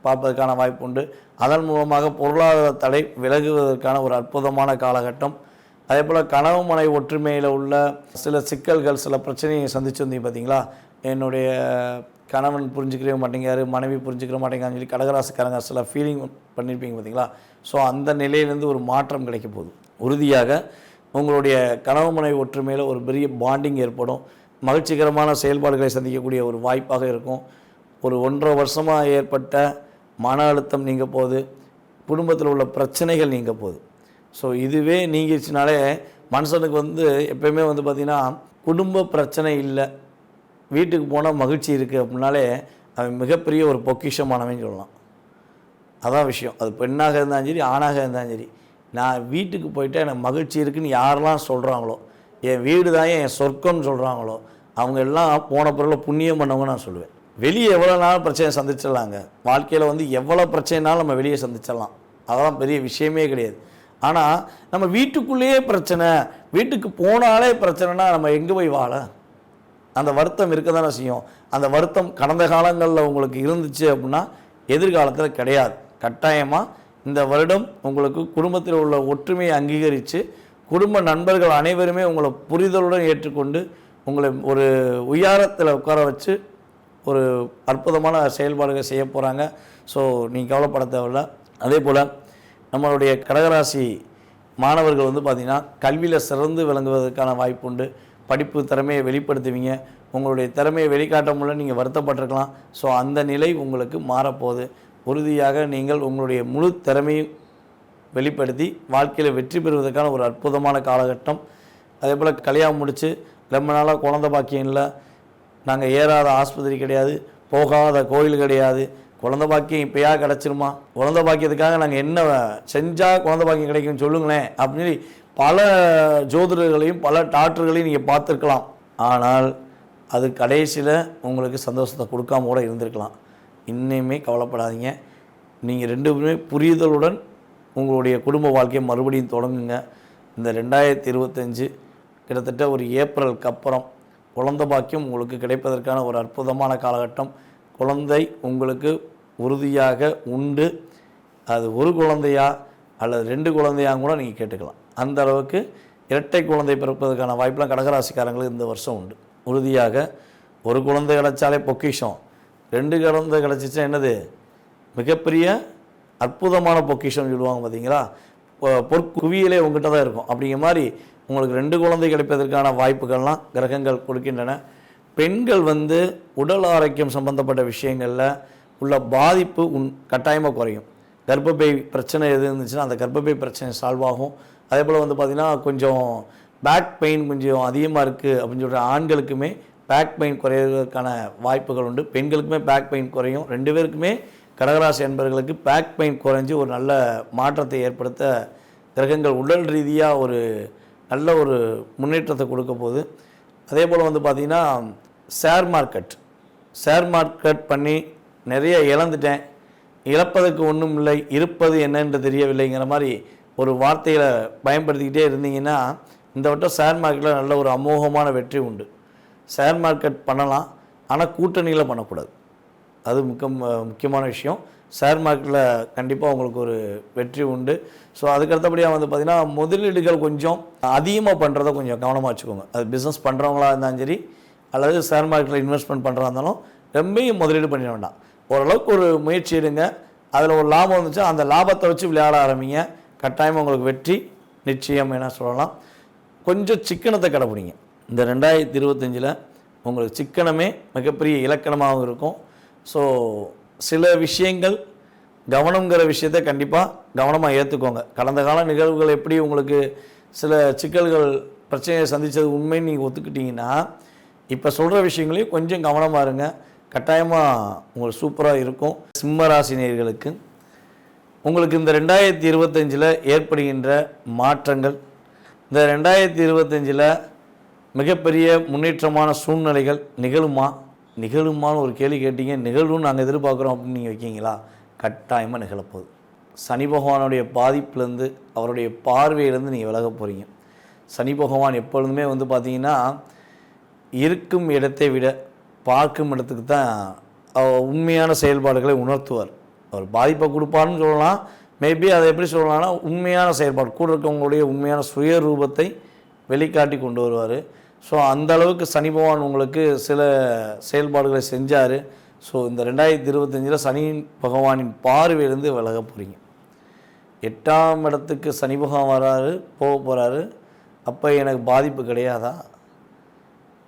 பார்ப்பதற்கான வாய்ப்பு உண்டு. அதன் மூலமாக பொருளாதார தடை விலகுவதற்கான ஒரு அற்புதமான காலகட்டம். அதே போல் கணவன் மனை ஒற்றுமையில் உள்ள சில சிக்கல்கள், சில பிரச்சனையை சந்திச்சு வந்தீங்க பார்த்தீங்களா, என்னுடைய கணவன் புரிஞ்சுக்கவே மாட்டேங்காரு, மனைவி புரிஞ்சுக்கிற மாட்டேங்கான்னு சொல்லி கடகராசிக்காரங்க சில ஃபீலிங் பண்ணியிருப்பீங்க பார்த்தீங்களா. ஸோ அந்த நிலையிலேருந்து ஒரு மாற்றம் கிடைக்க போகுது. உறுதியாக உங்களுடைய கணவன் மனைவி ஒற்றுமையில் ஒரு பெரிய பாண்டிங் ஏற்படும். மகிழ்ச்சிகரமான செயல்பாடுகளை சந்திக்கக்கூடிய ஒரு வாய்ப்பாக இருக்கும். ஒரு 1.5 வருஷமாக ஏற்பட்ட மன அழுத்தம் நீங்க போகுது, குடும்பத்தில் உள்ள பிரச்சனைகள் நீங்க போகுது. ஸோ இதுவே நீங்கிடுச்சுனாலே மனுஷனுக்கு வந்து எப்பயுமே வந்து பார்த்திங்கன்னா, குடும்ப பிரச்சனை இல்லை, வீட்டுக்கு போனால் மகிழ்ச்சி இருக்குது அப்படின்னாலே அவன் மிகப்பெரிய ஒரு பொக்கிஷமானவன்னு சொல்லலாம். அதான் விஷயம். அது பெண்ணாக இருந்தாலும் சரி, ஆணாக இருந்தாலும் சரி, நான் வீட்டுக்கு போயிட்டு எனக்கு மகிழ்ச்சி இருக்குதுன்னு யாரெல்லாம் சொல்கிறாங்களோ, என் வீடு தான் என் சொர்க்கம்னு சொல்கிறாங்களோ, அவங்க எல்லாம் போன பிறகு புண்ணியம் பண்ணவங்க நான் சொல்லுவேன். வெளியே எவ்வளோ நாள் பிரச்சனை சந்திச்சிடலாங்க, வாழ்க்கையில் வந்து எவ்வளோ பிரச்சனைனாலும் நம்ம வெளியே சந்திச்சிடலாம், அதெல்லாம் பெரிய விஷயமே கிடையாது. ஆனால் நம்ம வீட்டுக்குள்ளேயே பிரச்சனை, வீட்டுக்கு போனாலே பிரச்சனைனா நம்ம எங்கே போய் வாழ? அந்த வருத்தம் இருக்க தானே செய்யும். அந்த வருத்தம் கடந்த காலங்களில் உங்களுக்கு இருந்துச்சு அப்படின்னா எதிர்காலத்தில் கிடையாது. கட்டாயமாக இந்த வருடம் உங்களுக்கு குடும்பத்தில் உள்ள ஒற்றுமையை அங்கீகரித்து, குடும்ப நண்பர்கள் அனைவருமே உங்களை புரிதலுடன் ஏற்றுக்கொண்டு உங்களை ஒரு உயரத்தில் உட்கார வச்சு ஒரு அற்புதமான செயல்பாடுகள் செய்ய போகிறாங்க. ஸோ நீங்கள் கவலைப்பட தேவையில்லை. அதே போல் நம்மளுடைய கடகராசி மாணவர்கள் வந்து பார்த்திங்கன்னா, கல்வியில் சிறந்து விளங்குவதற்கான வாய்ப்பு உண்டு. படிப்பு திறமையை வெளிப்படுத்துவீங்க. உங்களுடைய திறமையை வெளிக்காட்ட முடியல நீங்கள் வருத்தப்பட்டிருக்கலாம். ஸோ அந்த நிலை உங்களுக்கு மாறப்போகுது. உறுதியாக நீங்கள் உங்களுடைய முழு திறமையும் வெளிப்படுத்தி வாழ்க்கையில் வெற்றி பெறுவதற்கான ஒரு அற்புதமான காலகட்டம். அதே போல் கல்யாணம் முடித்து ரொம்ப நாளாக குழந்தை பாக்கியம் இல்லை, நாங்கள் ஏறாத ஆஸ்பத்திரி கிடையாது, போகாத கோயில் கிடையாது, குழந்தை பாக்கியம் இப்போயா கிடச்சிருமா, குழந்தை பாக்கியத்துக்காக நாங்கள் என்ன செஞ்சால் குழந்தை பாக்கியம் கிடைக்கும்னு சொல்லுங்களேன் அப்படின்னு பல ஜோதிடர்களையும் பல டாக்டர்களையும் நீங்கள் பார்த்துருக்கலாம். ஆனால் அது கடைசியில் உங்களுக்கு சந்தோஷத்தை கொடுக்காம கூட இருந்திருக்கலாம். இன்னுமே கவலைப்படாதீங்க. நீங்கள் 2 பேருமே புரிதலுடன் உங்களுடைய குடும்ப வாழ்க்கையை மறுபடியும் தொடங்குங்க. இந்த 2025 கிட்டத்தட்ட ஒரு ஏப்ரலுக்கு அப்புறம் குழந்தை பாக்கியம் உங்களுக்கு கிடைப்பதற்கான ஒரு அற்புதமான காலகட்டம். குழந்தை உங்களுக்கு உறுதியாக உண்டு. அது ஒரு குழந்தையா அல்லது 2 குழந்தையாக கூட நீங்கள் கேட்டுக்கலாம். அந்த அளவுக்கு இரட்டை குழந்தை பிறப்பதற்கான வாய்ப்பெலாம் கடகராசிக்காரங்களுக்கு இந்த வருஷம் உண்டு. உறுதியாக ஒரு குழந்தை கிடச்சாலே பொக்கிஷம், 2 குழந்தை கிடச்சிச்சா என்னது மிகப்பெரிய அற்புதமான பொக்கிஷம் சொல்லுவாங்க பார்த்தீங்களா. பொற்குவியலே உங்கள்கிட்ட தான் இருக்கும். அப்படிங்கிற மாதிரி உங்களுக்கு 2 குழந்தை கிடைப்பதற்கான வாய்ப்புகள்லாம் கிரகங்கள் கொடுக்கின்றன. பெண்கள் வந்து உடல் ஆரோக்கியம் சம்பந்தப்பட்ட விஷயங்களில் உள்ள பாதிப்பு கட்டாயமாக குறையும். கர்ப்பப்பை பிரச்சனை எது இருந்துச்சுன்னா அந்த கர்ப்பப்பை பிரச்சனை சால்வ் ஆகும். அதே போல் வந்து பார்த்திங்கன்னா, கொஞ்சம் பேக் பெயின் கொஞ்சம் அதிகமாக இருக்குது அப்படின்னு சொல்கிற ஆண்களுக்குமே பேக் பெயின் குறையிறதுக்கான வாய்ப்புகள் உண்டு. பெண்களுக்குமே பேக் பெயின் குறையும். 2 பேருக்குமே கடகராசி என்பவர்களுக்கு பேக் பெயின் குறைஞ்சி ஒரு நல்ல மாற்றத்தை ஏற்படுத்த கிரகங்கள் உடல் ரீதியாக ஒரு நல்ல ஒரு முன்னேற்றத்தை கொடுக்க போகுது. அதே போல் வந்து பார்த்திங்கன்னா, ஷேர் மார்க்கெட் பண்ணி நிறைய இழந்துட்டேன், இழப்பதற்கு ஒன்றும் இல்லை, இருப்பது என்னென்று தெரியவில்லைங்கிற மாதிரி ஒரு வார்த்தைகளை பயன்படுத்திக்கிட்டே இருந்தீங்கன்னா இந்த வட்டம் ஷேர் மார்க்கெட்டில் நல்ல ஒரு அமோகமான வெற்றி உண்டு. ஷேர் மார்க்கெட் பண்ணலாம், ஆனால் கூட்டணியில் பண்ணக்கூடாது. அது முக்கியமான விஷயம். ஷேர் மார்க்கெட்டில் கண்டிப்பாக உங்களுக்கு ஒரு வெற்றி உண்டு. ஸோ அதுக்கடுத்தபடியாக வந்து பார்த்திங்கன்னா, முதலீடுகள் கொஞ்சம் அதிகமாக பண்ணுறத கொஞ்சம் கவனமாக வச்சுக்கோங்க. அது பிஸ்னஸ் பண்ணுறவங்களா இருந்தாலும் சரி, அல்லது ஷேர் மார்க்கெட்டில் இன்வெஸ்ட்மெண்ட் பண்ணுறதா இருந்தாலும் ரொம்பையும் முதலீடு பண்ணிட வேண்டாம். ஓரளவுக்கு ஒரு முயற்சி எடுங்க. அதில் ஒரு லாபம் வந்துச்சா அந்த லாபத்தை வச்சு விளையாட ஆரம்பிங்க. கட்டாயமாக உங்களுக்கு வெற்றி நிச்சயம் என்ன சொல்லலாம். கொஞ்சம் சிக்கனத்தை கடைப்பிடிங்க. இந்த 2025 உங்களுக்கு சிக்கனமே மிகப்பெரிய இலக்கணமாகவும் இருக்கும். ஸோ சில விஷயங்கள் கவனங்கிற விஷயத்தை கண்டிப்பாக கவனமாக ஏற்றுக்கோங்க. கடந்த கால நிகழ்வுகள் எப்படி உங்களுக்கு சில சிக்கல்கள் பிரச்சனையை சந்தித்தது உண்மைன்னு நீங்கள் ஒத்துக்கிட்டிங்கன்னா, இப்போ சொல்கிற விஷயங்களையும் கொஞ்சம் கவனமாக இருங்க. கட்டாயமாக உங்களுக்கு சூப்பராக இருக்கும். சிம்ம ராசி நேயர்களுக்கு உங்களுக்கு இந்த 2025 ஏற்படுகின்ற மாற்றங்கள், இந்த 2025 மிகப்பெரிய முன்னேற்றமான சூழ்நிலைகள் நிகழுமான்னு ஒரு கேள்வி கேட்டீங்க. நிகழ்வுன்னு நாங்கள் எதிர்பார்க்குறோம் அப்படின்னு நீங்கள் வைக்கிங்களா? கட்டாயமாக நிகழப்போகுது. சனி பகவானுடைய பாதிப்புலேருந்து, அவருடைய பார்வையிலேருந்து நீங்கள் விலக போகிறீங்க. சனி பகவான் எப்பொழுதுமே பார்த்திங்கன்னா இருக்கும் இடத்தை விட பார்க்கும் இடத்துக்கு தான் உண்மையான செயல்பாடுகளை உணர்த்துவார். அவர் பாதிப்பை கொடுப்பார்னு சொல்லலாம். மேபி அதை எப்படி சொல்லலாம்னா, உண்மையான செயல்பாடு கூட இருக்கவங்களுடைய உண்மையான சுய ரூபத்தை வெளிக்காட்டி கொண்டு வருவார். ஸோ அந்தளவுக்கு சனி பகவான் உங்களுக்கு சில செயல்பாடுகளை செஞ்சார். ஸோ இந்த 2025 சனி பகவானின் பார்வையிலேருந்து விலக போகிறீங்க. 8ஆம் இடத்துக்கு சனி பகவான் போக போகிறாரு. அப்போ எனக்கு பாதிப்பு கிடையாதா?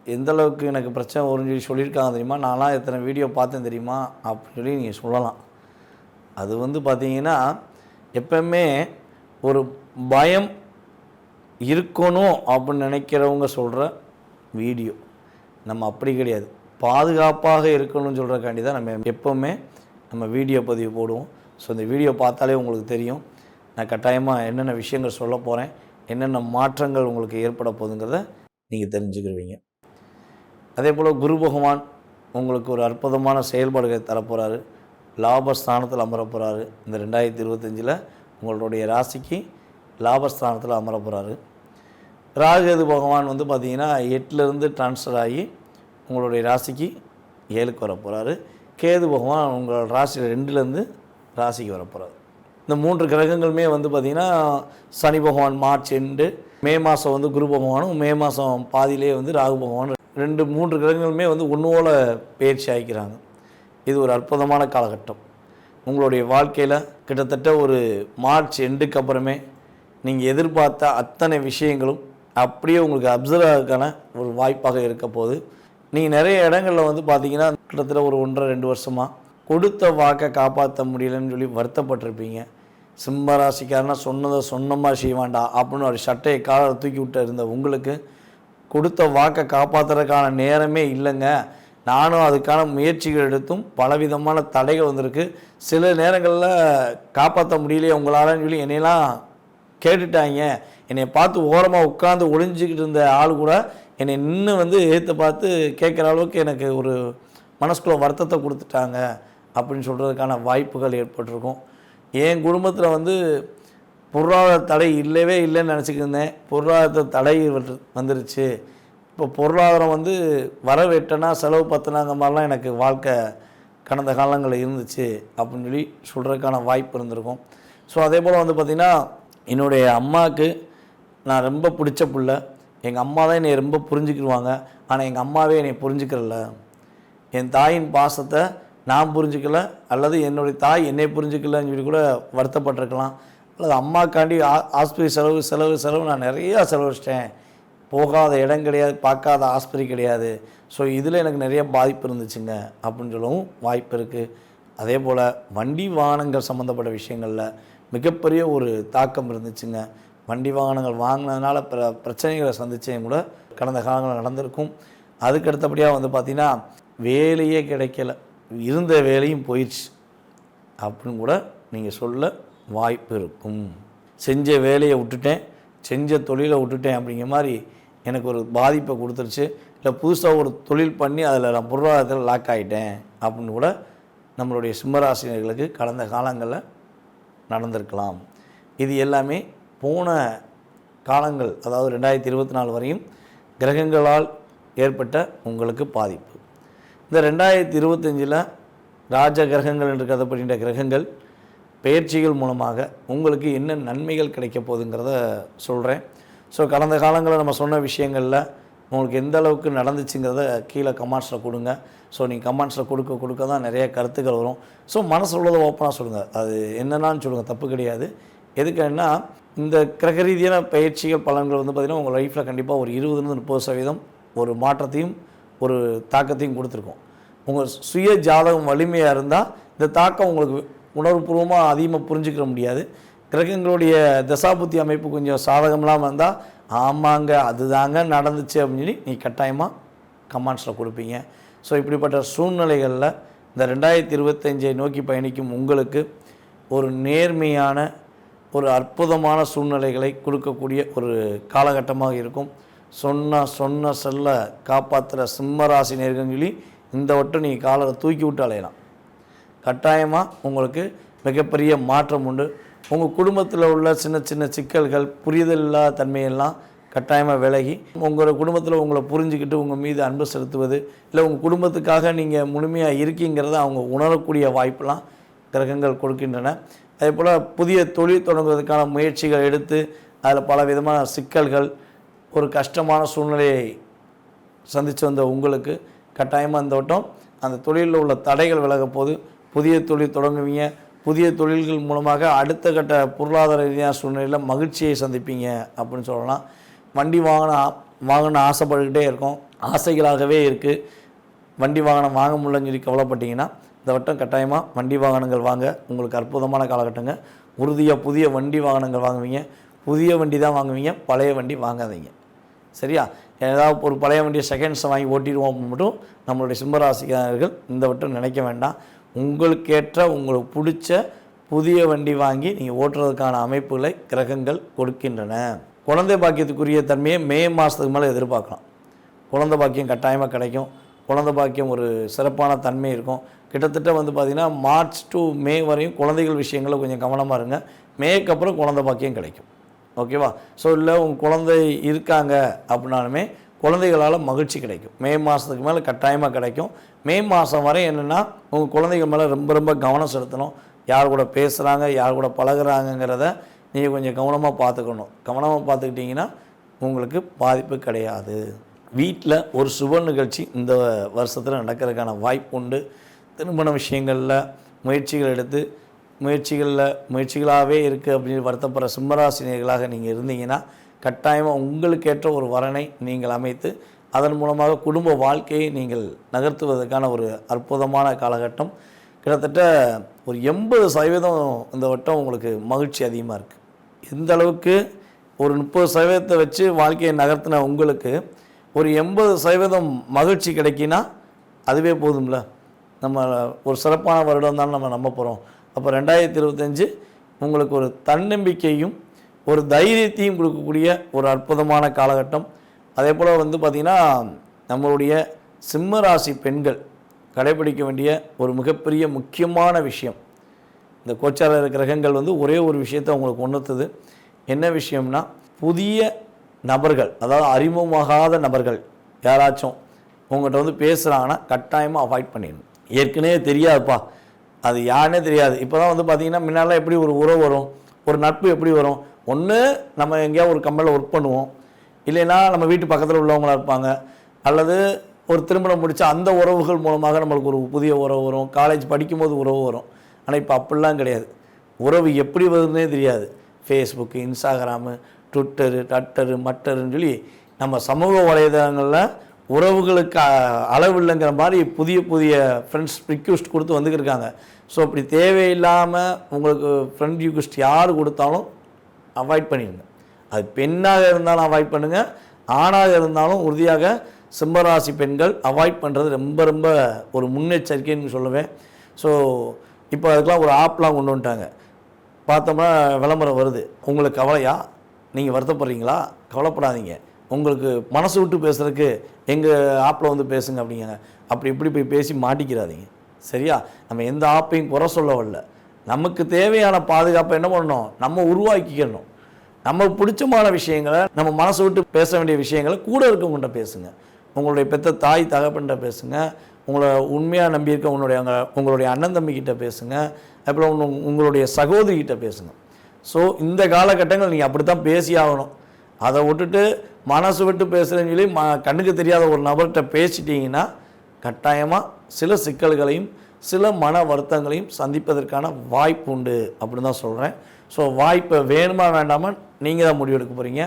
எந்தளவுக்கு எனக்கு பிரச்சனை வரும்னு சொல்லியிருக்காங்க தெரியுமா? நான்லாம் எத்தனை வீடியோ பார்த்தேன் தெரியுமா அப்படின்னு சொல்லி நீங்கள் சொல்லலாம். அது பார்த்தீங்கன்னா எப்பவுமே ஒரு பயம் இருக்கணும் அப்படின்னு நினைக்கிறவங்க சொல்கிற வீடியோ. நம்ம அப்படி கிடையாது. பாதுகாப்பாக இருக்கணும்னு சொல்கிறக்காண்டி தான் நம்ம எப்போவுமே நம்ம வீடியோ பதிவு போடுவோம். ஸோ இந்த வீடியோ பார்த்தாலே உங்களுக்கு தெரியும் நான் கட்டாயமாக என்னென்ன விஷயங்கள் சொல்ல போகிறேன், என்னென்ன மாற்றங்கள் உங்களுக்கு ஏற்பட போகுதுங்கிறத நீங்கள் தெரிஞ்சுக்கிடுவீங்க. அதே போல் குரு பகவான் உங்களுக்கு ஒரு அற்புதமான செயல்பாடுகளை தரப்போகிறாரு. லாபஸ்தானத்தில் அமர போகிறாரு. இந்த 2025 உங்களுடைய ராசிக்கு லாபஸ்தானத்தில் அமர போகிறாரு. ராகுகேது பகவான் பார்த்திங்கன்னா 8லேருந்து ட்ரான்ஸ்ஃபர் ஆகி உங்களுடைய ராசிக்கு 7க்கு வர போகிறாரு. கேது பகவான் உங்களோட ராசியில் 2லேருந்து ராசிக்கு வர போகிறாரு. இந்த 3 கிரகங்களுமே பார்த்திங்கன்னா சனி பகவான் மார்ச் எண்டு, மே மாதம் குரு பகவானும், மே மாதம் பாதியிலே ராகு பகவான் 2-3 கிரகங்களுமே ஒன்றோல பயிற்சி ஆகிக்கிறாங்க. இது ஒரு அற்புதமான காலகட்டம். உங்களுடைய வாழ்க்கையில் கிட்டத்தட்ட ஒரு மார்ச் எண்டுக்கு அப்புறமே நீங்கள் எதிர்பார்த்த அத்தனை விஷயங்களும் அப்படியே உங்களுக்கு அப்சர்வ் ஆகிறதுக்கான ஒரு வாய்ப்பாக இருக்க போகுது. நீங்கள் நிறைய இடங்களில் பார்த்தீங்கன்னா கிட்டத்தட்ட ஒரு 1.5-2 வருஷமாக கொடுத்த வாக்கை காப்பாற்ற முடியலன்னு சொல்லி வருத்தப்பட்டிருப்பீங்க. சிம்ம ராசிக்காரனா சொன்னதை சொன்ன மாதிரி செய்ய வேண்டாம் அப்படின்னு ஒரு சட்டையை காலை தூக்கி விட்டு இருந்த உங்களுக்கு கொடுத்த வாக்கை காப்பாற்றுறதுக்கான நேரமே இல்லைங்க. நானும் அதுக்கான முயற்சிகள் எடுத்தும் பலவிதமான தடைகள் வந்திருக்கு. சில நேரங்களில் காப்பாற்ற முடியலையே உங்களாலன்னு சொல்லி என்னையெல்லாம் கேட்டுட்டாங்க. என்னை பார்த்து ஓரமாக உட்காந்து ஒளிஞ்சிக்கிட்டு இருந்த ஆள் கூட என்னை நின்று ஏற்று பார்த்து கேட்குற அளவுக்கு எனக்கு ஒரு மனசுக்குள்ள வருத்தத்தை கொடுத்துட்டாங்க அப்படின்னு சொல்கிறதுக்கான வாய்ப்புகள் ஏற்பட்டிருக்கும். என் குடும்பத்தில் பொருளாதார தடை இல்லவே இல்லைன்னு நினச்சிக்கிட்டு இருந்தேன். பொருளாதார தடை வந்துருச்சு. இப்போ பொருளாதாரம் வரவேட்டனா செலவு பற்றினாங்க மாதிரிலாம் எனக்கு வாழ்க்கை கடந்த காலங்களில் இருந்துச்சு அப்படின்னு சொல்லி சொல்கிறதுக்கான வாய்ப்பு இருந்திருக்கும். ஸோ அதே போல் பார்த்திங்கன்னா என்னுடைய அம்மாவுக்கு நான் ரொம்ப பிடிச்ச பிள்ளை. எங்கள் அம்மா தான் என்னை ரொம்ப புரிஞ்சுக்கிடுவாங்க. ஆனால் எங்கள் அம்மாவே என்னை புரிஞ்சுக்கிறல. என் தாயின் பாசத்தை நான் புரிஞ்சுக்கல, அல்லது என்னுடைய தாய் என்னை புரிஞ்சுக்கலன்னு சொல்லி கூட வருத்தப்பட்டிருக்கலாம். அல்லது அம்மாக்காண்டி ஆஸ்பத்திரி செலவு நான் நிறையா செலவழிச்சிட்டேன். போகாத இடம் கிடையாது, பார்க்காத ஆஸ்பத்திரி கிடையாது. ஸோ இதில் எனக்கு நிறைய பாதிப்பு இருந்துச்சுங்க அப்படின்னு சொல்லவும் வாய்ப்பு இருக்குது. அதே போல் வண்டி வாகனங்கள் சம்மந்தப்பட்ட விஷயங்களில் மிகப்பெரிய ஒரு தாக்கம் இருந்துச்சுங்க. வண்டி வாகனங்கள் வாங்கினதுனால பிரச்சனைகளை சந்திச்சேன் கூட கடந்த காலங்களில் நடந்திருக்கும். அதுக்கு அடுத்தபடியாக பார்த்திங்கன்னா வேலையே கிடைக்கல, இருந்த வேலையும் போயிடுச்சு அப்படின்னு கூட நீங்கள் சொல்ல வாய்ப்பு இருக்கும். செஞ்ச வேலையை விட்டுட்டேன், செஞ்ச தொழிலை விட்டுட்டேன் அப்படிங்கிற மாதிரி எனக்கு ஒரு பாதிப்பை கொடுத்துருச்சு. இல்லை புதுசாக ஒரு தொழில் பண்ணி அதில் நான் பொருளாதாரத்தில் லாக் ஆகிட்டேன் அப்படின்னு கூட நம்மளுடைய சிம்மராசினர்களுக்கு கடந்த காலங்களில் நடந்திருக்கலாம். இது எல்லாமே போன காலங்கள், அதாவது 2024 வரையும் கிரகங்களால் ஏற்பட்ட உங்களுக்கு பாதிப்பு. இந்த 2025 ராஜ கிரகங்கள் என்று கருதப்படுகின்ற கிரகங்கள் பயிற்சிகள் மூலமாக உங்களுக்கு என்ன நன்மைகள் கிடைக்க போகுதுங்கிறத சொல்கிறேன். ஸோ கடந்த காலங்களில் நம்ம சொன்ன விஷயங்களில் உங்களுக்கு எந்த அளவுக்கு நடந்துச்சுங்கிறத கீழே கமெண்ட்ஸில் கொடுங்க. ஸோ நீங்கள் கமெண்ட்ஸில் கொடுக்க தான் நிறைய கருத்துக்கள் வரும். ஸோ மனசு உள்ளதை ஓப்பனாக சொல்லுங்கள், அது என்னென்னு சொல்லுங்கள், தப்பு கிடையாது. எதுக்குன்னா இந்த கிரக ரீதியான பயிற்சிகள் பலன்கள் வந்து பார்த்திங்கன்னா உங்கள் லைஃப்பில் கண்டிப்பாக ஒரு 20-30% ஒரு மாற்றத்தையும் ஒரு தாக்கத்தையும் கொடுத்துருக்கோம். உங்கள் சுய ஜாதகம் வலிமையாக இருந்தால் இந்த தாக்கம் உங்களுக்கு உணர்வுபூர்வமாக அதிகமாக புரிஞ்சுக்கிற முடியாது. கிரகங்களுடைய தசாபுத்தி அமைப்பு கொஞ்சம் சாதகம்லாம் வந்தால் ஆமாங்க அதுதாங்க நடந்துச்சு அப்படின்னு சொல்லி நீ கட்டாயமாக கமெண்ட்ஸில் கொடுப்பீங்க. ஸோ இப்படிப்பட்ட சூழ்நிலைகளில் இந்த 2025 நோக்கி பயணிக்கும் உங்களுக்கு ஒரு நேர்மையான ஒரு அற்புதமான சூழ்நிலைகளை கொடுக்கக்கூடிய ஒரு காலகட்டமாக இருக்கும். சொன்ன செல்ல காப்பாற்றுற சிம்மராசி நேர்கங்களி இந்த வட்டம் நீங்கள் காலரை தூக்கி விட்டு அலையலாம். கட்டாயமாக உங்களுக்கு மிகப்பெரிய மாற்றம் உண்டு. உங்கள் குடும்பத்தில் உள்ள சின்ன சின்ன சிக்கல்கள் புரிதல் இல்லாத தன்மையெல்லாம் கட்டாயமாக விலகி உங்கள் குடும்பத்தில் உங்களை புரிஞ்சுக்கிட்டு உங்கள் மீது அன்பு செலுத்துவது, இல்லை உங்கள் குடும்பத்துக்காக நீங்கள் முழுமையாக இருக்கீங்கிறத அவங்க உணரக்கூடிய வாய்ப்பெல்லாம் கிரகங்கள் கொடுக்கின்றன. அதே போல் புதிய தொழில் தொடங்குவதற்கான முயற்சிகள் எடுத்து அதில் பல விதமான சிக்கல்கள் ஒரு கஷ்டமான சூழ்நிலையை சந்தித்து வந்த உங்களுக்கு கட்டாயமாக இந்த வட்டம் அந்த தொழிலில் உள்ள தடைகள் விலக போது புதிய தொழில் தொடங்குவீங்க. புதிய தொழில்கள் மூலமாக அடுத்த கட்ட பொருளாதார ரீதியான சூழ்நிலையில் மகிழ்ச்சியை சந்திப்பீங்க அப்படின்னு சொல்லலாம். வண்டி வாகனம் ஆசைப்பட்டுக்கிட்டே இருக்கோம், ஆசைகளாகவே இருக்குது. வண்டி வாகனம் வாங்க முடியலன்னு சொல்லி கவலைப்பட்டீங்கன்னா இந்த வட்டம் கட்டாயமாக வண்டி வாகனங்கள் வாங்க உங்களுக்கு அற்புதமான காலகட்டங்க. உறுதியாக புதிய வண்டி வாகனங்கள் வாங்குவீங்க. புதிய வண்டி தான் வாங்குவீங்க, பழைய வண்டி வாங்காதீங்க. சரியா? ஏதாவது ஒரு பழைய வண்டியை செகண்ட்ஸை வாங்கி ஓட்டிடுவோம் மட்டும் நம்மளுடைய சிம்மராசிக்காரர்கள் இந்த வட்டம் நினைக்க வேண்டாம். உங்களுக்கேற்ற உங்களுக்கு பிடிச்ச புதிய வண்டி வாங்கி நீங்கள் ஓட்டுறதுக்கான அமைப்புகளை கிரகங்கள் கொடுக்கின்றன. குழந்தை பாக்கியத்துக்குரிய தன்மையை மே மாதத்துக்கு மேலே எதிர்பார்க்கலாம். குழந்தை பாக்கியம் கட்டாயமாக கிடைக்கும். குழந்தை பாக்கியம் ஒரு சிறப்பான தன்மை இருக்கும். கிட்டத்தட்ட வந்து பார்த்திங்கன்னா மார்ச் டு மே வரையும் குழந்தைகள் விஷயங்களில் கொஞ்சம் கவனமாக இருங்க. மேக்கு அப்புறம் குழந்தை பாக்கியம் கிடைக்கும். ஓகேவா? ஸோ இல்லை உங்கள் குழந்தை இருக்காங்க அப்படின்னாலுமே குழந்தைகளால் மகிழ்ச்சி கிடைக்கும். மே மாதத்துக்கு மேலே கட்டாயமாக கிடைக்கும். மே மாதம் வரை என்னென்னா உங்கள் குழந்தைகள் மேலே ரொம்ப கவனம் செலுத்தணும். யார் கூட பேசுகிறாங்க, யார் கூட பழகுறாங்கங்கிறத நீங்கள் கொஞ்சம் கவனமாக பார்த்துக்கணும். கவனமாக பார்த்துக்கிட்டிங்கன்னா உங்களுக்கு பாதிப்பு கிடையாது. வீட்டில் ஒரு சுப நிகழ்ச்சி இந்த வருஷத்தில் நடக்கிறதுக்கான வாய்ப்பு உண்டு. திருமண விஷயங்களில் முயற்சிகள் எடுத்து முயற்சிகளாகவே இருக்குது அப்படின்னு வருத்தப்படுற சிம்மராசினியர்களாக நீங்கள் இருந்தீங்கன்னா கட்டாயமாக உங்களுக்கேற்ற ஒரு வரனை நீங்கள் அமைத்து அதன் மூலமாக குடும்ப வாழ்க்கையை நீங்கள் நகர்த்துவதற்கான ஒரு அற்புதமான காலகட்டம். கிட்டத்தட்ட ஒரு 80% இந்த வட்டம் உங்களுக்கு மகிழ்ச்சி அதிகமாக இருக்குது. எந்த அளவுக்கு ஒரு 30% வச்சு வாழ்க்கையை நகர்த்தின உங்களுக்கு ஒரு 80% மகிழ்ச்சி கிடைக்கினா அதுவே போதும்ல. நம்ம ஒரு சிறப்பான வருடம் தான் நம்ம நம்ப போகிறோம். அப்போ 2025 உங்களுக்கு ஒரு தன்னம்பிக்கையும் ஒரு தைரியத்தையும் கொடுக்கக்கூடிய ஒரு அற்புதமான காலகட்டம். அதே போல் வந்து பார்த்திங்கன்னா நம்மளுடைய சிம்ம ராசி பெண்கள் கடைபிடிக்க வேண்டிய ஒரு மிகப்பெரிய முக்கியமான விஷயம், இந்த கோச்சார கிரகங்கள் வந்து ஒரே ஒரு விஷயத்தை உங்களுக்கு உணர்த்துது. என்ன விஷயம்னா, புதிய நபர்கள், அதாவது அறிமுகமாகாத நபர்கள் யாராச்சும் உங்கள்கிட்ட வந்து பேசுகிறாங்கன்னா கட்டாயமாக அவாய்ட் பண்ணிடணும். ஏற்கனவே தெரியாதுப்பா, அது யாருன்னே தெரியாது. இப்போ தான் வந்து பார்த்திங்கன்னா முன்னால் எப்படி ஒரு உறவு வரும், ஒரு நட்பு எப்படி வரும், ஒன்று நம்ம எங்கேயாவது ஒரு கம்பெனியில் ஒர்க் பண்ணுவோம், இல்லைன்னா நம்ம வீட்டு பக்கத்தில் உள்ளவங்களாக இருப்பாங்க, அல்லது ஒரு திருமணம் முடித்தா அந்த உறவுகள் மூலமாக நம்மளுக்கு ஒரு புதிய உறவு வரும், காலேஜ் படிக்கும்போது உறவு வரும். ஆனால் இப்போ அப்படிலாம் கிடையாது. உறவு எப்படி வருதுன்னே தெரியாது. ஃபேஸ்புக்கு, இன்ஸ்டாகிராமு, ட்விட்டரு, மட்டருன்னு சொல்லி நம்ம சமூக வலைதளங்களில் உறவுகளுக்கு அளவு இல்லைங்கிற மாதிரி புதிய ஃப்ரெண்ட்ஸ் ரிக்வெஸ்ட் கொடுத்து வந்துக்கிருக்காங்க. ஸோ அப்படி தேவையில்லாமல் உங்களுக்கு ஃப்ரெண்ட் ரிக்வெஸ்ட் யார் கொடுத்தாலும் அவாய்ட் பண்ணிடுங்க. அது பெண்ணாக இருந்தாலும் அவாய்ட் பண்ணுங்கள், ஆணாக இருந்தாலும் உறுதியாக சிம்மராசி பெண்கள் அவாய்ட் பண்ணுறது ரொம்ப ஒரு முன்னெச்சரிக்கைன்னு சொல்லுவேன். ஸோ இப்போ அதுக்கெலாம் ஒரு ஆப்லாம் கொண்டு வந்துட்டாங்க. பார்த்தோம்னா விளம்பரம் வருது. உங்களுக்கு கவலையா, நீங்கள் வருத்தப்படுறீங்களா, கவலைப்படாதீங்க, உங்களுக்கு மனசு விட்டு பேசுகிறதுக்கு எங்கள் ஆப்பில் வந்து பேசுங்க அப்படிங்க. அப்படி இப்படி போய் பேசி மாட்டிக்கிறாதீங்க. சரியா? நம்ம எந்த ஆப்பையும் குறை சொல்ல வரல. நமக்கு தேவையான பாதுகாப்பை என்ன பண்ணணும், நம்ம உருவாக்கிக்கணும். நமக்கு பிடிச்சமான விஷயங்களை, நம்ம மனசு விட்டு பேச வேண்டிய விஷயங்களை கூட இருக்கவங்கள்ட்ட பேசுங்க. உங்களுடைய பெத்த தாய் தகப்பன்கிட்ட பேசுங்க. உங்களை உண்மையாக நம்பியிருக்க உங்களுடைய அண்ணன் தம்பிக்கிட்ட பேசுங்க. அப்புறம் உங்களுடைய சகோதரிகிட்ட பேசுங்க. ஸோ இந்த காலகட்டங்கள் நீங்கள் அப்படி தான் பேசி ஆகணும். அதை விட்டுட்டு மனசு விட்டு பேசுகிறேன்னு சொல்லி கண்ணுக்கு தெரியாத ஒரு நபர்கிட்ட பேசிட்டீங்கன்னா கட்டாயமாக சில சிக்கல்களையும் சில மன வருத்தங்களையும் சந்திப்பதற்கான வாய்ப்பு உண்டு அப்படின்னு தான் சொல்கிறேன். ஸோ வாய்ப்பை வேணுமா வேண்டாமா நீங்கள் தான் முடிவெடுக்க போகிறீங்க.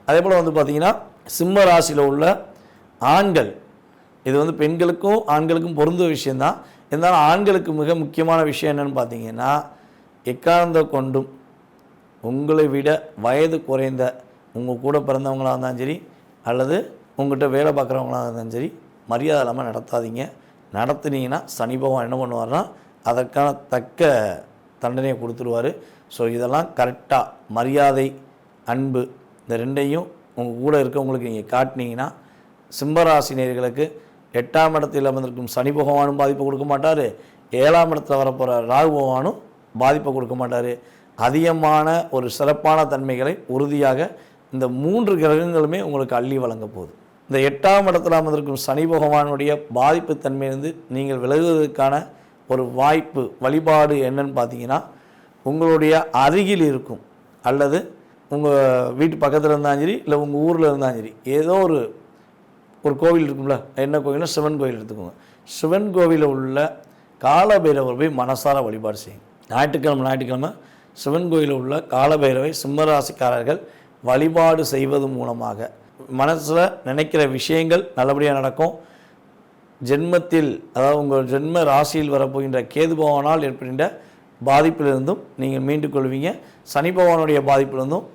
அதே போல் வந்து பார்த்திங்கன்னா சிம்ம ராசியில் உள்ள ஆண்கள், இது வந்து பெண்களுக்கும் ஆண்களுக்கும் பொருந்த விஷயந்தான். இருந்தாலும் ஆண்களுக்கு மிக முக்கியமான விஷயம் என்னென்னு பார்த்தீங்கன்னா, எக்காரணத்தை கொண்டும் உங்களை விட வயது குறைந்த உங்கள் கூட பிறந்தவங்களாக இருந்தாலும் சரி அல்லது உங்கள்கிட்ட வேலை பார்க்குறவங்களாக இருந்தாலும் சரி மரியாதை இல்லாமல் நடத்தாதீங்க. நடத்துனீங்கன்னா சனி பகவான் என்ன பண்ணுவார்னா அதற்கான தக்க தண்டனையை கொடுத்துருவார். ஸோ இதெல்லாம் கரெக்டாக மரியாதை அன்பு இந்த ரெண்டையும் உங்கள் கூட இருக்கவங்களுக்கு நீங்கள் காட்டினீங்கன்னா சிம்மராசினியர்களுக்கு 8ஆம் இடத்தில் அமர்ந்திருக்கும் சனி பகவானும் பாதிப்பை கொடுக்க மாட்டார், 7ஆம் இடத்துல வரப்போகிற ராகு பகவானும் பாதிப்பை கொடுக்க மாட்டார். அதிகமான ஒரு சிறப்பான தன்மைகளை உறுதியாக இந்த 3 கிரகங்களுமே உங்களுக்கு அள்ளி வழங்க போகுது. இந்த 8ஆம் இடத்துல அமர்ந்திருக்கும் சனி பகவானுடைய பாதிப்பு தன்மையிலிருந்து நீங்கள் விலகுவதற்கான ஒரு வாய்ப்பு வழிபாடு என்னன்னு பார்த்தீங்கன்னா, உங்களுடைய அருகில் இருக்கும் அல்லது உங்கள் வீட்டு பக்கத்தில் இருந்தாலும் சரி இல்லை உங்கள் ஊரில் இருந்தாலும் சரி ஏதோ ஒரு கோவில் இருக்கும்ல, என்ன கோவில்னா சிவன் கோவில் எடுத்துக்கோங்க. சிவன் கோவிலில் உள்ள காலபைரவர் போய் மனசார வழிபாடு செய்யும். ஞாயிற்றுக்கிழமை சிவன் கோயிலில் உள்ள காலபைரவை சிம்மராசிக்காரர்கள் வழிபாடு செய்வது மூலமாக மனசில் நினைக்கிற விஷயங்கள் நல்லபடியாக நடக்கும். ஜென்மத்தில் அதாவது உங்கள் ஜென்ம ராசியில் வரப்போகின்ற கேது பகவானால் ஏற்படுகின்ற பாதிப்பிலிருந்தும் நீங்கள் மீண்டு கொள்வீங்க. சனி பகவானுடைய பாதிப்பிலிருந்தும்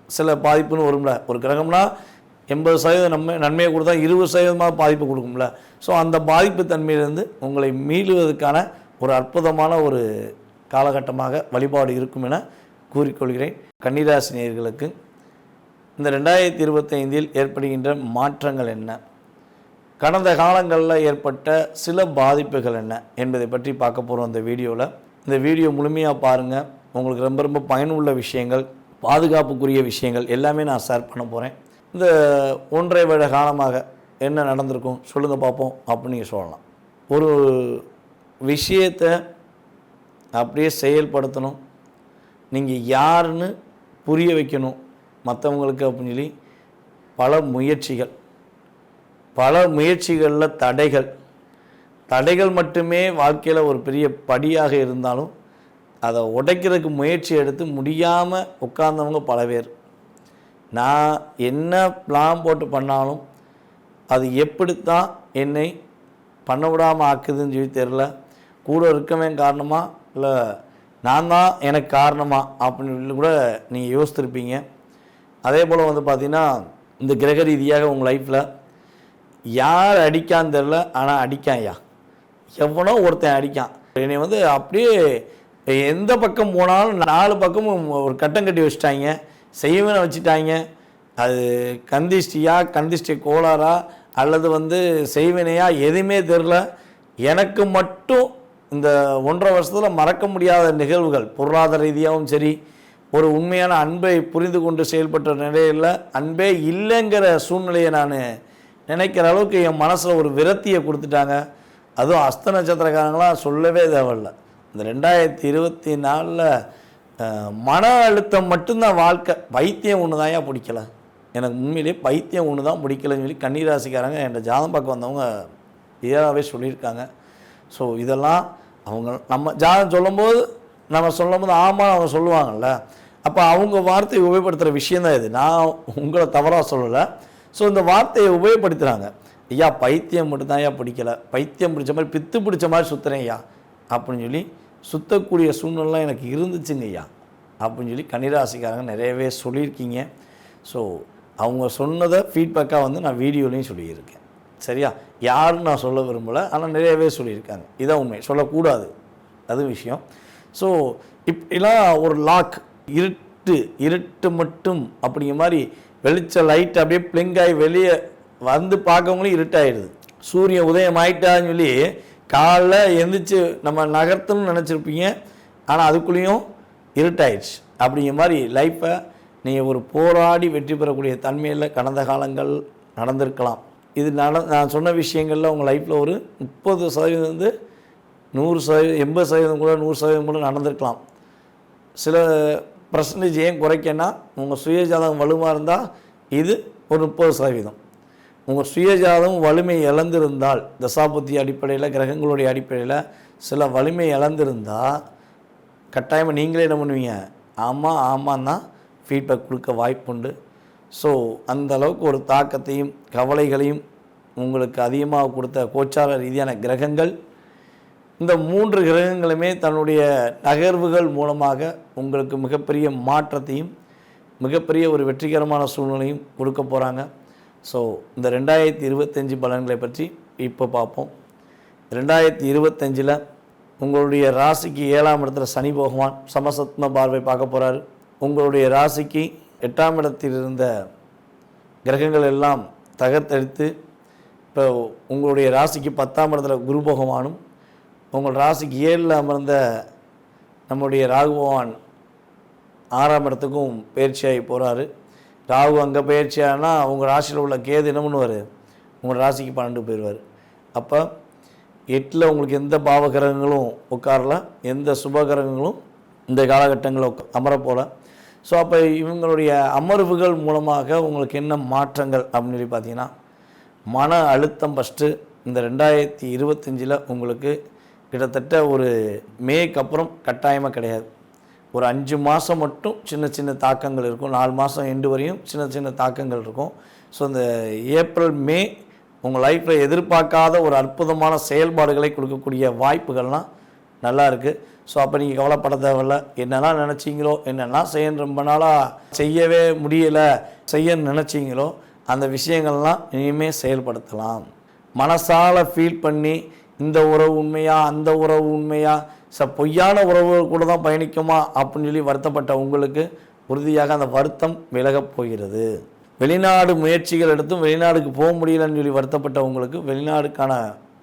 சில பாதிப்புன்னு வரும்ல, ஒரு கிரகம்னா 80% நன்மையை கொடுத்தா 20% பாதிப்பு கொடுக்கும்ல. ஸோ அந்த பாதிப்பு தன்மையிலிருந்து உங்களை மீளுவதற்கான ஒரு அற்புதமான ஒரு காலகட்டமாக வழிபாடு இருக்கும் என கூறிக்கொள்கிறேன். கன்னிராசி நேயர்களுக்கு இந்த 2025இல் ஏற்படுகின்ற மாற்றங்கள் என்ன, கடந்த காலங்களில் ஏற்பட்ட சில பாதிப்புகள் என்ன என்பதை பற்றி பார்க்க போகிறோம் இந்த வீடியோவில். இந்த வீடியோ முழுமையாக பாருங்கள். உங்களுக்கு ரொம்ப ரொம்ப பயனுள்ள விஷயங்கள், பாதுகாப்புக்குரிய விஷயங்கள் எல்லாமே நான் ஷேர் பண்ண போகிறேன். இந்த 1.5 வருட காலமாக என்ன நடந்திருக்கும் சொல்லுங்கள் பார்ப்போம் அப்படின்னு நீங்கள் சொல்லலாம். ஒரு விஷயத்தை அப்படியே செயல்படுத்தணும், நீங்கள் யாருன்னு புரிய வைக்கணும் மற்றவங்களுக்கு அப்படின்னு சொல்லி பல முயற்சிகளில் தடைகள் மட்டுமே வாழ்க்கையில் ஒரு பெரிய படியாக இருந்தாலும் அதை உடைக்கிறதுக்கு முயற்சி எடுத்து முடியாமல் உட்கார்ந்தவங்க பல பேர். நான் என்ன பிளான் போட்டு பண்ணாலும் அது எப்படித்தான் என்னை பண்ண விடாமல் ஆக்குதுன்னு சொல்லி தெரில. கூட இருக்கவன் காரணமா இல்லை நான் தான் எனக்கு காரணமா அப்படின்னு கூட நீங்கள் யோசித்திருப்பீங்க. அதே போல் வந்து பார்த்திங்கன்னா இந்த கிரக ரீதியாக உங்கள் லைஃப்பில் யார் அடிக்கான்னு தெரில, ஆனால் அடிக்கான்யா, எவனோ ஒருத்தன் அடிக்கான். என்னை வந்து அப்படியே எந்த பக்கம் போனாலும் 4 பக்கமும் ஒரு கட்டம் கட்டி வச்சுட்டாங்க, செய்யவே வச்சுட்டாங்க. அது கந்திஷ்டி கோளாறா அல்லது வந்து செய்வினையா எதுவுமே தெரில. எனக்கு மட்டும் இந்த 1.5 வருஷத்தில் மறக்க முடியாத நிகழ்வுகள், பொருளாதார ரீதியாகவும் சரி, ஒரு உண்மையான அன்பை புரிந்து கொண்டு செயல்பட்ட நிலையில் அன்பே இல்லைங்கிற சூழ்நிலையை நான் நினைக்கிற அளவுக்கு என் மனசில் ஒரு விரத்தியை கொடுத்துட்டாங்க. அதுவும் அஸ்த நட்சத்திரக்காரங்களாம் சொல்லவே தேவையில்லை. இந்த 2024 மன அழுத்தம் மட்டும்தான் வாழ்க்கை. பைத்தியம் ஒன்று தான் ஏன் பிடிக்கலை, எனக்கு உண்மையிலேயே பைத்தியம் ஒன்று தான் பிடிக்கலைன்னு சொல்லி கன்னிராசிக்காரங்க என் ஜாதகம் பார்க்க வந்தவங்க இதாகவே சொல்லியிருக்காங்க. ஸோ இதெல்லாம் அவங்க நம்ம ஜாதகம் சொல்லும்போது ஆமாம் அவங்க சொல்லுவாங்கள்ல, அப்போ அவங்க வார்த்தையை உபயோகப்படுத்துகிற விஷயந்தான் இது. நான் உங்களை தவறாக சொல்லலை. ஸோ இந்த வார்த்தையை உபயோகப்படுத்துகிறாங்க. ஐயா பைத்தியம் மட்டும்தான் ஐயா பிடிக்கலை, பைத்தியம் பிடிச்ச மாதிரி பித்து பிடிச்ச மாதிரி சுற்றுறேன் ஐயா அப்படின்னு சொல்லி சுற்றக்கூடிய சூழ்நிலாம் எனக்கு இருந்துச்சுங்க ஐயா அப்படின்னு சொல்லி கன்னிராசிக்காரங்க நிறையவே சொல்லியிருக்கீங்க. ஸோ அவங்க சொன்னதை ஃபீட்பேக்காக வந்து நான் வீடியோலையும் சொல்லியிருக்கேன். சரியா, யாருன்னு நான் சொல்ல விரும்பலை, ஆனால் நிறையவே சொல்லியிருக்காங்க. இதான் உண்மை, சொல்லக்கூடாது அது விஷயம். ஸோ இப்படிலாம் ஒரு லாக், இருட்டு மட்டும் அப்படிங்கிற மாதிரி வெளிச்ச லைட் அப்படியே பிளிங்காகி வெளியே வந்து பார்க்கவங்களும் இருட்டாயிடுது. சூரியன் உதயம் ஆயிட்டான்னு சொல்லி காலைல எந்திரிச்சு நம்ம நகர்த்தணும்னு நினச்சிருப்பீங்க, ஆனால் அதுக்குள்ளேயும் இருட்டாயிடுச்சு. அப்படிங்கிற மாதிரி லைஃப்பை நீங்கள் ஒரு போராடி வெற்றி பெறக்கூடிய தன்மையில் கடந்த காலங்கள் நடந்திருக்கலாம். இது நான் சொன்ன விஷயங்களில் உங்கள் லைஃப்பில் ஒரு 30% 100%, 80% கூட 100% கூட நடந்திருக்கலாம். சில பர்சன்டேஜ் ஏன் குறைக்கன்னா, உங்கள் சுய ஜாதகம் வலுவாக இருந்தால் இது ஒரு 30%. உங்கள் சுயஜாதம் வலிமை இழந்திருந்தால், தசாபுத்தி அடிப்படையில் கிரகங்களுடைய அடிப்படையில் சில வலிமை இழந்திருந்தால் கட்டாயமாக நீங்களே என்ன பண்ணுவீங்க, ஆமாம் ஆமாம் தான் ஃபீட்பேக் கொடுக்க வாய்ப்புண்டு. ஸோ அந்த அளவுக்கு ஒரு தாக்கத்தையும் கவலைகளையும் உங்களுக்கு அதிகமாக கொடுத்த கோச்சார ரீதியான கிரகங்கள், இந்த 3 கிரகங்களுமே தன்னுடைய நகர்வுகள் மூலமாக உங்களுக்கு மிகப்பெரிய மாற்றத்தையும் மிகப்பெரிய ஒரு வெற்றிகரமான சூழ்நிலையும் கொடுக்க போகிறாங்க. ஸோ இந்த 2025 பலன்களை பற்றி இப்போ பார்ப்போம். 2025 உங்களுடைய ராசிக்கு 7ஆம் இடத்துல சனி பகவான் சமசத்ம பார்வை பார்க்க போகிறாரு. உங்களுடைய ராசிக்கு 8ஆம் இடத்தில் இருந்த கிரகங்கள் எல்லாம் தகர்த்தெடுத்து இப்போ உங்களுடைய ராசிக்கு 10ஆம் இடத்துல குரு பகவானும், உங்கள் ராசிக்கு 7ல் அமர்ந்த நம்முடைய ராகு பகவான் 6ஆம் இடத்துக்கும் பயிற்சியாகி போகிறாரு. ராகு அங்கே பயிற்சியானா உங்கள் ராசியில் உள்ள கேது என்ன பண்ணுவார், உங்கள் ராசிக்கு 12 போயிடுவார். அப்போ 8ல் உங்களுக்கு எந்த பாவகிரகங்களும் உட்காரல, எந்த சுபகிரகங்களும் இந்த காலகட்டங்களில் அமரப்போல. ஸோ அப்போ இவங்களுடைய அமர்வுகள் மூலமாக உங்களுக்கு என்ன மாற்றங்கள் அப்படின்னு சொல்லி பார்த்தீங்கன்னா, மன அழுத்தம் ஃபஸ்ட்டு இந்த 2025 உங்களுக்கு கிட்டத்தட்ட ஒரு மேக்கு அப்புறம் கட்டாயமாக கிடையாது. ஒரு 5 மாதம் மட்டும் சின்ன சின்ன தாக்கங்கள் இருக்கும், 4 மாதம் எண்டு வரையும் சின்ன சின்ன தாக்கங்கள் இருக்கும். ஸோ இந்த ஏப்ரல் மே உங்கள் லைஃப்பில் எதிர்பார்க்காத ஒரு அற்புதமான செயல்பாடுகளை கொடுக்கக்கூடிய வாய்ப்புகள்லாம் நல்லா இருக்குது. ஸோ அப்போ நீங்கள் கவலைப்பட தேவையில்ல. என்னெல்லாம் நினச்சிங்களோ, என்னெல்லாம் செய்ய ரொம்ப நாளாக செய்யவே முடியலை செய்ய நினச்சிங்களோ அந்த விஷயங்கள்லாம் இனிமேல் செயல்படுத்தலாம். மனசால் ஃபீல் பண்ணி இந்த உறவு உண்மையா அந்த உறவு உண்மையா பொய்யான உறவு கூட தான் பயணிக்குமா அப்படின்னு சொல்லி வருத்தப்பட்ட உங்களுக்கு உறுதியாக அந்த வருத்தம் விலகப் போகிறது. வெளிநாடு முயற்சிகள் எடுத்தும் வெளிநாடுக்கு போக முடியலன்னு சொல்லி வருத்தப்பட்ட உங்களுக்கு வெளிநாடுக்கான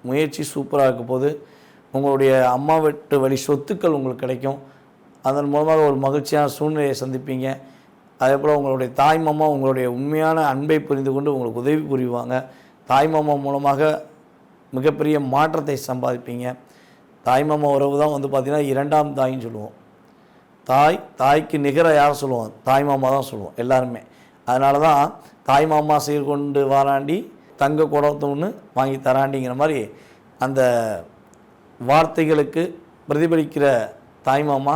முயற்சி சூப்பராக இருக்க போது. உங்களுடைய அம்மா வீட்டு வழி சொத்துக்கள் உங்களுக்கு கிடைக்கும். அதன் மூலமாக ஒரு மகிழ்ச்சியான சூழ்நிலையை சந்திப்பீங்க. அதே போல் உங்களுடைய தாய்மாமா உங்களுடைய உண்மையான அன்பை புரிந்து கொண்டு உங்களுக்கு உதவி புரிவாங்க. தாய்மாமா மூலமாக மிகப்பெரிய மாற்றத்தை சம்பாதிப்பீங்க. தாய்மாமா உறவு தான் வந்து பார்த்திங்கன்னா 2ஆம் தாயின்னு சொல்லுவோம். தாய்க்கு நிகராக யாரை சொல்லுவோம், தாய்மாமா தான் சொல்லுவோம் எல்லாருமே. அதனால தான் தாய்மாமா சீர்கொண்டு வாராண்டி தங்க குடத்தை ஒன்று வாங்கி தராண்டிங்கிற மாதிரி அந்த வார்த்தைகளுக்கு பிரதிபலிக்கிற தாய்மாமா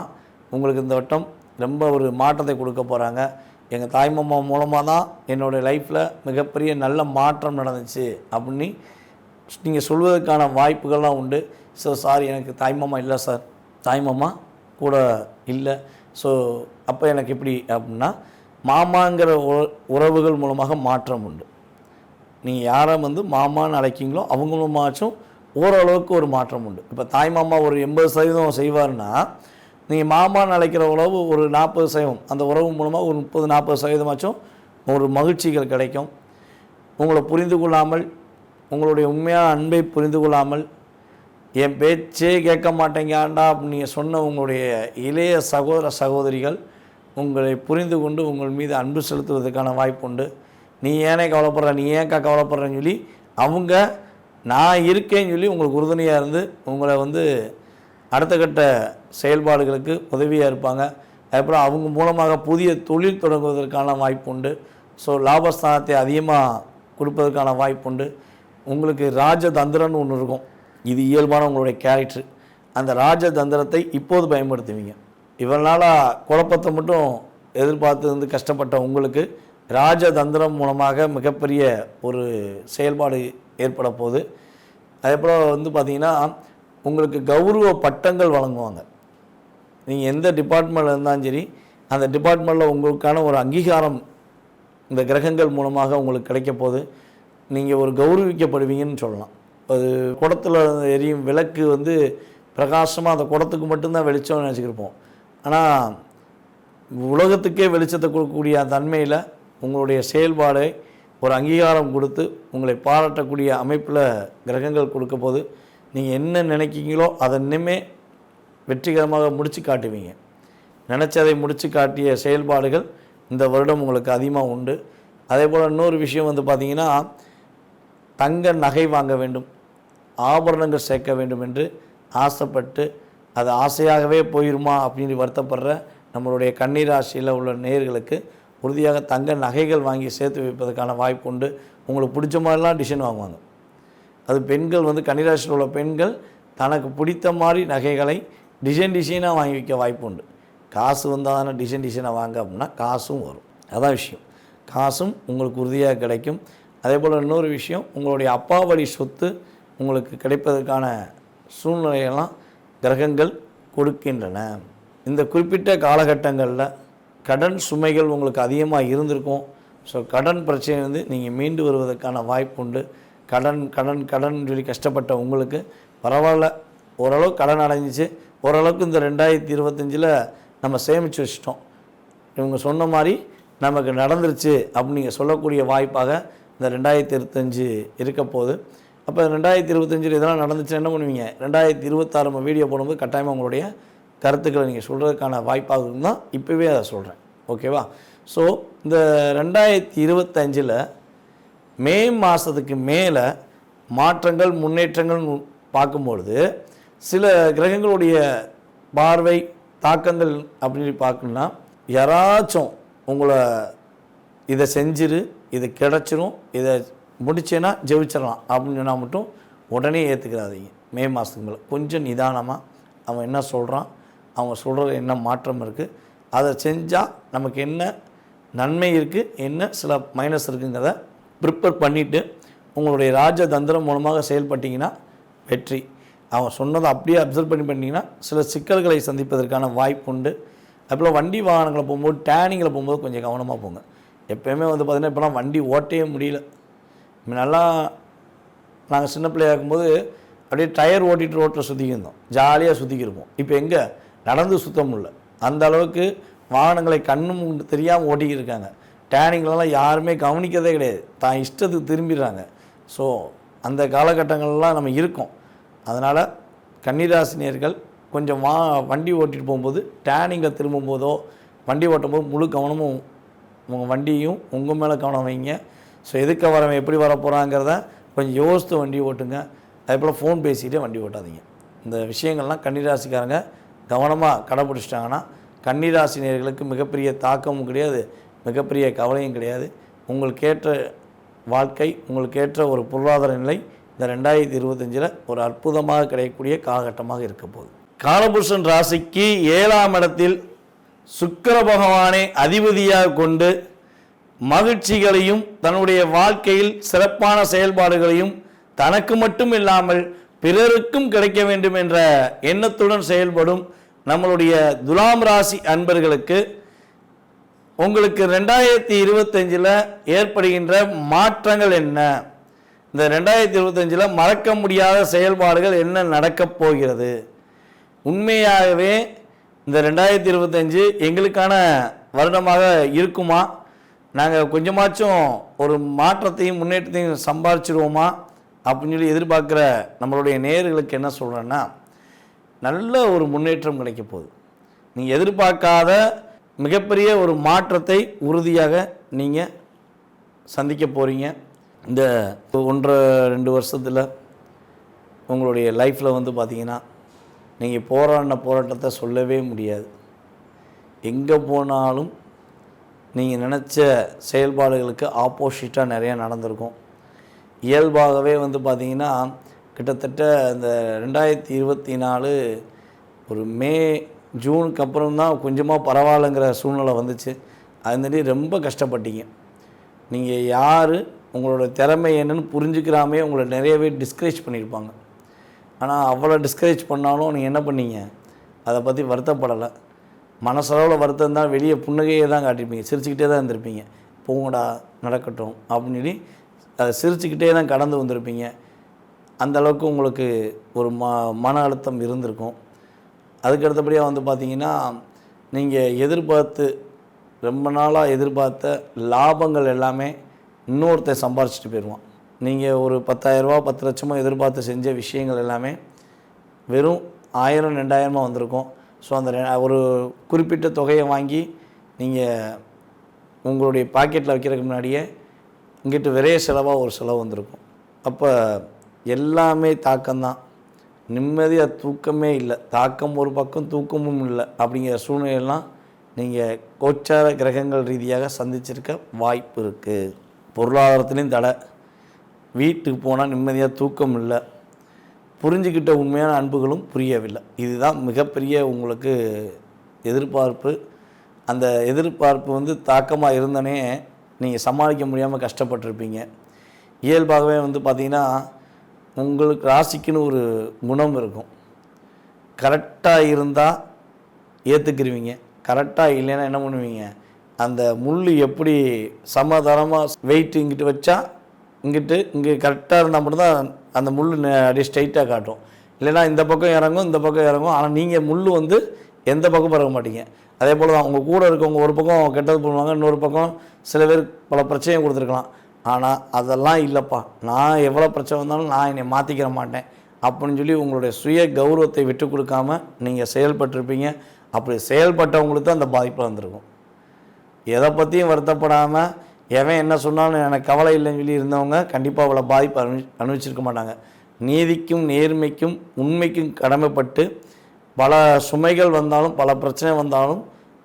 உங்களுக்கு இந்த வட்டம் ரொம்ப ஒரு மாற்றத்தை கொடுக்க போகிறாங்க. எங்கள் தாய்மாமா மூலமாக தான் என்னுடைய லைஃப்பில் மிகப்பெரிய நல்ல மாற்றம் நடந்துச்சு அப்படின்னு நீங்கள் சொல்வதற்கான வாய்ப்புகள்லாம் உண்டு. ஸோ சாரி எனக்கு தாய்மாமா இல்லை சார், தாய்மாமா கூட இல்லை. ஸோ அப்போ எனக்கு எப்படி அப்படின்னா மாமாங்கிற உறவுகள் மூலமாக மாற்றம் உண்டு. நீங்கள் யாரை வந்து மாமான்னு அழைக்கிங்களோ அவங்க மூலமாச்சும் ஓரளவுக்கு ஒரு மாற்றம் உண்டு. இப்போ தாய்மாமா ஒரு 80% செய்வார்னா நீங்கள் மாமான்னு அழைக்கிற உறவு ஒரு 40%, அந்த உறவு மூலமாக ஒரு 30-40% ஒரு மகிழ்ச்சிகள் கிடைக்கும். உங்களை புரிந்து கொள்ளாமல், உங்களுடைய உண்மையான அன்பை புரிந்து கொள்ளாமல், என் பேச்சே கேட்க மாட்டேங்காண்டா அப்படின்னு நீங்கள் சொன்ன உங்களுடைய இளைய சகோதர சகோதரிகள் உங்களை புரிந்து கொண்டு உங்கள் மீது அன்பு செலுத்துவதற்கான வாய்ப்பு உண்டு. நீ ஏனே கவலைப்படுற, நீ ஏன்க்கா கவலைப்படுறேன்னு சொல்லி அவங்க நான் இருக்கேன்னு சொல்லி உங்களுக்கு உறுதுணையாக இருந்து உங்களை வந்து அடுத்த கட்ட செயல்பாடுகளுக்கு உதவியாக இருப்பாங்க. அதுக்கப்புறம் அவங்க மூலமாக புதிய தொழில் தொடங்குவதற்கான வாய்ப்பு உண்டு. ஸோ லாபஸ்தானத்தை அதிகமாக கொடுப்பதற்கான வாய்ப்பு உண்டு. உங்களுக்கு ராஜதந்திரம்னு ஒன்று இருக்கும், இது இயல்பான உங்களுடைய கேரக்டர். அந்த ராஜதந்திரத்தை இப்போது பயன்படுத்துவீங்க. இவ்வளோ நாளாக குழப்பத்தை மட்டும் எதிர்பார்த்து வந்து கஷ்டப்பட்ட உங்களுக்கு ராஜதந்திரம் மூலமாக மிகப்பெரிய ஒரு செயல்பாடு ஏற்பட போகுது. அதே போல் வந்து பார்த்திங்கன்னா உங்களுக்கு கௌரவ பட்டங்கள் வழங்குவாங்க. நீங்கள் எந்த டிபார்ட்மெண்ட்டில் இருந்தாலும் சரி அந்த டிபார்ட்மெண்ட்டில் உங்களுக்கான ஒரு அங்கீகாரம் இந்த கிரகங்கள் மூலமாக உங்களுக்கு கிடைக்க போகுது. நீங்கள் ஒரு கௌரவிக்கப்படுவீங்கன்னு சொல்லலாம். அது குடத்தில் எரியும் விளக்கு வந்து பிரகாசமாக அந்த குடத்துக்கு மட்டும்தான் வெளிச்சம்னு நினச்சிக்கிருப்போம். ஆனால் உலகத்துக்கே வெளிச்சத்தை கொடுக்கக்கூடிய தன்மையில் உங்களுடைய செயல்பாடை ஒரு அங்கீகாரம் கொடுத்து உங்களை பாராட்டக்கூடிய அமைப்பில் கிரகங்கள் கொடுக்க போது நீங்கள் என்ன நினைக்கிங்களோ அதை இன்னுமே வெற்றிகரமாக முடித்து காட்டுவீங்க. நினச்சதை முடித்து காட்டிய செயல்பாடுகள் இந்த வருடம் உங்களுக்கு அதிகமாக உண்டு. அதே போல் இன்னொரு விஷயம் வந்து பார்த்திங்கன்னா, தங்க நகை வாங்க வேண்டும், ஆபரணங்கள் சேர்க்க வேண்டும் என்று ஆசைப்பட்டு அது ஆசையாகவே போயிருமா அப்படின்னு வருத்தப்படுற நம்மளுடைய கன்னி ராசியில் உள்ள நேயர்களுக்கு உறுதியாக தங்க நகைகள் வாங்கி சேர்த்து வைப்பதற்கான வாய்ப்பு உண்டு. உங்களுக்கு பிடிச்ச மாதிரிலாம் டிசைன் வாங்குவாங்க. அது பெண்கள் வந்து கன்னிராசியில் உள்ள பெண்கள் தனக்கு பிடித்த மாதிரி நகைகளை டிசைனாக வாங்கி வைக்க வாய்ப்பு உண்டு. காசு வந்தால் தானே டிசைனாக வாங்க அப்படின்னா காசும் வரும். அதான் விஷயம். காசும் உங்களுக்கு உறுதியாக கிடைக்கும். அதே போல் இன்னொரு விஷயம், உங்களுடைய அப்பா வழி சொத்து உங்களுக்கு கிடைப்பதற்கான சூழ்நிலையெல்லாம் கிரகங்கள் கொடுக்கின்றன. இந்த குறிப்பிட்ட காலகட்டங்களில் கடன் சுமைகள் உங்களுக்கு அதிகமாக இருந்திருக்கும். ஸோ கடன் பிரச்சனை வந்து நீங்கள் மீண்டு வருவதற்கான வாய்ப்பு உண்டு. கடன் கடன் கடன் சொல்லி கஷ்டப்பட்ட உங்களுக்கு பரவாயில்ல, ஓரளவு கடன் அடைஞ்சிச்சு. ஓரளவுக்கு இந்த 2025 நம்ம சேமித்து வச்சிட்டோம், இவங்க சொன்ன மாதிரி நமக்கு நடந்துருச்சு அப்படின்னு நீங்கள் சொல்லக்கூடிய வாய்ப்பாக இந்த 2025 இருக்க போகுது. அப்போ 2025 இதெல்லாம் நடந்துச்சுன்னா என்ன பண்ணுவீங்க? 2026 நம்ம வீடியோ போடும்போது கட்டாயமாக உங்களுடைய கருத்துக்களை நீங்கள் சொல்கிறதுக்கான வாய்ப்பாக இருந்தால் இப்போவே அதை சொல்கிறேன். ஓகேவா? ஸோ இந்த 2025 மே மாதத்துக்கு மேலே மாற்றங்கள் முன்னேற்றங்கள் பார்க்கும்பொழுது சில கிரகங்களுடைய பார்வை தாக்கங்கள் அப்படின்னு பார்க்கணுன்னா, யாராச்சும் உங்களை இதை செஞ்சிரு, இது கிடச்சிரும், இதை முடிச்சேன்னா ஜெயிச்சிடலாம் அப்படின்னு சொன்னால் மட்டும் உடனே ஏற்றுக்கிறாதீங்க. மே மாதத்துக்கு மேலே கொஞ்சம் நிதானமாக அவன் என்ன சொல்கிறான், அவங்க சொல்கிறது என்ன மாற்றம் இருக்குது, அதை செஞ்சால் நமக்கு என்ன நன்மை இருக்குது, என்ன சில மைனஸ் இருக்குங்கிறத ப்ரிப்பேர் பண்ணிவிட்டு உங்களுடைய ராஜதந்திரம் மூலமாக செயல்பட்டிங்கன்னா வெற்றி. அவன் சொன்னதை அப்படியே அப்சர்வ் பண்ணிங்கன்னா சில சிக்கல்களை சந்திப்பதற்கான வாய்ப்பு உண்டு. அதுபோல் வண்டி வாகனங்களை போகும்போது டேனிங்கில் போகும்போது கொஞ்சம் கவனமாக போங்க. எப்போயுமே வந்து பார்த்திங்கன்னா இப்போலாம் வண்டி ஓட்டவே முடியல. நல்லா நாங்கள் சின்ன பிள்ளையாக இருக்கும்போது அப்படியே டயர் ஓட்டிகிட்டு ரோட்டில் சுற்றிக்கிருந்தோம், ஜாலியாக சுற்றிக்கிருப்போம். இப்போ எங்கே நடந்து சுத்த முடியல, அந்த அளவுக்கு வாகனங்களை கண்ணும் தெரியாமல் ஓட்டிக்கிட்டு இருக்காங்க. டேனிங்லலாம் யாருமே கவனிக்கிறதே கிடையாது, தான் இஷ்டத்துக்கு திரும்பிடுறாங்க. ஸோ அந்த காலகட்டங்கள்லாம் நம்ம இருக்கோம். அதனால் கன்னிராசினியர்கள் கொஞ்சம் வண்டி ஓட்டிகிட்டு போகும்போது டேனிங்கில் திரும்பும்போதோ வண்டி ஓட்டும்போது முழு கவனமும் உங்கள் வண்டியும் உங்கள் மேலே கவனம் வைங்க. ஸோ எதுக்க வரவன் எப்படி வர போகிறாங்கிறத கொஞ்சம் யோசித்து வண்டி ஓட்டுங்க. அதே போல் ஃபோன் பேசிகிட்டே வண்டி ஓட்டாதீங்க. இந்த விஷயங்கள்லாம் கன்னிராசிக்காரங்க கவனமாக கடைப்பிடிச்சிட்டாங்கன்னா கன்னிராசினியர்களுக்கு மிகப்பெரிய தாக்கமும் கிடையாது, மிகப்பெரிய கவலையும் கிடையாது. உங்களுக்கு ஏற்ற வாழ்க்கை, உங்களுக்கு ஏற்ற ஒரு பொருளாதார நிலை இந்த 2025 ஒரு அற்புதமாக கிடைக்கக்கூடிய காலகட்டமாக இருக்க போகுது. காலபுருஷன் ராசிக்கு 7ஆம் இடத்தில் சுக்கிர பகவானை அதிபதியாக கொண்டு மகிழ்ச்சிகளையும் தன்னுடைய வாழ்க்கையில் சிறப்பான செயல்பாடுகளையும் தனக்கு மட்டும் இல்லாமல் பிறருக்கும் கிடைக்க வேண்டும் என்ற எண்ணத்துடன் செயல்படும் நம்மளுடைய துலாம் ராசி அன்பர்களுக்கு உங்களுக்கு 2025 ஏற்படுகின்ற மாற்றங்கள் என்ன, இந்த 2025 மறக்க முடியாத செயல்பாடுகள் என்ன நடக்கப் போகிறது? உண்மையாகவே இந்த 2025 எங்களுக்கான வருடமாக இருக்குமா? நாங்கள் கொஞ்சமாச்சும் ஒரு மாற்றத்தையும் முன்னேற்றத்தையும் சம்பாதிச்சிருவோமா அப்படின்னு சொல்லி எதிர்பார்க்குற நம்மளுடைய நேயர்களுக்கு என்ன சொல்கிறேன்னா, நல்ல ஒரு முன்னேற்றம் கிடைக்க போகுது. நீங்கள் எதிர்பார்க்காத மிகப்பெரிய ஒரு மாற்றத்தை உறுதியாக நீங்கள் சந்திக்க போகிறீங்க. இந்த 1.5-2 வருஷத்தில் உங்களுடைய லைஃப்பில் வந்து பார்த்திங்கன்னா நீங்கள் போராட்டத்தை சொல்லவே முடியாது. எங்கே போனாலும் நீங்கள் நினச்ச செயல்பாடுகளுக்கு ஆப்போசிட்டாக நிறையா நடந்திருக்கும். இயல்பாகவே வந்து பார்த்திங்கன்னா கிட்டத்தட்ட இந்த 2024 ஒரு மே ஜூனுக்கு அப்புறம் தான் கொஞ்சமாக பரவாயில்லைங்கிற சூழ்நிலை வந்துச்சு. அதுமாரி ரொம்ப கஷ்டப்பட்டீங்க. நீங்கள் யார், உங்களோட திறமை என்னன்னு புரிஞ்சுக்கிறாமே உங்களை நிறையவே டிஸ்கரேஜ் பண்ணியிருப்பாங்க. ஆனால் அவ்வளோ டிஸ்கரேஜ் பண்ணாலும் நீங்கள் என்ன பண்ணீங்க, அதை பற்றி வருத்தப்படலை. மனசளவில் வருத்தம் தான், வெளியே புன்னகையே தான் காட்டியிருப்பீங்க, சிரிச்சுக்கிட்டே தான் இருந்திருப்பீங்க. போங்கடா நடக்கட்டும் அப்படின்னு சொல்லி அதை சிரிச்சுக்கிட்டே தான் கடந்து வந்திருப்பீங்க. அந்தளவுக்கு உங்களுக்கு ஒரு மன அழுத்தம் இருந்திருக்கும். அதுக்கு அடுத்தபடியாக வந்து பார்த்திங்கன்னா நீங்கள் எதிர்பார்த்து ரொம்ப நாளாக எதிர்பார்த்த லாபங்கள் எல்லாமே இன்னொருத்தர் சம்பாரிச்சிட்டு போயிடுவான். நீங்கள் ஒரு 10,000 ரூபா 10 லட்சமாக எதிர்பார்த்து செஞ்ச விஷயங்கள் எல்லாமே வெறும் 1000 2000 வந்திருக்கும். ஸோ அந்த ஒரு குறிப்பிட்ட தொகையை வாங்கி நீங்கள் உங்களுடைய பாக்கெட்டில் வைக்கிறதுக்கு முன்னாடியே இங்கிட்டு விரைய செலவாக ஒரு செலவு வந்திருக்கும். அப்போ எல்லாமே தாக்கம்தான், நிம்மதியாக தூக்கமே இல்லை, தாக்கம் ஒரு பக்கம் தூக்கமும் இல்லை அப்படிங்கிற சூழ்நிலையெல்லாம் நீங்கள் கோச்சார கிரகங்கள் ரீதியாக சந்திச்சிருக்க வாய்ப்பு இருக்குது. பொருளாதாரத்துலேயும் தடை, வீட்டுக்கு போனால் நிம்மதியாக தூக்கம் இல்லை, புரிஞ்சுக்கிட்ட உண்மையான அன்புகளும் புரியவில்லை. இதுதான் மிகப்பெரிய உங்களுக்கு எதிர்பார்ப்பு. அந்த எதிர்பார்ப்பு வந்து தாக்கமாக இருந்தனே நீங்கள் சமாளிக்க முடியாமல் கஷ்டப்பட்டிருப்பீங்க. இயல்பாகவே வந்து பார்த்திங்கன்னா உங்களுக்கு ராசிக்குன்னு ஒரு குணம் இருக்கும். கரெக்டாக இருந்தால் ஏற்றுக்கிருவீங்க, கரெக்டாக இல்லைன்னா என்ன பண்ணுவீங்க, அந்த முள் எப்படி சமதளமாக வெயிட் இங்கிட்டு வச்சா இங்கே கரெக்டாக இருந்தால் மட்டும்தான் அந்த முள் அப்படியே ஸ்ட்ரைட்டாக காட்டும். இல்லைன்னா இந்த பக்கம் இறங்கும், இந்த பக்கம் இறங்கும். ஆனால் நீங்கள் முள் வந்து எந்த பக்கம் இறங்க மாட்டீங்க. அதே போல் தான் உங்கள் கூட இருக்கவங்க ஒரு பக்கம் கெட்டது பண்ணுவாங்க, இன்னொரு பக்கம் சில பேர் பல பிரச்சனையை கொடுத்துருக்கலாம். ஆனால் அதெல்லாம் இல்லைப்பா, நான் எவ்வளோ பிரச்சனை வந்தாலும் நான் என்னை மாற்றிக்கிற மாட்டேன் அப்படின்னு சொல்லி உங்களுடைய சுய கௌரவத்தை விட்டு கொடுக்காமல் நீங்கள் செயல்பட்டிருப்பீங்க. அப்படி செயல்பட்டவங்களுக்கு தான் அந்த பாதிப்பு வந்திருக்கும். எதை பற்றியும் வருத்தப்படாமல் எவன் என்ன சொன்னாலும் எனக்கு கவலை இல்லைன்னு சொல்லி இருந்தவங்க கண்டிப்பாக அவ்வளோ பாதிப்பு அனுபவிச்சிருக்க மாட்டாங்க. நீதிக்கும் நேர்மைக்கும் உண்மைக்கும் கடமைப்பட்டு பல சுமைகள் வந்தாலும் பல பிரச்சனை வந்தாலும்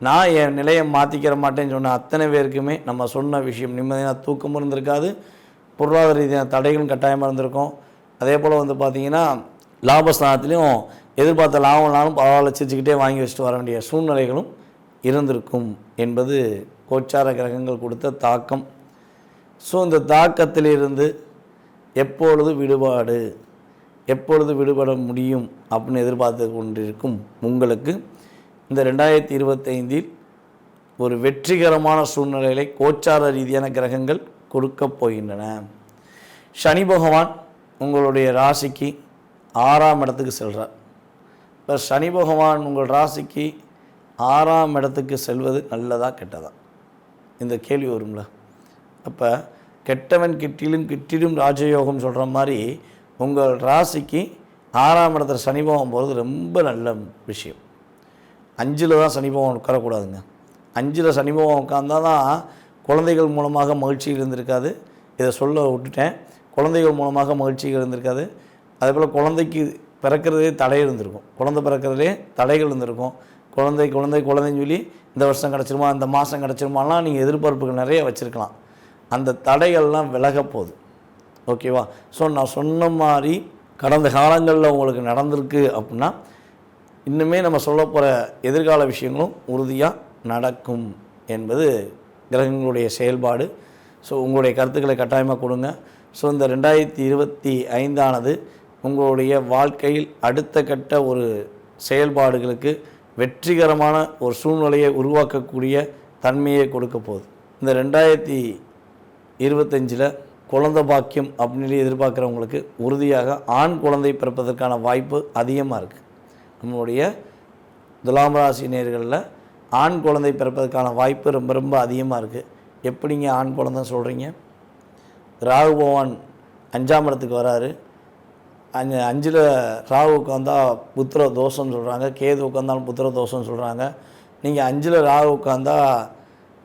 நான் என் நிலையை மாற்றிக்கிற மாட்டேன்னு சொன்ன அத்தனை பேருக்குமே நம்ம சொன்ன விஷயம் நிம்மதியான தூக்கமும் இருந்திருக்காது, பொருளாதார ரீதியான தடைகளும் கட்டாயமாக இருந்திருக்கும். அதே போல் வந்து பார்த்திங்கன்னா லாபஸ்தானத்துலேயும் எதிர்பார்த்த லாபம்னாலும் பரவாயில்ல சிரிச்சுக்கிட்டே வாங்கி வச்சுட்டு வர வேண்டிய சூழ்நிலைகளும் இருந்திருக்கும் என்பது கோச்சார கிரகங்கள் கொடுத்த தாக்கம். ஸோ இந்த தாக்கத்திலிருந்து எப்பொழுது விடுபாடு, எப்பொழுது விடுபட முடியும் அப்படின்னு எதிர்பார்த்து கொண்டிருக்கும் உங்களுக்கு இந்த 2025 ஒரு வெற்றிகரமான சூழ்நிலைகளை கோச்சார ரீதியான கிரகங்கள் கொடுக்க போகின்றன. சனி பகவான் உங்களுடைய ராசிக்கு 6ஆம் இடத்துக்கு செல்கிறார். இப்போ சனி பகவான் உங்கள் ராசிக்கு 6ஆம் இடத்துக்கு செல்வது நல்லதா கெட்டதா இந்த கேள்வி வரும்ல. அப்போ கெட்டவன் கிட்டிலும் கிட்டிடும் ராஜயோகம் சொல்கிற மாதிரி உங்கள் ராசிக்கு 6ஆம் இடத்துல சனி பகவான் போகிறது ரொம்ப நல்ல விஷயம். 5ல் தான் சனி பகவான் உட்காரக்கூடாதுங்க. 5ல் சனி பகவான் உட்கார்ந்தால் தான் குழந்தைகள் மூலமாக மகிழ்ச்சிகள் இருந்திருக்காது. இதை சொல்ல விட்டுட்டேன். குழந்தைகள் மூலமாக மகிழ்ச்சிகள் இருந்திருக்காது. அதே போல் குழந்தைக்கு பிறக்கிறதே தடை இருந்திருக்கும், குழந்தை பிறக்கிறதுலே தடைகள் இருந்திருக்கும். குழந்தைன்னு சொல்லி இந்த வருஷம் கிடச்சிருமா, இந்த மாதம் கிடச்சிருமாலாம் நீங்கள் எதிர்பார்ப்புகள் நிறைய வச்சுருக்கலாம். அந்த தடைகள்லாம் விலக போகுது. ஓகேவா? ஸோ நான் சொன்ன மாதிரி கடந்த காலங்களில் உங்களுக்கு நடந்திருக்கு அப்படின்னா இன்னுமே நம்ம சொல்ல போகிற எதிர்கால விஷயங்களும் உறுதியாக நடக்கும் என்பது கிரகங்களுடைய செயல்பாடு. ஸோ உங்களுடைய கருத்துக்களை கட்டாயமாக கொடுங்க. ஸோ இந்த 2025 உங்களுடைய வாழ்க்கையில் அடுத்த கட்ட ஒரு செயல்பாடுகளுக்கு வெற்றிகரமான ஒரு சூழ்நிலையை உருவாக்கக்கூடிய தன்மையை கொடுக்க போகுது. இந்த 2025 குழந்தை பாக்கியம் அப்படின்னு எதிர்பார்க்குறவங்களுக்கு உறுதியாக ஆண் குழந்தை பிறப்பதற்கான வாய்ப்பு அதிகமாக இருக்குது. நம்மளுடைய துலாம் ராசி நேயர்களில் ஆண் குழந்தை பிறப்பதற்கான வாய்ப்பு ரொம்ப ரொம்ப அதிகமாக இருக்குது. எப்படிங்க ஆண் குழந்தை சொல்கிறீங்க? ராகு பகவான் 5ஆம் இடத்துக்கு வராரு. 5ல் ராகு உட்காந்தால் புத்திர தோஷம்னு சொல்கிறாங்க, கேது உட்காந்தாலும் புத்திர தோஷம்னு சொல்கிறாங்க. நீங்கள் 5ல் ராகு உட்காந்தா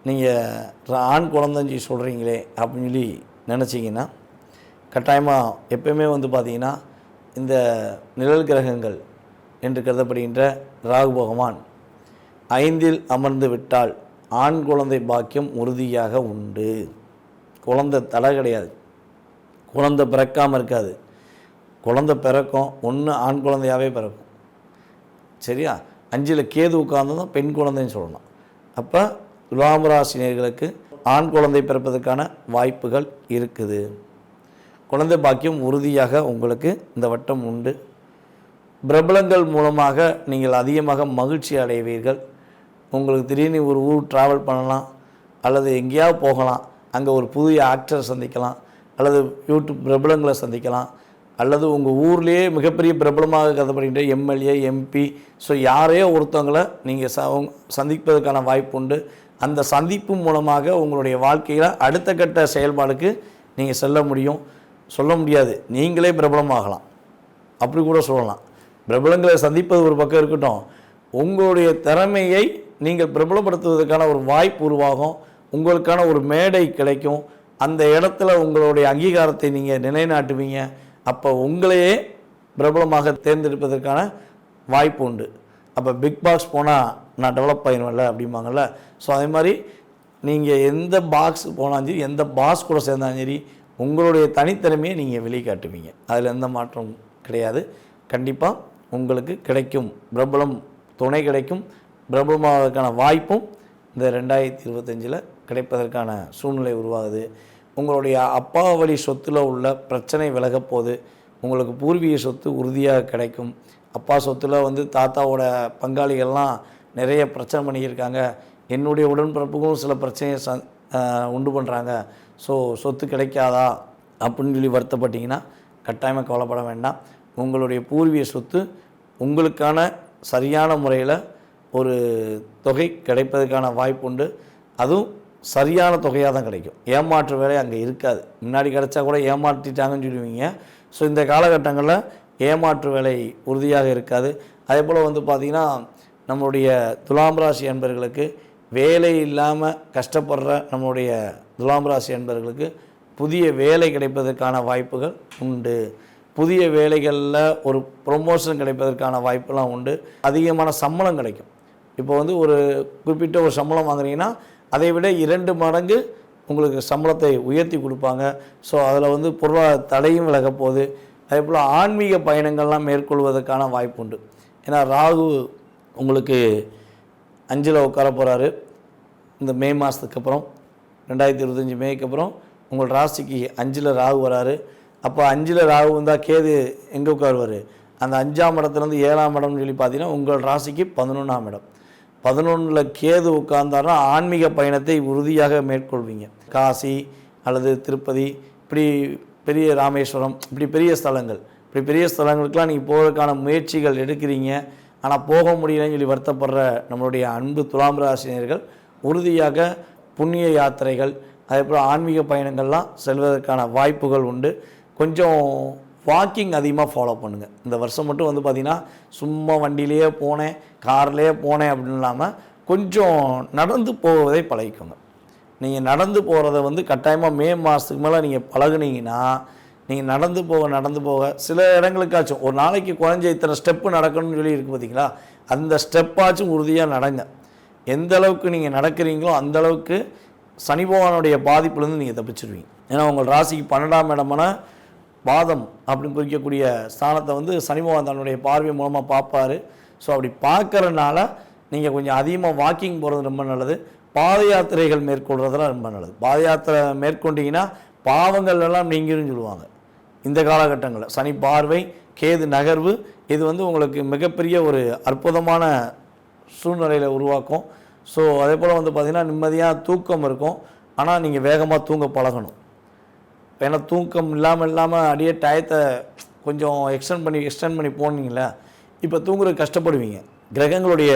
நீங்கள் ஆண் குழந்தைஞ்சி சொல்கிறீங்களே அப்படின்னு சொல்லி நினச்சிங்கன்னா கட்டாயமாக எப்பயுமே வந்து பார்த்திங்கன்னா இந்த நிழல் கிரகங்கள் என்று கருதப்படுகின்ற ராகு பகவான் 5ல் அமர்ந்து விட்டால் ஆண் குழந்தை பாக்கியம் உறுதியாக உண்டு. குழந்தை தடை கிடையாது, குழந்தை பிறக்காமல் இருக்காது. குழந்தை பிறக்கும், ஒன்று ஆண் குழந்தையாகவே பிறக்கும். சரியா? 5ல் கேது உட்கார்ந்ததும் பெண் குழந்தைன்னு சொல்லணும். அப்போ துலாம் ராசினியர்களுக்கு ஆண் குழந்தை பிறப்பதற்கான வாய்ப்புகள் இருக்குது. குழந்தை பாக்கியம் உறுதியாக உங்களுக்கு இந்த வட்டம் உண்டு. பிரபலங்கள் மூலமாக நீங்கள் அதிகமாக மகிழ்ச்சி அடைவீர்கள். உங்களுக்கு திடீர்னு ஒரு ஊர் ட்ராவல் பண்ணலாம், அல்லது எங்கேயாவது போகலாம், அங்கே ஒரு புதிய ஆக்டர் சந்திக்கலாம், அல்லது யூடியூப் பிரபலங்களை சந்திக்கலாம், அல்லது உங்கள் ஊர்லேயே மிகப்பெரிய பிரபலமாக கருதப்படுகின்ற எம்எல்ஏ எம்பி ஸோ யாரையோ ஒருத்தவங்களை நீங்கள் சந்திப்பதற்கான வாய்ப்பு உண்டு. அந்த சந்திப்பு மூலமாக உங்களுடைய வாழ்க்கையில் அடுத்த கட்ட செயல்பாடுக்கு நீங்கள் செல்ல முடியும். சொல்ல முடியாது, நீங்களே பிரபலமாகலாம், அப்படி கூட சொல்லலாம். பிரபலங்களை சந்திப்பது ஒரு பக்கம் இருக்கட்டும், உங்களுடைய திறமையை நீங்கள் பிரபலப்படுத்துவதற்கான ஒரு வாய்ப்பு உருவாகும். உங்களுக்கான ஒரு மேடை கிடைக்கும். அந்த இடத்துல உங்களுடைய அங்கீகாரத்தை நீங்கள் நிலைநாட்டுவீங்க. அப்போ உங்களையே பிரபலமாக தேர்ந்தெடுப்பதற்கான வாய்ப்பு உண்டு. அப்போ பிக் பாஸ் போனால் நான் டெவலப் ஆகிடுவேன்ல அப்படிம்பாங்கள்ல. ஸோ அதே மாதிரி நீங்கள் எந்த பாக்ஸ் போனாலும் சரி, எந்த பாஸ் கூட சேர்ந்தாலும் சரி, உங்களுடைய தனித்திறமையை நீங்கள் வெளிக்காட்டுவீங்க. அதில் எந்த மாற்றம் கிடையாது. கண்டிப்பாக உங்களுக்கு கிடைக்கும், பிரபலம் துணை கிடைக்கும், பிரபலமாவதற்கான வாய்ப்பும் இந்த 2025 கிடைப்பதற்கான சூழ்நிலை உருவாகுது. உங்களுடைய அப்பா வழி சொத்தில் உள்ள பிரச்சனை விலகப் போகுது. உங்களுக்கு பூர்வீக சொத்து உறுதியாக கிடைக்கும். அப்பா சொத்தில் வந்து தாத்தாவோட பங்காளிகள்லாம் நிறைய பிரச்சனை பண்ணியிருக்காங்க, என்னுடைய உடன்பிறப்புக்கும் சில பிரச்சனையை உண்டு பண்ணுறாங்க, ஸோ சொத்து கிடைக்காதா அப்படின்னு சொல்லி வருத்தப்பட்டிங்கன்னா கட்டாயமாக கவலைப்பட வேண்டாம். உங்களுடைய பூர்வீக சொத்து உங்களுக்கான சரியான முறையில் ஒரு தொகை கிடைப்பதற்கான வாய்ப்பு உண்டு. அதுவும் சரியான தொகையாக தான் கிடைக்கும். ஏமாற்று வேலை அங்கே இருக்காது. முன்னாடி கிடைச்சா கூட ஏமாற்றிட்டாங்கன்னு சொல்லுவீங்க. ஸோ இந்த காலகட்டங்களில் ஏமாற்று வேலை உறுதியாக இருக்காது. அதே போல் வந்து பார்த்திங்கன்னா நம்மளுடைய துலாம் ராசி அன்பர்களுக்கு வேலை இல்லாமல் கஷ்டப்படுற நம்மளுடைய துலாம் ராசி அன்பர்களுக்கு புதிய வேலை கிடைப்பதற்கான வாய்ப்புகள் உண்டு. புதிய வேலைகளில் ஒரு ப்ரொமோஷன் கிடைப்பதற்கான வாய்ப்பெல்லாம் உண்டு. அதிகமான சம்பளம் கிடைக்கும். இப்போ வந்து ஒரு குறிப்பிட்ட ஒரு சம்பளம் வாங்குறீங்கன்னா அதை விட 2 மடங்கு உங்களுக்கு சம்பளத்தை உயர்த்தி கொடுப்பாங்க. ஸோ அதில் வந்து பொருளாதார தடையும் விலக போகுது. அதே போல் ஆன்மீக பயணங்கள்லாம் மேற்கொள்வதற்கான வாய்ப்பு உண்டு. ஏன்னா ராகு உங்களுக்கு 5ல் உட்கார போகிறாரு. இந்த மே மாதத்துக்கு அப்புறம் 2025 மேக்கு அப்புறம் உங்கள் ராசிக்கு 5ல் ராகு வராரு. அப்போ 5ல் ராகு வந்தால் கேது எங்கே உட்காருவார்? அந்த 5ஆம் இடத்துலேருந்து 7ஆம் இடம்னு சொல்லி பார்த்தீங்கன்னா உங்கள் ராசிக்கு 11ஆம் இடம். 11ல் கேது உட்கார்ந்தாருன்னா ஆன்மீக பயணத்தை உறுதியாக மேற்கொள்வீங்க. காசி அல்லது திருப்பதி, இப்படி பெரிய ராமேஸ்வரம், இப்படி பெரிய ஸ்தலங்களுக்கெல்லாம் நீங்கள் போவதற்கான முயற்சிகள் எடுக்கிறீங்க. ஆனால் போக முடியலன்னு சொல்லி வருத்தப்படுற நம்மளுடைய அன்பு துலாம் ராசினியர்கள் உறுதியாக புண்ணிய யாத்திரைகள், அதே போல் ஆன்மீக பயணங்கள்லாம் செல்வதற்கான வாய்ப்புகள் உண்டு. கொஞ்சம் வாக்கிங் அதிகமாக ஃபாலோ பண்ணுங்கள். இந்த வருஷம் மட்டும் வந்து பார்த்திங்கன்னா சும்மா வண்டியிலேயே போனேன், கார்லேயே போனேன் அப்படின்னு இல்லாமல் கொஞ்சம் நடந்து போவதை பழகிக்கோங்க. நீங்கள் நடந்து போகிறத வந்து கட்டாயமாக மே மாதத்துக்கு மேலே நீங்கள் பழகுனீங்கன்னா நீங்கள் நடந்து போக சில இடங்களுக்காச்சும் ஒரு நாளைக்கு குறைஞ்ச இத்தனை ஸ்டெப்பு நடக்கணும்னு சொல்லி இருக்குது பார்த்தீங்களா, அந்த ஸ்டெப்பாச்சும் உறுதியாக நடங்க. எந்த அளவுக்கு நீங்கள் நடக்கிறீங்களோ அந்தளவுக்கு சனி பகவானுடைய பாதிப்புலேருந்து நீங்கள் தப்பிச்சிருவீங்க. ஏன்னா உங்கள் ராசிக்கு 12ஆம் இடமான பாதம் அப்படின்னு குறிக்கக்கூடிய ஸ்தானத்தை வந்து சனி பகவான் தன்னுடைய பார்வை மூலமாக பார்ப்பார். ஸோ அப்படி பார்க்குறதுனால நீங்கள் கொஞ்சம் அதிகமாக வாக்கிங் போகிறது ரொம்ப நல்லது. பாத யாத்திரைகள் மேற்கொள்கிறதெல்லாம் ரொம்ப நல்லது. பாத யாத்திரை மேற்கொண்டீங்கன்னா பாவங்கள் எல்லாம் நீங்கிருன்னு சொல்லுவாங்க. இந்த காலகட்டங்களில் சனி பார்வை, கேது நகர்வு, இது வந்து உங்களுக்கு மிகப்பெரிய ஒரு அற்புதமான சூழ்நிலையில் உருவாக்கும். ஸோ அதே போல் வந்து பார்த்திங்கன்னா நிம்மதியாக தூக்கம் இருக்கும். ஆனால் நீங்கள் வேகமாக தூங்க பழகணும். ஏன்னா தூக்கம் இல்லாமல் அப்படியே டயத்தை கொஞ்சம் எக்ஸ்டெண்ட் பண்ணி போனீங்களா, இப்போ தூங்குறது கஷ்டப்படுவீங்க. கிரகங்களுடைய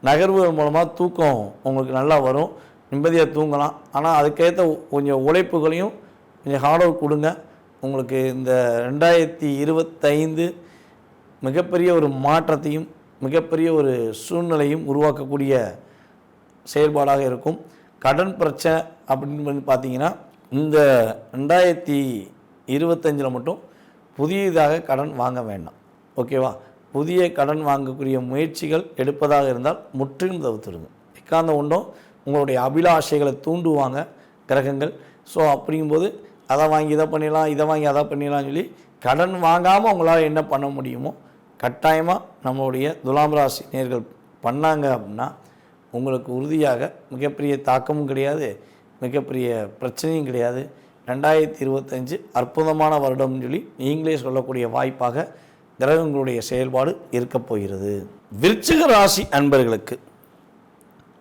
நகர்வுகள் மூலமாக தூக்கம் உங்களுக்கு நல்லா வரும், நிம்மதியாக தூங்கலாம். ஆனால் அதுக்கேற்ற கொஞ்சம் உழைப்புகளையும் கொஞ்சம் ஹார்ட் ஒர்க் கொடுங்க. உங்களுக்கு இந்த 2025 மிகப்பெரிய ஒரு மாற்றத்தையும் மிகப்பெரிய ஒரு சூழ்நிலையும் உருவாக்கக்கூடிய செயல்பாடாக இருக்கும். கடன் பிரச்சனை அப்படின்னு பார்த்தீங்கன்னா இந்த 2025 மட்டும் புதியதாக கடன் வாங்க வேண்டாம். ஓகேவா? புதிய கடன் வாங்கக்கூடிய முயற்சிகள் எடுப்பதாக இருந்தால் முற்றிலும் தவிர்த்துருங்க. எக்காந்த உண்டும் உங்களுடைய அபிலாஷைகளை தூண்டுவாங்க கிரகங்கள். ஸோ அப்படிங்கும்போது அதை வாங்கி இதை பண்ணிடலாம், இதை வாங்கி அதை பண்ணிடலாம்னு சொல்லி கடன் வாங்காமல் உங்களால் என்ன பண்ண முடியுமோ கட்டாயமாக நம்மளுடைய துலாம் ராசி நேர்கள் பண்ணாங்க அப்படின்னா உங்களுக்கு உறுதியாக மிகப்பெரிய தாக்கமும் கிடையாது, மிகப்பெரிய பிரச்சனையும் கிடையாது. 2025 அற்புதமான வருடம்னு சொல்லி நீங்களே சொல்லக்கூடிய வாய்ப்பாக கிரகங்களுடைய செயல்பாடு இருக்கப் போகிறது. விருச்சிக ராசி அன்பர்களுக்கு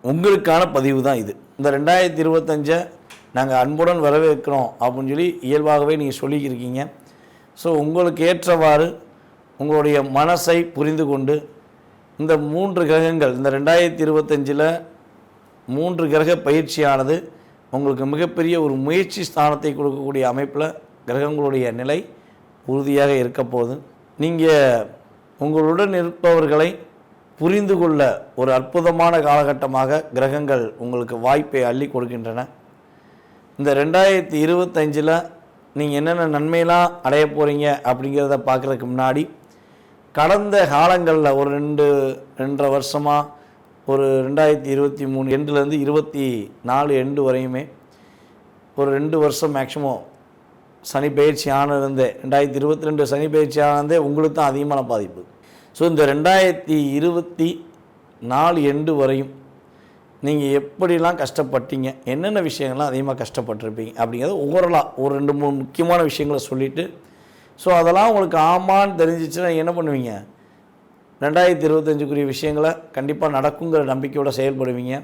உங்களுக்கான பதிவு தான் இது. இந்த 2025 நாங்கள் அன்புடன் வரவேற்கிறோம் அப்படின்னு சொல்லி இயல்பாகவே நீங்கள் சொல்லியிருக்கீங்க. ஸோ உங்களுக்கு ஏற்றவாறு உங்களுடைய மனசை புரிந்து கொண்டு இந்த 3 கிரகங்கள் இந்த 2025 3 கிரக பயிற்சியானது உங்களுக்கு மிகப்பெரிய ஒரு முயற்சி ஸ்தானத்தை கொடுக்கக்கூடிய அமைப்பில் கிரகங்களுடைய நிலை உறுதியாக இருக்க போகுது. நீங்கள் உங்களுடன் இருப்பவர்களை புரிந்து கொள்ள ஒரு அற்புதமான காலகட்டமாக கிரகங்கள் உங்களுக்கு வாய்ப்பை அள்ளி கொடுக்கின்றன. இந்த 2025 நீங்கள் என்னென்ன நன்மையெல்லாம் அடைய போகிறீங்க அப்படிங்கிறத பார்க்குறதுக்கு முன்னாடி கடந்த காலங்களில் ஒரு 2-2.5 வருஷமாக ஒரு 2023 எண்டுலேருந்து 24 எண்டு வரையுமே ஒரு 2 வருஷம் மேக்ஸிமம் சனி பயிற்சி ஆனதுலேருந்தே 2022 சனி பயிற்சி ஆனதே உங்களுக்கு தான் அதிகமான பாதிப்பு. ஸோ இந்த 2024 எண்டு வரையும் நீங்கள் எப்படிலாம் கஷ்டப்பட்டீங்க, என்னென்ன விஷயங்கள்லாம் அதிகமாக கஷ்டப்பட்டிருப்பீங்க அப்படிங்கிறது ஓவரலாக ஒரு 2-3 முக்கியமான விஷயங்களை சொல்லிவிட்டு, ஸோ அதெல்லாம் உங்களுக்கு ஆமான்னு தெரிஞ்சிச்சுன்னா என்ன பண்ணுவீங்க, 2025க்குரிய விஷயங்களை கண்டிப்பாக நடக்குங்கிற நம்பிக்கையோடு செயல்படுவீங்க.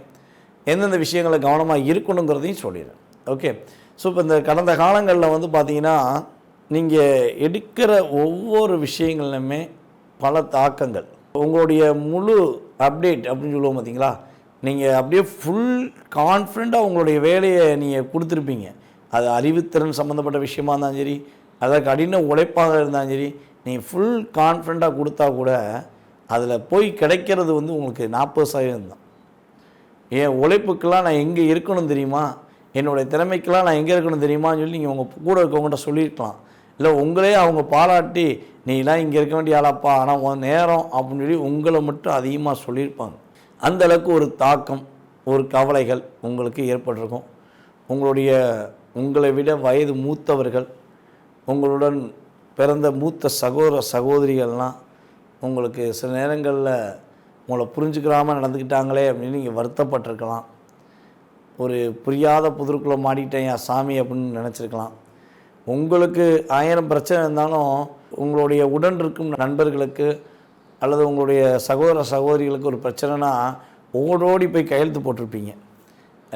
எந்தெந்த விஷயங்களை கவனமாக இருக்கணுங்கிறதையும் சொல்லிடுறேன். ஓகே. ஸோ இப்போ இந்த கடந்த காலங்களில் வந்து பார்த்திங்கன்னா நீங்கள் எடுக்கிற ஒவ்வொரு விஷயங்கள்லையுமே பல தாக்கங்கள், உங்களுடைய முழு அப்டேட் அப்படின்னு சொல்லுவோம் பார்த்தீங்களா, நீங்கள் அப்படியே ஃபுல் கான்ஃபிடண்ட்டாக உங்களுடைய வேலையை நீங்கள் கொடுத்துருப்பீங்க. அது அறிவுத்திறன் சம்மந்தப்பட்ட விஷயமா இருந்தாலும் சரி, அதற்கு கடின உழைப்பாக இருந்தாலும் சரி, நீங்கள் ஃபுல் கான்ஃபிடண்ட்டாக கொடுத்தா கூட அதில் போய் கிடைக்கிறது வந்து உங்களுக்கு 40% தான். என் உழைப்புக்கெல்லாம் நான் எங்கே இருக்கணும் தெரியுமா, என்னுடைய திறமைக்கெல்லாம் நான் எங்கே இருக்கணும் தெரியுமான்னு சொல்லி நீங்கள் உங்கள் கூட இருக்கவங்கள்ட்ட சொல்லியிருக்கலாம். இல்லை உங்களே அவங்க பாராட்டி நீலாம் இங்கே இருக்க வேண்டிய ஆளாப்பா, ஆனால் உன் நேரம் அப்படின்னு சொல்லி உங்களை மட்டும் அதிகமாக சொல்லியிருப்பாங்க. அந்தளவுக்கு ஒரு தாக்கம், ஒரு கவலைகள் உங்களுக்கு ஏற்பட்டிருக்கும். உங்களை விட வயது மூத்தவர்கள், உங்களுடன் பிறந்த மூத்த சகோதரிகள்லாம் உங்களுக்கு சில நேரங்களில் உங்களை புரிஞ்சுக்கிறாமல் நடந்துக்கிட்டாங்களே அப்படின்னு நீங்கள் வருத்தப்பட்டிருக்கலாம். ஒரு புரியாத புதிருக்குள்ளே மாட்டிக்கிட்டேன் என் சாமி அப்படின்னு நினச்சிருக்கலாம். உங்களுக்கு 1000 பிரச்சனை இருந்தாலும் உங்களுடைய உடன் இருக்கும் நண்பர்களுக்கு அல்லது உங்களுடைய சகோதரிகளுக்கு ஒரு பிரச்சனைனா ஓடோடி போய் கையெழுத்து போட்டிருப்பீங்க.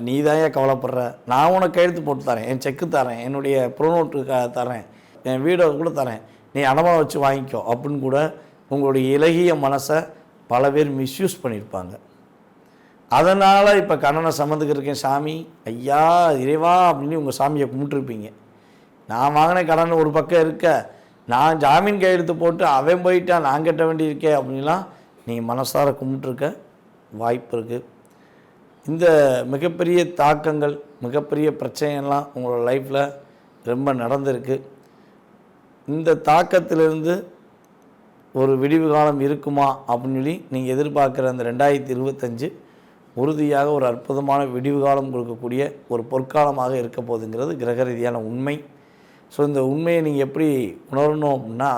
நீ தான் ஏன் கவலைப்படுற, நான் உனக்கு கையெழுத்து போட்டு தரேன், என் செக்கு தரேன், என்னுடைய ப்ரோனோட்டு தரேன், என் வீடை கூட தரேன், நீ அடமானம் வச்சு வாங்கிக்கோ அப்படின்னு கூட உங்களுடைய இலகிய மனசை பல பேர் மிஸ்யூஸ் பண்ணியிருப்பாங்க. அதனால் இப்போ கடனை சம்மந்துக்கிருக்கேன் சாமி, ஐயா இறைவா அப்படின்னு உங்கள் சாமியை கும்பிட்டுருப்பீங்க. நான் வாங்கின கடன் ஒரு பக்கம் இருக்க, நான் ஜாமீன் கையெழுத்து போட்டு அவன் போயிட்டா நான் கட்ட வேண்டியிருக்கே அப்படின்லாம் நீங்கள் மனசார கும்பிட்டுருக்க வாய்ப்பு இருக்குது. இந்த மிகப்பெரிய தாக்கங்கள், மிகப்பெரிய பிரச்சனைலாம் உங்களோட லைஃப்பில் ரொம்ப நடந்திருக்கு. இந்த தாக்கத்திலிருந்து ஒரு விடிவு காலம் இருக்குமா அப்படின்னு சொல்லி நீங்கள் எதிர்பார்க்குற அந்த 2025 உறுதியாக ஒரு அற்புதமான விடிவு காலம் கொடுக்கக்கூடிய ஒரு பொற்காலமாக இருக்க போகுதுங்கிறது கிரக ரீதியான உண்மை. ஸோ இந்த உண்மையை நீங்கள் எப்படி உணரணும் அப்படின்னா,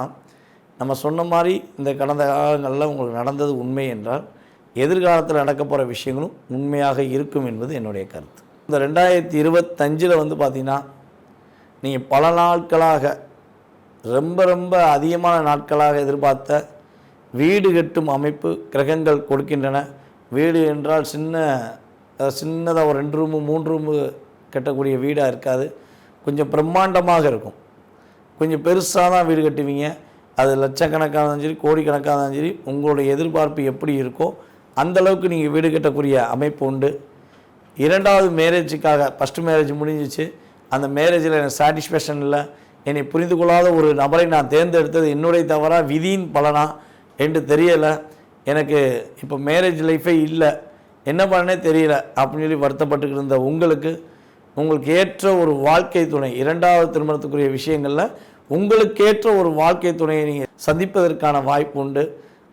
நம்ம சொன்ன மாதிரி இந்த கடந்த காலங்களில் உங்களுக்கு நடந்தது உண்மை என்றால் எதிர்காலத்தில் நடக்க போகிற விஷயங்களும் உண்மையாக இருக்கும் என்பது என்னுடைய கருத்து. இந்த 2025 வந்து பார்த்திங்கன்னா நீங்கள் பல நாட்களாக ரொம்ப அதிகமான நாட்களாக எதிர்பார்த்த வீடு கட்டும் அமைப்பு கிரகங்கள் கொடுக்கின்றன. வீடு என்றால் சின்னதாக ஒரு 2 ரூமு 3 ரூமு கட்டக்கூடிய வீடாக இருக்காது, கொஞ்சம் பிரம்மாண்டமாக இருக்கும். கொஞ்சம் பெருசாக தான் வீடு கட்டுவீங்க. அது லட்சக்கணக்காக இருந்தாலும் சரி, கோடிக்கணக்காக இருந்தாலும் சரி, உங்களுடைய எதிர்பார்ப்பு எப்படி இருக்கோ அந்தளவுக்கு நீங்கள் வீடு கட்டக்கூடிய அமைப்பு உண்டு. 2வது மேரேஜுக்காக, ஃபஸ்ட்டு மேரேஜ் முடிஞ்சிச்சு, அந்த மேரேஜில் எனக்கு சாட்டிஸ்ஃபேக்ஷன் இல்லை, என்னை புரிந்து கொள்ளாத ஒரு நபரை நான் தேர்ந்தெடுத்தது என்னுடைய தவறாக விதியின் பலனா என்று தெரியலை, எனக்கு இப்போ மேரேஜ் லைஃபே இல்லை, என்ன பண்ணனே தெரியல அப்படின்னு சொல்லி வருத்தப்பட்டுக்கிட்டு இருந்த உங்களுக்கு ஏற்ற ஒரு வாழ்க்கை துணை, 2வது திருமணத்துக்குரிய விஷயங்களில் உங்களுக்கேற்ற ஒரு வாழ்க்கை துணையை நீங்கள் சந்திப்பதற்கான வாய்ப்பு உண்டு.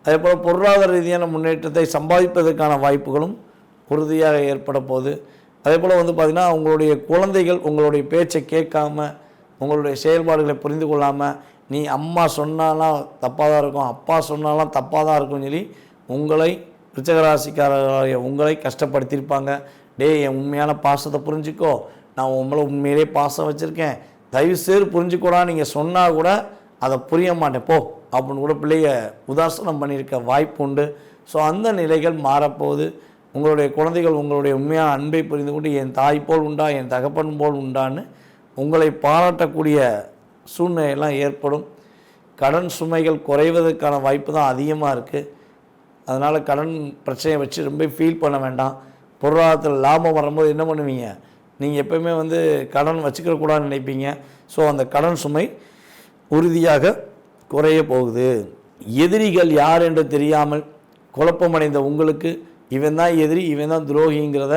அதே போல் பொருளாதார ரீதியான முன்னேற்றத்தை சம்பாதிப்பதற்கான வாய்ப்புகளும் உறுதியாக ஏற்பட போகுது. அதே போல் வந்து பார்த்திங்கன்னா உங்களுடைய குழந்தைகள் உங்களுடைய பேச்சை கேட்காம, உங்களுடைய செயல்பாடுகளை புரிந்து கொள்ளாமல், நீ அம்மா சொன்னாலாம் தப்பாக தான் இருக்கும், அப்பா சொன்னாலாம் தப்பாக தான் இருக்கும்னு சொல்லி உங்களை விருச்சிகராசிக்காரர்களாகிய உங்களை கஷ்டப்படுத்தியிருப்பாங்க. என் உண்மையான பாசத்தை புரிஞ்சுக்கோ, நான் உங்களை உண்மையிலே பாசம் வச்சுருக்கேன், தயவுசெய்து புரிஞ்சுக்கூடா, நீங்கள் சொன்னால் கூட அதை புரிய மாட்டேன் போ அப்படின்னு கூட பிள்ளைய உதாசனம் பண்ணியிருக்க வாய்ப்பு உண்டு. ஸோ அந்த நிலைகள் மாறப்போகுது. உங்களுடைய குழந்தைகள் உங்களுடைய உண்மையான அன்பை புரிந்து கொண்டு என் தாய் போல் உண்டா, என் தகப்பன் போல் உண்டான்னு உங்களை பாராட்டக்கூடிய சூழ்நிலையெல்லாம் ஏற்படும். கடன் சுமைகள் குறைவதற்கான வாய்ப்பு தான் அதிகமாக இருக்குது. அதனால் கடன் பிரச்சனையை வச்சு ரொம்ப ஃபீல் பண்ண வேண்டாம். பொருளாதாரத்தில் லாபம் வரும்போது என்ன பண்ணுவீங்க, நீங்கள் எப்போயுமே வந்து கடன் வச்சுக்கிறக்கூடாதுன்னு நினைப்பீங்க. ஸோ அந்த கடன் சுமை உறுதியாக குறைய போகுது. எதிரிகள் யார் என்று தெரியாமல் குழப்பமடைந்த உங்களுக்கு இவன் தான் எதிரி, இவன் தான் துரோகிங்கிறத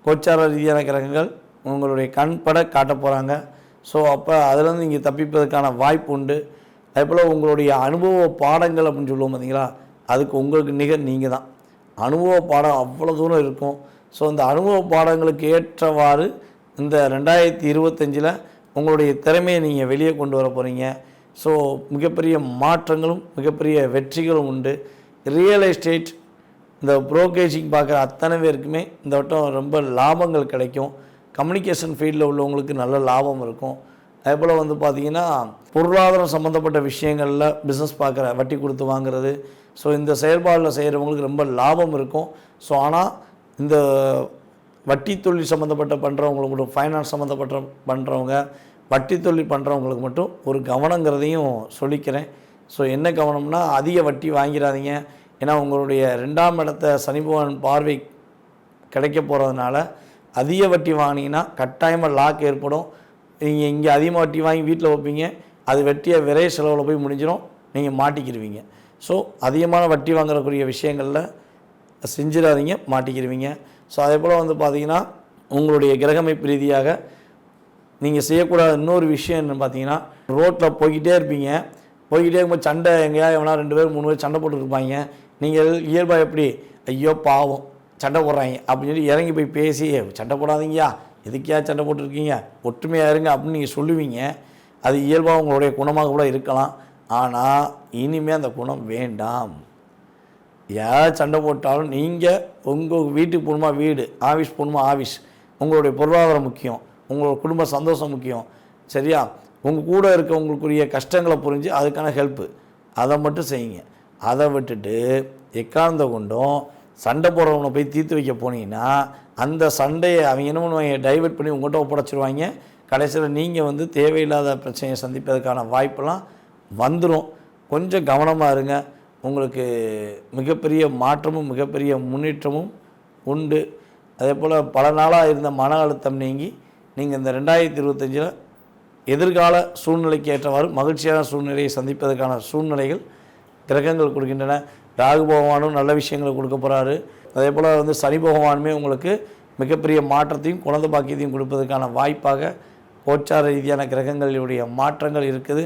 கோச்சார ரீதியான கிரகங்கள் உங்களுடைய கண்பட காட்ட போகிறாங்க. ஸோ அப்போ அதிலேருந்து நீங்கள் தப்பிப்பதற்கான வாய்ப்பு உண்டு. அதே போல் உங்களுடைய அனுபவ பாடங்கள் அப்படின்னு சொல்லுவோம் பார்த்தீங்களா, அதுக்கு உங்களுக்கு நிகர் நீங்கள் தான். அனுபவ பாடம் அவ்வளோ தூரம் இருக்கும். ஸோ இந்த அனுபவ பாடங்களுக்கு ஏற்றவாறு இந்த 2025 உங்களுடைய திறமையை நீங்கள் வெளியே கொண்டு வர போகிறீங்க. ஸோ மிகப்பெரிய மாற்றங்களும் மிகப்பெரிய வெற்றிகளும் உண்டு. ரியல் எஸ்டேட், இந்த ப்ரோக்கேஜிங் பார்க்குற அத்தனை பேருக்குமே இந்த வட்டம் ரொம்ப லாபங்கள் கிடைக்கும். கம்யூனிகேஷன் ஃபீல்டில் உள்ளவங்களுக்கு நல்ல லாபம் இருக்கும். அதேபோல் வந்து பார்த்திங்கன்னா பொருளாதாரம் சம்மந்தப்பட்ட விஷயங்களில் பிஸ்னஸ் பார்க்குற வட்டி கொடுத்து வாங்குறது, ஸோ இந்த செயல்பாடில் செய்கிறவங்களுக்கு ரொம்ப லாபம் இருக்கும். ஸோ ஆனால் இந்த வட்டி தொழில் சம்மந்தப்பட்ட பண்ணுறவங்களுக்கு மட்டும், ஃபைனான்ஸ் சம்மந்தப்பட்ட பண்ணுறவங்க, வட்டி தொழில் பண்ணுறவங்களுக்கு மட்டும் ஒரு கவனங்கிறதையும் சொல்லிக்கிறேன். ஸோ என்ன கவனம்னா, அதிக வட்டி வாங்கிடாதீங்க. ஏன்னா உங்களுடைய 2ஆம் இடத்த சனி பகவான் பார்வை கிடைக்க போகிறதுனால அதிக வட்டி வாங்கினீங்கன்னா கட்டாயமாக லாக் ஏற்படும். நீங்கள் இங்கே அதிகமாக வட்டி வாங்கி வீட்டில் வைப்பீங்க, அது வெட்டியை விரைய செலவில் போய் முடிஞ்சிடும், நீங்கள் மாட்டிக்கிடுவீங்க. ஸோ அதிகமான வட்டி வாங்குறக்கூடிய விஷயங்களில் செஞ்சிடாதீங்க, மாட்டிக்கிடுவீங்க. ஸோ அதே போல் வந்து பார்த்திங்கன்னா உங்களுடைய கிரகமைப்பு ரீதியாக நீங்கள் செய்யக்கூடாத இன்னொரு விஷயம் என்னென்னு பார்த்தீங்கன்னா, ரோட்டில் போய்கிட்டே இருப்பீங்க, போய்கிட்டே இருக்கும்போது சண்டை எங்கேயா எவனா 2 பேர் 3 பேர் சண்டை போட்டுருப்பாங்க. நீங்கள் இயல்பாக எப்படி, ஐயோ பாவம் சண்டை போடுறாங்க அப்படின்னு சொல்லி இறங்கி போய் பேசி, சண்டை போடாதீங்கயா, எதுக்கியா சண்டை போட்டுருக்கீங்க, ஒற்றுமையாக இருங்க அப்படின்னு நீங்கள் சொல்லுவீங்க. அது இயல்பாக உங்களுடைய குணமாக கூட இருக்கலாம். ஆனால் இனிமேல் அந்த குணம் வேண்டாம். யார் சண்டை போட்டாலும் நீங்கள் உங்கள் வீட்டுக்கு போகணுமா வீடு, ஆஃபீஸ் போகணுமா ஆஃபீஸ், உங்களுடைய பொருளாதாரம் முக்கியம், உங்களோட குடும்ப சந்தோஷம் முக்கியம். சரியா? உங்கள் கூட இருக்கவங்களுக்குரிய கஷ்டங்களை புரிஞ்சு அதுக்கான ஹெல்ப்பு அதை மட்டும் செய்யுங்க. அதை விட்டுட்டு எக்காந்த கொண்டும் சண்டை போடுறவனை போய் தீர்த்து வைக்க போனீங்கன்னா அந்த சண்டையை அவங்க என்ன பண்ணுவாங்க, டைவெர்ட் பண்ணி உங்கள்கிட்ட ஒப்படைச்சிருவாங்க. கடைசியில் நீங்கள் வந்து தேவையில்லாத பிரச்சனையை சந்திப்பதற்கான வாய்ப்பெல்லாம் வந்துடும். கொஞ்சம் கவனமாக இருங்க. உங்களுக்கு மிகப்பெரிய மாற்றமும் மிகப்பெரிய முன்னேற்றமும் உண்டு. அதே போல் பல நாளாக இருந்த மன அழுத்தம் நீங்கி நீங்கள் இந்த 2025 எதிர்கால சூழ்நிலைக்கு ஏற்றவாறு மகிழ்ச்சியான சூழ்நிலையை சந்திப்பதற்கான சூழ்நிலைகள் கிரகங்கள் கொடுக்கின்றன. ராகு பகவானும் நல்ல விஷயங்களை கொடுக்க போகிறாரு. அதே போல் வந்து சனி பகவானுமே உங்களுக்கு மிகப்பெரிய மாற்றத்தையும் குழந்தை பாக்கியத்தையும் கொடுப்பதற்கான வாய்ப்பாக கோச்சார ரீதியான கிரகங்களுடைய மாற்றங்கள் இருக்குது.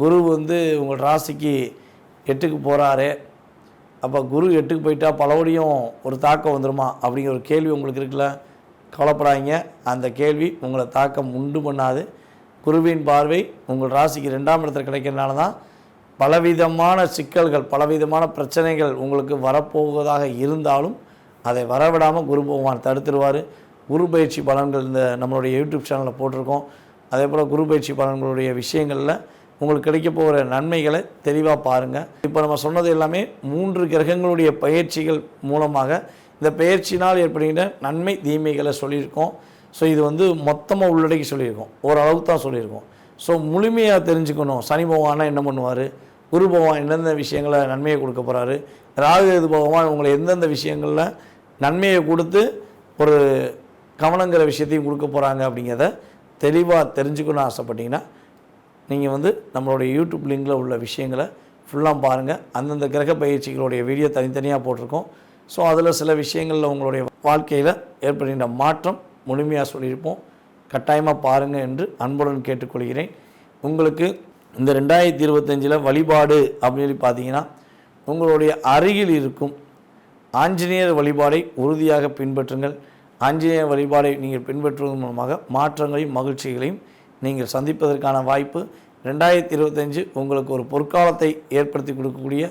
குரு வந்து உங்கள் ராசிக்கு 8க்கு போகிறாரு. அப்போ குரு 8க்கு போயிட்டா பலபடியும் ஒரு தாக்கம் வந்துடுமா அப்படிங்கிற ஒரு கேள்வி உங்களுக்கு இருக்குல்ல. கவலைப்படாதீங்க, அந்த கேள்வி உங்களை தாக்கம் உண்டு பண்ணாது. குருவின் பார்வை உங்கள் ராசிக்கு 2ஆம் இடத்துல கிடைக்கிறதுனால தான் பலவிதமான சிக்கல்கள், பலவிதமான பிரச்சனைகள் உங்களுக்கு வரப்போவதாக இருந்தாலும் அதை வரவிடாமல் குரு பகவான் தடுத்துடுவார். குரு பயிற்சி பலன்கள் இந்த நம்மளுடைய யூடியூப் சேனலில் போட்டிருக்கோம். அதே போல் குரு பயிற்சி பலன்களுடைய விஷயங்களில் உங்களுக்கு கிடைக்க போகிற நன்மைகளை தெளிவாக பாருங்கள். இப்போ நம்ம சொன்னது எல்லாமே 3 கிரகங்களுடைய பயிற்சிகள் மூலமாக இந்த பயிற்சினால் ஏற்படுகின்ற நன்மை தீமைகளை சொல்லியிருக்கோம். ஸோ இது வந்து மொத்தமாக உள்ளடக்கி சொல்லியிருக்கோம், ஓரளவுக்கு தான் சொல்லியிருக்கோம். ஸோ முழுமையாக தெரிஞ்சுக்கணும். சனி பகவானா என்ன பண்ணுவார், குரு பகவான் எந்தெந்த விஷயங்களை நன்மையை கொடுக்க போகிறாரு, ராகு பகவான் உங்களை எந்தெந்த விஷயங்களில் நன்மையை கொடுத்து ஒரு கவனங்கிற விஷயத்தையும் கொடுக்க போகிறாங்க அப்படிங்கிறத தெளிவாக தெரிஞ்சுக்கணும்னு ஆசைப்பட்டீங்கன்னா நீங்கள் வந்து நம்மளுடைய யூடியூப் லிங்கில் உள்ள விஷயங்களை ஃபுல்லாக பாருங்கள். அந்தந்த கிரக பயிற்சிகளுடைய வீடியோ தனித்தனியாக போட்டிருக்கோம். ஸோ அதில் சில விஷயங்களில் உங்களுடைய வாழ்க்கையில் ஏற்படுகின்ற மாற்றம் முழுமையாக சொல்லியிருப்போம். கட்டாயமாக பாருங்கள் என்று அன்புடன் கேட்டுக்கொள்கிறேன். உங்களுக்கு இந்த 2025 வழிபாடு அப்படின்னு சொல்லி பார்த்தீங்கன்னா, உங்களுடைய அருகில் இருக்கும் ஆஞ்சநேயர் வழிபாடை உறுதியாக பின்பற்றுங்கள். ஆஞ்சநேயர் வழிபாடை நீங்கள் பின்பற்றுவதன் மூலமாக மாற்றங்களையும் மகிழ்ச்சிகளையும் நீங்கள் சந்திப்பதற்கான வாய்ப்பு 2025 உங்களுக்கு ஒரு பொற்காலத்தை ஏற்படுத்தி கொடுக்கக்கூடிய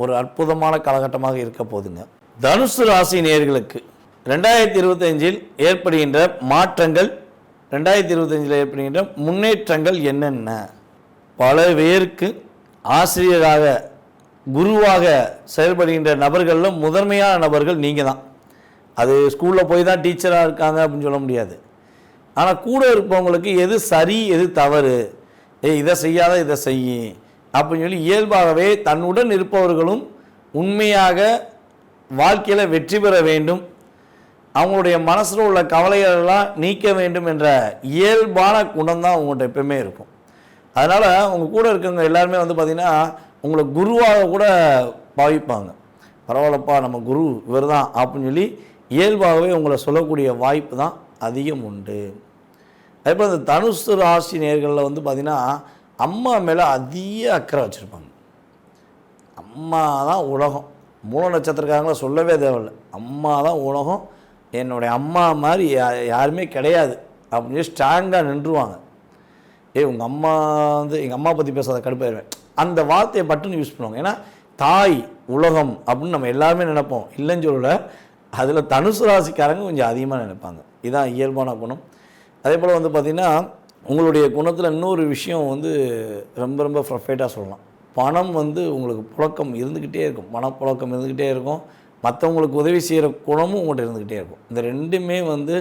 ஒரு அற்புதமான காலகட்டமாக இருக்க போதுங்க. தனுசு ராசி நேயர்களுக்கு 2025 ஏற்படுகின்ற மாற்றங்கள், 2025 ஏற்படுகின்ற முன்னேற்றங்கள் என்னென்ன? பல பேருக்கு ஆசிரியராக குருவாக செயல்படுகின்ற நபர்களில் முதன்மையான நபர்கள் நீங்கள் தான். அது ஸ்கூலில் போய் தான் டீச்சராக இருக்காங்க அப்படின்னு சொல்ல முடியாது. ஆனால் கூட இருப்பவங்களுக்கு எது சரி எது தவறு, இதை செய்யாத இதை செய்ய அப்படின்னு சொல்லி இயல்பாகவே தன்னுடன் இருப்பவர்களும் உண்மையாக வாழ்க்கையில் வெற்றி பெற வேண்டும், அவங்களுடைய மனசில் உள்ள கவலைகளெல்லாம் நீக்க வேண்டும் என்ற இயல்பான குணம் தான் உங்கள்கிட்ட எப்பவுமே இருக்கும். அதனால் உங்கள் கூட இருக்கவங்க எல்லாருமே வந்து பார்த்திங்கன்னா உங்களை குருவாக கூட பாவிப்பாங்க. பரவாயில்லப்பா நம்ம குரு இவர் தான் அப்படின்னு சொல்லி இயல்பாகவே உங்களை சொல்லக்கூடிய வாய்ப்பு தான் அதிகம் உண்டு. அதேபோல் இந்த தனுசு ராசி நேயர்களில் வந்து பார்த்திங்கன்னா அம்மா மேலே அதிக அக்கறை வச்சுருப்பாங்க. அம்மா தான் உலகம், மூல நட்சத்திரக்காரங்கள சொல்லவே தேவையில்லை. அம்மா தான் உலகம், என்னுடைய அம்மா மாதிரி யாருமே கிடையாது அப்படின்னு ஸ்ட்ராங்காக நின்றுவாங்க. உங்கள் அம்மா வந்து எங்கள் அம்மா பற்றி பேசாத கடுப்பாயிருவேன். அந்த வார்த்தையை பட்டுன்னு யூஸ் பண்ணுவாங்க. ஏன்னா தாய் உலகம் அப்படின்னு நம்ம எல்லாருமே நினைப்போம், இல்லைன்னு சொல்லல. அதில் தனுசு ராசிக்காரங்க கொஞ்சம் அதிகமாக நினைப்பாங்க. இதுதான் இயல்பான குணம். அதே போல் வந்து பார்த்திங்கன்னா உங்களுடைய குணத்தில் இன்னொரு விஷயம் வந்து ரொம்ப ரொம்ப பர்ஃபெக்டாக சொல்லலாம். பணம் வந்து உங்களுக்கு புழக்கம் இருந்துக்கிட்டே இருக்கும், பணப்புழக்கம் இருந்துக்கிட்டே இருக்கும், மற்றவங்களுக்கு உதவி செய்கிற குணமும் உங்கள்கிட்ட இருந்துக்கிட்டே இருக்கும். இந்த ரெண்டுமே வந்து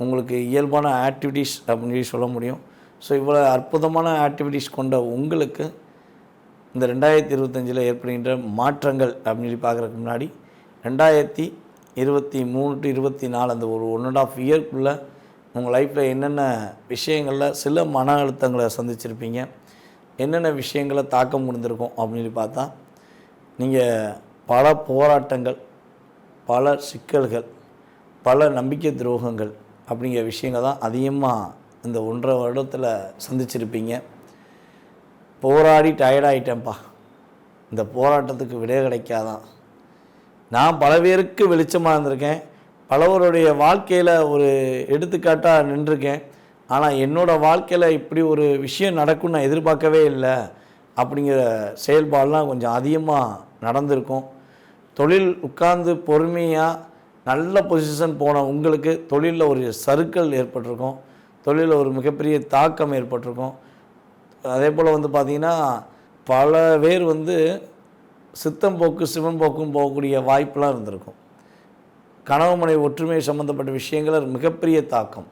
உங்களுக்கு இயல்பான ஆக்டிவிட்டீஸ் அப்படின்னு சொல்ல முடியும். ஸோ இவ்வளோ அற்புதமான ஆக்டிவிட்டீஸ் கொண்ட உங்களுக்கு இந்த 2025 ஏற்படுகின்ற மாற்றங்கள் அப்படின்னு சொல்லி பார்க்குறதுக்கு முன்னாடி 2023 to 24 அந்த ஒரு 1.5 இயர்க்குள்ளே உங்கள் லைஃப்பில் என்னென்ன விஷயங்களில் சில மன அழுத்தங்களை சந்திச்சிருப்பீங்க, என்னென்ன விஷயங்களை தாக்கம் முடிந்திருக்கும் அப்படின்னு சொல்லி பார்த்தா, நீங்கள் பல போராட்டங்கள், பல சிக்கல்கள், பல நம்பிக்கை துரோகங்கள் அப்படிங்கிற விஷயங்கள் தான் அதிகமாக இந்த 1.5 வருடத்தில் சந்திச்சிருப்பீங்க. போராடி டயர்டாகிட்டேன்ப்பா, இந்த போராட்டத்துக்கு விடை கிடைக்காதான், நான் பல பேருக்கு வெளிச்சமாக இருந்திருக்கேன், பலவருடைய வாழ்க்கையில் ஒரு எடுத்துக்காட்டாக நின்றுருக்கேன், ஆனால் என்னோடய வாழ்க்கையில் இப்படி ஒரு விஷயம் நடக்கும்னு நான் எதிர்பார்க்கவே இல்லை அப்படிங்கிற செயல்பாடெலாம் கொஞ்சம் அதிகமாக நடந்திருக்கும். தொழில் உட்கார்ந்து பொறுமையாக நல்ல பொசிஷன் போன உங்களுக்கு தொழிலில் ஒரு சறுக்கல் ஏற்பட்டிருக்கும், தொழிலில் ஒரு மிகப்பெரிய தாக்கம் ஏற்பட்டிருக்கும். அதே போல் வந்து பார்த்திங்கன்னா பல பேர் வந்து சித்தம் போக்கு சிவன் போக்கும் போகக்கூடிய வாய்ப்பெலாம் இருந்திருக்கும். கணவன் மனைவி ஒற்றுமை சம்மந்தப்பட்ட விஷயங்களில் மிகப்பெரிய தாக்கம்.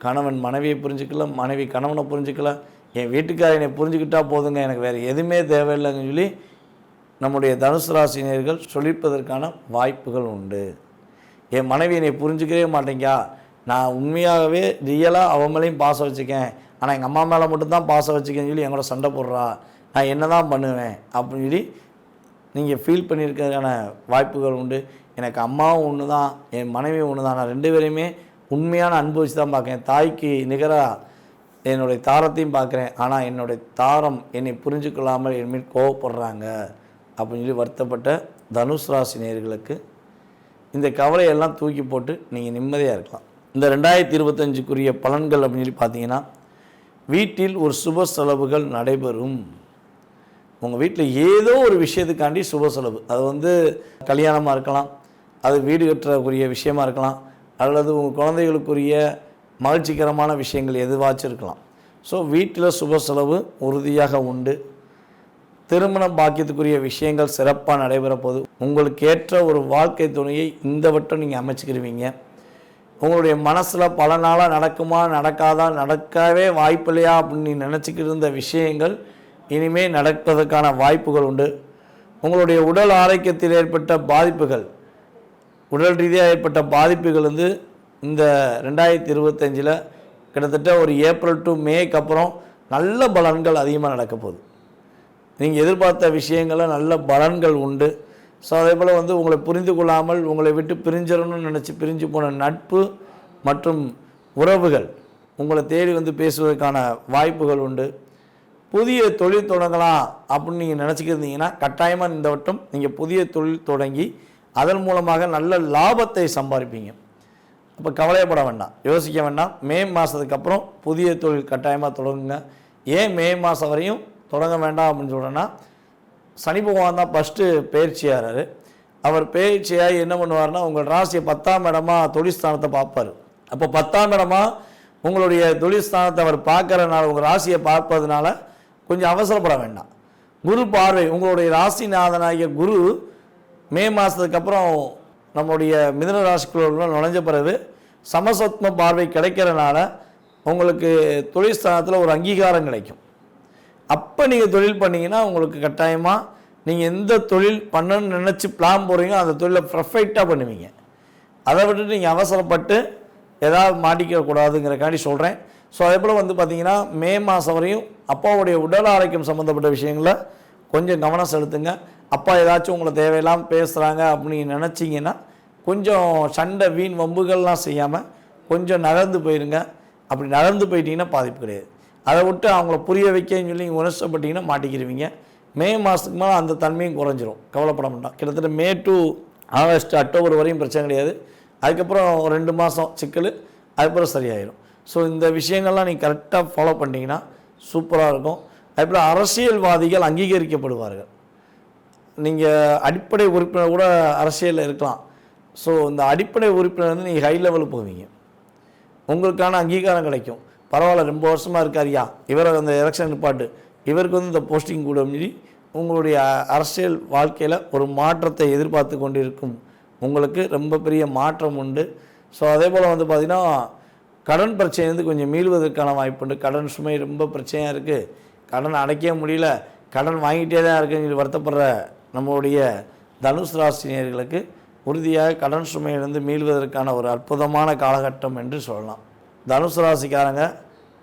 கணவன் மனைவியை புரிஞ்சுக்கல, மனைவி கணவனை புரிஞ்சுக்கல, என் வீட்டுக்காரனை புரிஞ்சுக்கிட்டால் போதுங்க, எனக்கு வேறு எதுவுமே தேவையில்லைன்னு சொல்லி நம்முடைய தனுசு ராசினியர்கள் சொல்லிப்பதற்கான வாய்ப்புகள் உண்டு. என் மனைவி என்னை புரிஞ்சுக்கவே மாட்டேங்கா, நான் உண்மையாகவே ரியலாக அவன் மேலேயும் பாசம் வச்சுக்கேன், ஆனால் எங்கள் அம்மா மேலே மட்டும்தான் பாசம் வச்சுக்கேன்னு சொல்லி எங்களோட சண்டை போடுறா, நான் என்ன தான் பண்ணுவேன் அப்படின்னு சொல்லி நீங்கள் ஃபீல் பண்ணியிருக்கிறதுக்கான வாய்ப்புகள் உண்டு. எனக்கு அம்மாவும் ஒன்று தான், என் மனைவியும் ஒன்று தான், நான் 2 பேரையுமே உண்மையான அன்பு வச்சு தான் பார்க்குறேன், தாய்க்கு நிகராக என்னுடைய தாரத்தையும் பார்க்குறேன், ஆனால் என்னுடைய தாரம் என்னை புரிஞ்சுக்கொள்ளாமல் என் மீது கோவப்படுறாங்க அப்படின்னு சொல்லி வருத்தப்பட்ட தனுஷ் ராசி நேயர்களுக்கு இந்த கவலையெல்லாம் தூக்கி போட்டு நீங்கள் நிம்மதியாக இருக்கலாம். இந்த 2025க்குரிய பலன்கள் அப்படின்னு சொல்லி பார்த்தீங்கன்னா, வீட்டில் ஒரு சுப செலவுகள் நடைபெறும். உங்கள் வீட்டில் ஏதோ ஒரு விஷயத்துக்காண்டி சுப செலவு, அது வந்து கல்யாணமாக இருக்கலாம், அது வீடு கட்டுறக்குரிய விஷயமா இருக்கலாம், அல்லது உங்கள் குழந்தைகளுக்குரிய மகிழ்ச்சிகரமான விஷயங்கள் எதுவாச்சும் இருக்கலாம். ஸோ வீட்டில் சுப செலவு உறுதியாக உண்டு. திருமண பாக்கியத்துக்குரிய விஷயங்கள் சிறப்பாக நடைபெற போது உங்களுக்கு ஏற்ற ஒரு வாழ்க்கை துணையை இந்த வட்டம் நீங்கள் அமைச்சிக்கிருவீங்க. உங்களுடைய மனசில் பல நாளாக நடக்குமா நடக்காதா, நடக்கவே வாய்ப்பில்லையா அப்படின்னு நினச்சிக்கிட்டு இருந்த விஷயங்கள் இனிமேல் நடப்பதற்கான வாய்ப்புகள் உண்டு. உங்களுடைய உடல் ஆரோக்கியத்தில் ஏற்பட்ட பாதிப்புகள், உடல் ரீதியாக ஏற்பட்ட பாதிப்புகள் வந்து இந்த 2025 கிட்டத்தட்ட ஒரு ஏப்ரல் டு மேக்கு அப்புறம் நல்ல பலன்கள் அதிகமாக நடக்க போகுது. நீங்கள் எதிர்பார்த்த விஷயங்களில் நல்ல பலன்கள் உண்டு. ஸோ அதே போல் வந்து உங்களை புரிந்து கொள்ளாமல் உங்களை விட்டு பிரிஞ்சிடணும்னு நினச்சி பிரிஞ்சு போன நட்பு மற்றும் உறவுகள் உங்களை தேடி வந்து பேசுவதற்கான வாய்ப்புகள் உண்டு. புதிய தொழில் தொடங்கலாம் அப்படின்னு நீங்கள் நினச்சிக்கிருந்தீங்கன்னா கட்டாயமாக இந்த வட்டம் நீங்கள் புதிய தொழில் தொடங்கி அதன் மூலமாக நல்ல லாபத்தை சம்பாதிப்பீங்க. அப்போ கவலைப்பட வேண்டாம், யோசிக்க வேண்டாம். மே மாதத்துக்கு அப்புறம் புதிய தொழில் கட்டாயமாக தொடங்குங்க. ஏன் மே மாதம் வரையும் தொடங்க வேண்டாம் அப்படின்னு சொல்கிறேன்னா, சனி பகவான் தான் ஃபஸ்ட்டு பயிற்சியாகிறாரு. அவர் பயிற்சியாகி என்ன பண்ணுவார்னா, உங்கள் ராசியை 10ஆம் இடமா தொழில்ஸ்தானத்தை பார்ப்பார். அப்போ 10ஆம் இடமா உங்களுடைய தொழில்ஸ்தானத்தை அவர் பார்க்கறதுனால, உங்கள் ராசியை பார்ப்பதுனால கொஞ்சம் அவசரப்பட வேண்டாம். குரு பார்வை, உங்களுடைய ராசிநாதனாகிய குரு மே மாதத்துக்கு அப்புறம் நம்முடைய மிதுன ராசிக்குள்ள நுழைஞ்ச பிறகு சமசத்ம பார்வை கிடைக்கிறனால உங்களுக்கு தொழில்ஸ்தானத்தில் ஒரு அங்கீகாரம் கிடைக்கும். அப்போ நீங்கள் தொழில் பண்ணிங்கன்னா உங்களுக்கு கட்டாயமாக நீங்கள் எந்த தொழில் பண்ணணும்னு நினச்சி பிளான் போடுறீங்க அந்த தொழிலை பர்ஃபெக்டாக பண்ணுவீங்க. அதை விட்டுட்டு நீங்கள் அவசரப்பட்டு ஏதாவது மாட்டிக்கக்கூடாதுங்கிறக்காண்டி சொல்கிறேன். ஸோ அதே போல் வந்து பார்த்திங்கன்னா மே மாதம் வரையும் அப்பாவுடைய உடல் ஆரோக்கியம் சம்மந்தப்பட்ட விஷயங்களை கொஞ்சம் கவனம் செலுத்துங்க. அப்பா ஏதாச்சும் உங்களை தேவையில்லாமல் பேசுகிறாங்க அப்படின்னு நினச்சிங்கன்னா கொஞ்சம் சண்டை வீண் வம்புகள்லாம் செய்யாமல் கொஞ்சம் நகர்ந்து போயிருங்க. அப்படி நகர்ந்து போயிட்டீங்கன்னா பாதிப்பு கிடையாது. அதை விட்டு அவங்கள புரிய வைக்கன்னு சொல்லி நீங்கள் உணர்ச்சப்பட்டீங்கன்னா மாட்டிக்கிடுவீங்க. மே மாதத்துக்கு மேலே அந்த தன்மையும் குறைஞ்சிரும், கவலைப்பட மாட்டோம். கிட்டத்தட்ட மே டு ஆகஸ்ட் அக்டோபர் வரையும் பிரச்சனை கிடையாது. அதுக்கப்புறம் 2 மாதம் சிக்கல், அதுக்கப்புறம் சரியாயிடும். ஸோ இந்த விஷயங்கள்லாம் நீங்கள் கரெக்டாக ஃபாலோ பண்ணிங்கன்னா சூப்பராக இருக்கும். அதுபோல் அரசியல்வாதிகள் அங்கீகரிக்கப்படுவார்கள். நீங்கள் அடிப்படை உறுப்பினர் கூட அரசியலில் இருக்கலாம். ஸோ இந்த அடிப்படை உறுப்பினர் வந்து நீங்கள் ஹை லெவலுக்கு போவீங்க, உங்களுக்கான அங்கீகாரம் கிடைக்கும். பரவாயில்ல, ரொம்ப வருஷமாக இருக்காரியா, இவரை அந்த எலெக்ஷன் நிப்பாட்டு, இவருக்கு வந்து இந்த போஸ்டிங் கூட மீறி உங்களுடைய அரசியல் வாழ்க்கையில் ஒரு மாற்றத்தை எதிர்பார்த்து கொண்டிருக்கும் உங்களுக்கு ரொம்ப பெரிய மாற்றம் உண்டு. ஸோ அதே போல் வந்து பார்த்திங்கன்னா கடன் பிரச்சனை கொஞ்சம் மீள்வதற்கான வாய்ப்பு உண்டு. கடன் சுமை ரொம்ப பிரச்சனையாக இருக்குது, கடன் அடைக்க முடியல, கடன் வாங்கிட்டே தான் இருக்குன்னு சொல்லி வருத்தப்படுற நம்மளுடைய தனுசு ராசினியர்களுக்கு உறுதியாக கடன் சுமையிலிருந்து மீள்வதற்கான ஒரு அற்புதமான காலகட்டம் என்று சொல்லலாம். தனுசு ராசிக்காரங்க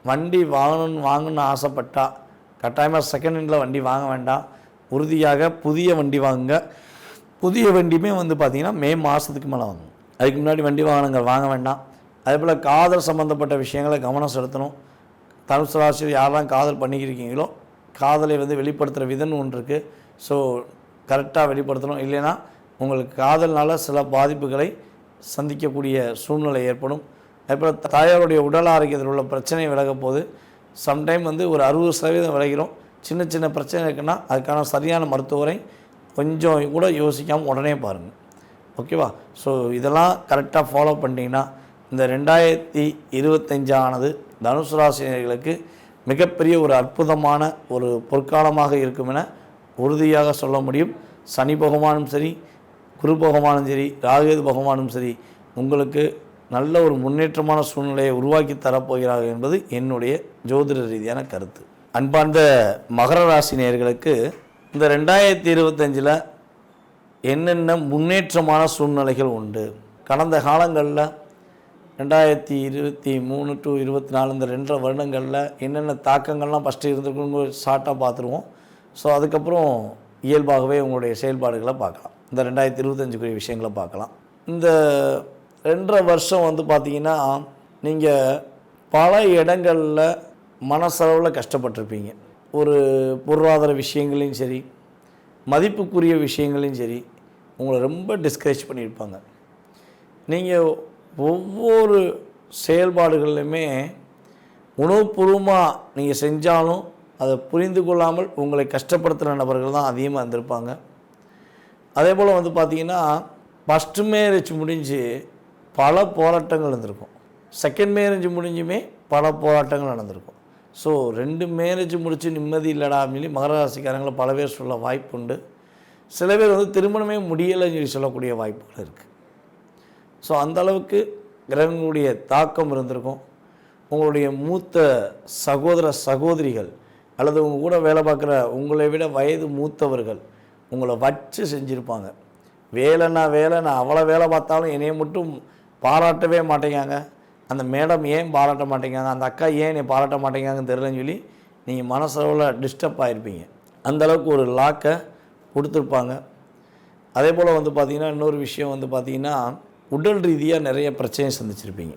வண்டி வாங்கணும்னு ஆசைப்பட்டால் கட்டாயமாக செகண்ட் ஹேண்டில் வண்டி வாங்க வேண்டாம், உறுதியாக புதிய வண்டி வாங்குங்க. புதிய வண்டியுமே வந்து பார்த்திங்கன்னா மே மாதத்துக்கு மேலே வாங்குங்க. அதுக்கு முன்னாடி வண்டி வாங்க வேண்டாம். அதேபோல் காதல் சம்மந்தப்பட்ட விஷயங்களை கவனம் செலுத்தணும். தனுசு ராசியில் யாரெல்லாம் காதல் பண்ணிக்கிறீங்களோ காதலை வந்து வெளிப்படுத்துகிற விதம்னு ஒன்று இருக்குது. ஸோ கரெக்டாக வெளிப்படுத்தணும், இல்லைன்னா உங்களுக்கு காதல்னால் சில பாதிப்புகளை சந்திக்கக்கூடிய சூழ்நிலை ஏற்படும். அதேபோல் தாயாருடைய உடல் ஆரோக்கியத்தில் உள்ள பிரச்சனை விலக போது சம்டைம் வந்து ஒரு 60% விலகிறோம். சின்ன சின்ன பிரச்சனை இருக்குன்னா அதுக்கான சரியான மருத்துவரை கொஞ்சம் கூட யோசிக்காமல் உடனே பாருங்கள், ஓகேவா? ஸோ இதெல்லாம் கரெக்டாக ஃபாலோ பண்ணிட்டீங்கன்னா இந்த 2025 ஆனது தனுசு ராசினியர்களுக்கு மிகப்பெரிய ஒரு அற்புதமான ஒரு பொற்காலமாக இருக்கும் என உறுதியாக சொல்ல முடியும். சனி பகவானும் சரி, குரு பகவானும் சரி, ராகு பகவானும் சரி உங்களுக்கு நல்ல ஒரு முன்னேற்றமான சூழ்நிலையை உருவாக்கி தரப்போகிறார்கள் என்பது என்னுடைய ஜோதிட ரீதியான கருத்து. அன்பார்ந்த மகர ராசி நேயர்களுக்கு இந்த 2025 என்னென்ன முன்னேற்றமான சூழ்நிலைகள் உண்டு, கடந்த காலங்களில் 2023 டு 24 இந்த 2 வருடங்களில் என்னென்ன தாக்கங்கள்லாம் ஃபஸ்ட்டு இருந்திருக்குன்னு ஷார்ட்டாக பார்த்துருவோம். ஸோ அதுக்கப்புறம் இயல்பாகவே உங்களுடைய செயல்பாடுகளை பார்க்கலாம், இந்த 2025 விஷயங்களை பார்க்கலாம். இந்த 2.5 வருஷம் வந்து பார்த்திங்கன்னா நீங்கள் பல இடங்களில் மனசளவில் கஷ்டப்பட்டிருப்பீங்க. ஒரு பொருளாதார விஷயங்களையும் சரி, மதிப்புக்குரிய விஷயங்களையும் சரி, உங்களை ரொம்ப டிஸ்கரேஜ் பண்ணியிருப்பாங்க. நீங்கள் ஒவ்வொரு செயல்பாடுகள்லையுமே உணவுபூர்வமாக நீங்கள் செஞ்சாலும் அதை புரிந்து கொள்ளாமல் உங்களை கஷ்டப்படுத்துகிற நபர்கள் தான் அதிகமாக இருந்திருப்பாங்க. அதே போல் வந்து பார்த்திங்கன்னா ஃபஸ்ட்டு மேரேஜ் முடிஞ்சு பல போராட்டங்கள் இருந்திருக்கும், செகண்ட் மேரேஜ் முடிஞ்சுமே பல போராட்டங்கள் நடந்திருக்கும். ஸோ 2 மேரேஜ் முடித்து நிம்மதி இல்லைடா சொல்லி மகர ராசிக்காரங்களை பல பேர் சொல்ல வாய்ப்பு உண்டு. சில பேர் வந்து திருமணமே முடியலைன்னு சொல்லி சொல்லக்கூடிய வாய்ப்புகள் இருக்குது. ஸோ அந்தளவுக்கு கிரகங்களுடைய தாக்கம் இருந்திருக்கும். உங்களுடைய மூத்த சகோதர சகோதரிகள் அல்லது உங்கள் கூட வேலை பார்க்குற உங்களை விட வயது மூத்தவர்கள் உங்களை வச்சு செஞ்சுருப்பாங்க. வேலைன்னா வேலை, நான் அவ்வளோ வேலை பார்த்தாலும் என்னையை மட்டும் பாராட்டவே மாட்டேங்காங்க, அந்த மேடம் ஏன் பாராட்ட மாட்டேங்காங்க, அந்த அக்கா ஏன் என்னை பாராட்ட மாட்டேங்காங்கன்னு தெரியலன்னு சொல்லி நீங்கள் மனசளவில் டிஸ்டர்ப் ஆகிருப்பீங்க. அந்தளவுக்கு ஒரு லாக்கை கொடுத்துருப்பாங்க. அதே போல் வந்து பார்த்திங்கன்னா இன்னொரு விஷயம் வந்து பார்த்திங்கன்னா உடல் ரீதியாக நிறைய பிரச்சனையை சந்திச்சிருப்பீங்க.